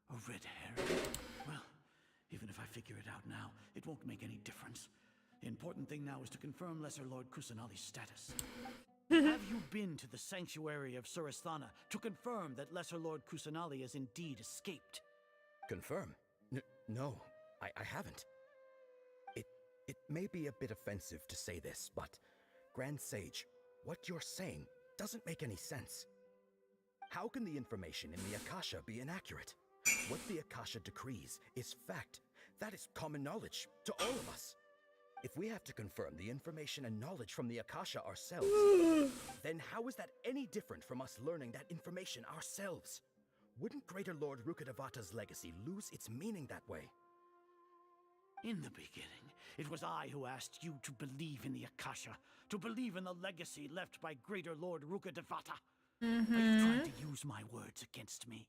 Speaker 7: a red herring? Well, even if I figure it out now, it won't make any difference. The important thing now is to confirm Lesser Lord Kusanali's status. Have you been to the sanctuary of Surasthana to confirm that Lesser Lord Kusanali has indeed escaped?
Speaker 16: Confirm? No, I haven't. It may be a bit offensive to say this, but Grand Sage, what you're saying doesn't make any sense. How can the information in the Akasha be inaccurate? What the Akasha decrees is fact. That is common knowledge to all of us. If we have to confirm the information and knowledge from the Akasha ourselves, then how is that any different from us learning that information ourselves? Wouldn't Greater Lord Rukkhadevata's legacy lose its meaning that way?
Speaker 7: In the beginning, it was I who asked you to believe in the Akasha, to believe in the legacy left by Greater Lord Rukkhadevata. Are you trying to use my words against me?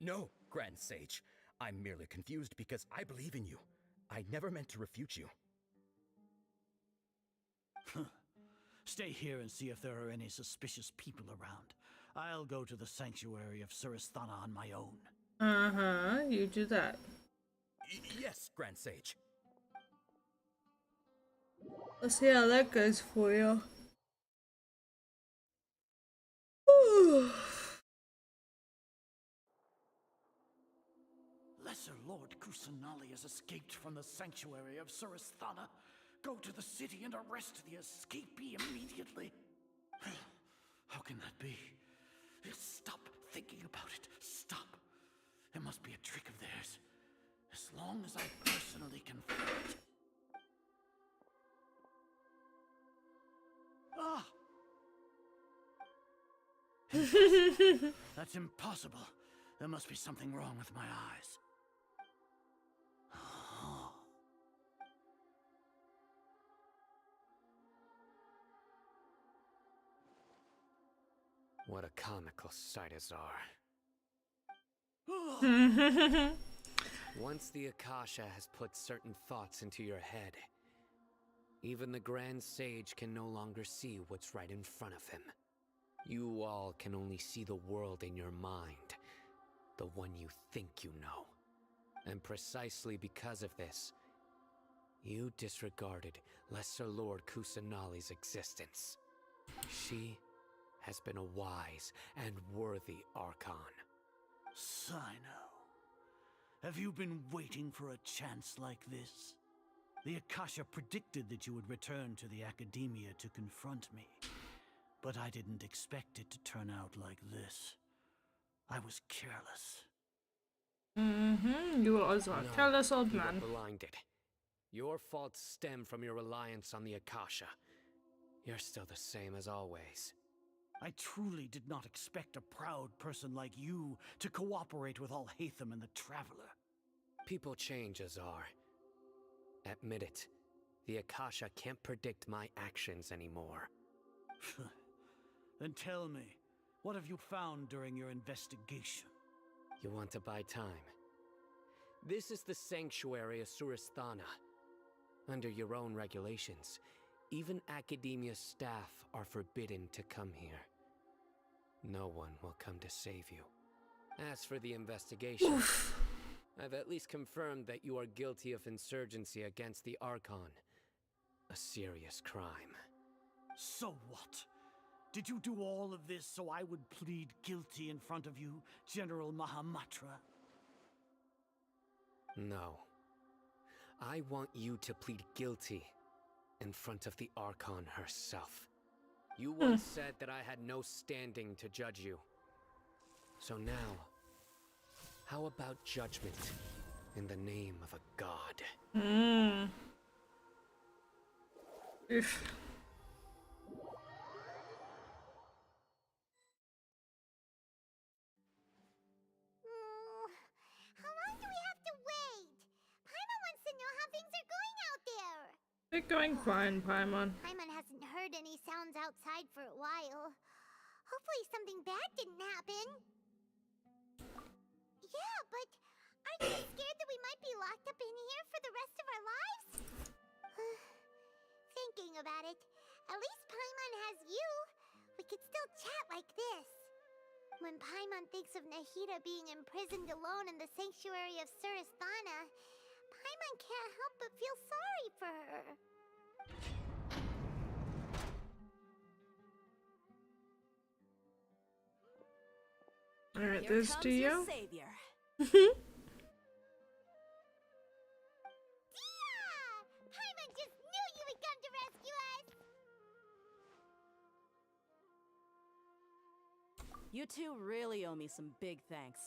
Speaker 16: No, Grand Sage. I'm merely confused because I believe in you. I never meant to refute you.
Speaker 7: Stay here and see if there are any suspicious people around. I'll go to the sanctuary of Surasthana on my own.
Speaker 1: You do that.
Speaker 16: Yes, Grand Sage.
Speaker 1: Let's see how that goes for you.
Speaker 7: Lesser Lord Kusanali has escaped from the sanctuary of Surasthana. Go to the city and arrest the escapee immediately. How can that be? Stop thinking about it. Stop. It must be a trick of theirs. As long as I personally confirm it. Ah! That's impossible. There must be something wrong with my eyes.
Speaker 9: What a comical sight, Azar. Once the Akasha has put certain thoughts into your head, even the Grand Sage can no longer see what's right in front of him. You all can only see the world in your mind, the one you think you know. And precisely because of this, you disregarded Lesser Lord Kusanali's existence. She has been a wise and worthy Archon.
Speaker 7: Sino, have you been waiting for a chance like this? The Akasha predicted that you would return to the Academia to confront me, but I didn't expect it to turn out like this. I was careless.
Speaker 1: You are a careless old
Speaker 9: you
Speaker 1: man.
Speaker 9: were blinded. Your faults stem from your reliance on the Akasha. You're still the same as always.
Speaker 7: I truly did not expect a proud person like you to cooperate with Alhaitham and the Traveler.
Speaker 9: People change, Azar. Admit it. The Akasha can't predict my actions anymore.
Speaker 7: Then tell me, what have you found during your investigation?
Speaker 9: You want to buy time? This is the sanctuary of Surasthana. Under your own regulations, even Academia staff are forbidden to come here. No one will come to save you. As for the investigation, I've at least confirmed that you are guilty of insurgency against the Archon. A serious crime.
Speaker 7: So what? Did you do all of this so I would plead guilty in front of you, General Mahamatra?
Speaker 9: No. I want you to plead guilty in front of the Archon herself. You once said that I had no standing to judge you. So now, how about judgment in the name of a god?
Speaker 6: How long do we have to wait? Paimon wants to know how things are going out there.
Speaker 1: They're going fine, Paimon.
Speaker 6: Paimon hasn't heard any sounds outside for a while. Hopefully something bad didn't happen. Yeah, but aren't you scared that we might be locked up in here for the rest of our lives? Thinking about it, at least Paimon has you. We could still chat like this. When Paimon thinks of Nahida being imprisoned alone in the sanctuary of Surasthana, Paimon can't help but feel sorry for her.
Speaker 1: Alright, there's Dio.
Speaker 5: Savior.
Speaker 6: Dia! Paimon just knew you would come to rescue us!
Speaker 5: You two really owe me some big thanks.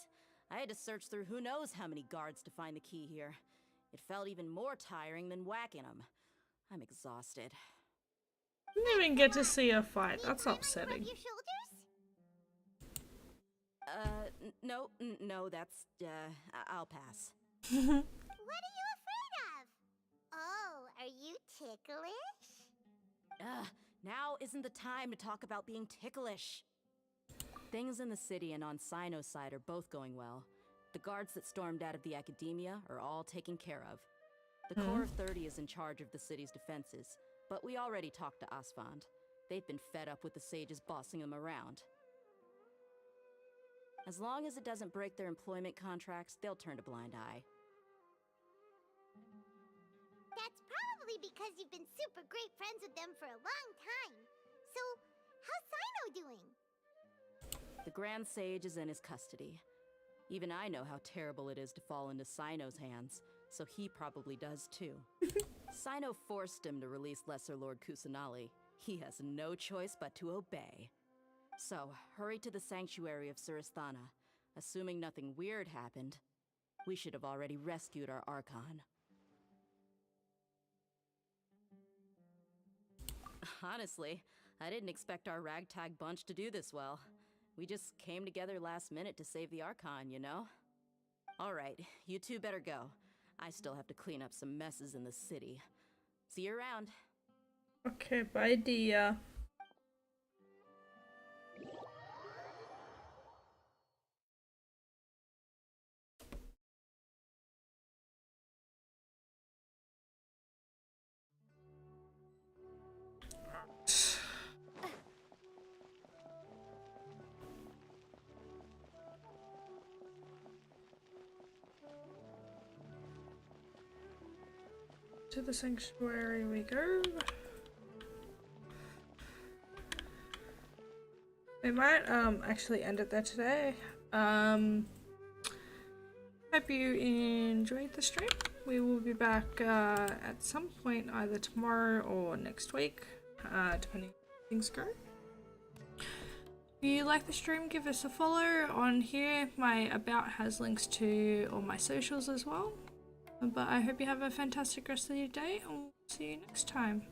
Speaker 5: I had to search through who knows how many guards to find the key here. It felt even more tiring than whacking them. I'm exhausted.
Speaker 1: Didn't even get to see a fight. That's upsetting.
Speaker 6: Your shoulders?
Speaker 5: No, that's, I'll pass.
Speaker 6: What are you afraid of? Oh, are you ticklish?
Speaker 5: Now isn't the time to talk about being ticklish. Things in the city and on Sino's side are both going well. The guards that stormed out of the Academia are all taken care of. The Corps of 30 is in charge of the city's defenses, but we already talked to Asfand. They've been fed up with the sages bossing them around. As long as it doesn't break their employment contracts, they'll turn a blind eye.
Speaker 6: That's probably because you've been super great friends with them for a long time. So, how's Sino doing?
Speaker 5: The Grand Sage is in his custody. Even I know how terrible it is to fall into Sino's hands, so he probably does too. Sino forced him to release Lesser Lord Kusanali. He has no choice but to obey. So, hurry to the sanctuary of Surasthana. Assuming nothing weird happened, we should have already rescued our Archon. Honestly, I didn't expect our ragtag bunch to do this well. We just came together last minute to save the Archon, you know? Alright, you two better go. I still have to clean up some messes in the city. See you around.
Speaker 1: Okay, bye, Dia. to the sanctuary we go. We might actually end it there today. Hope you enjoyed the stream. We will be back at some point either tomorrow or next week, depending on how things go. If you like the stream, give us a follow on here. My about has links to all my socials as well. But I hope you have a fantastic rest of your day, and we'll see you next time.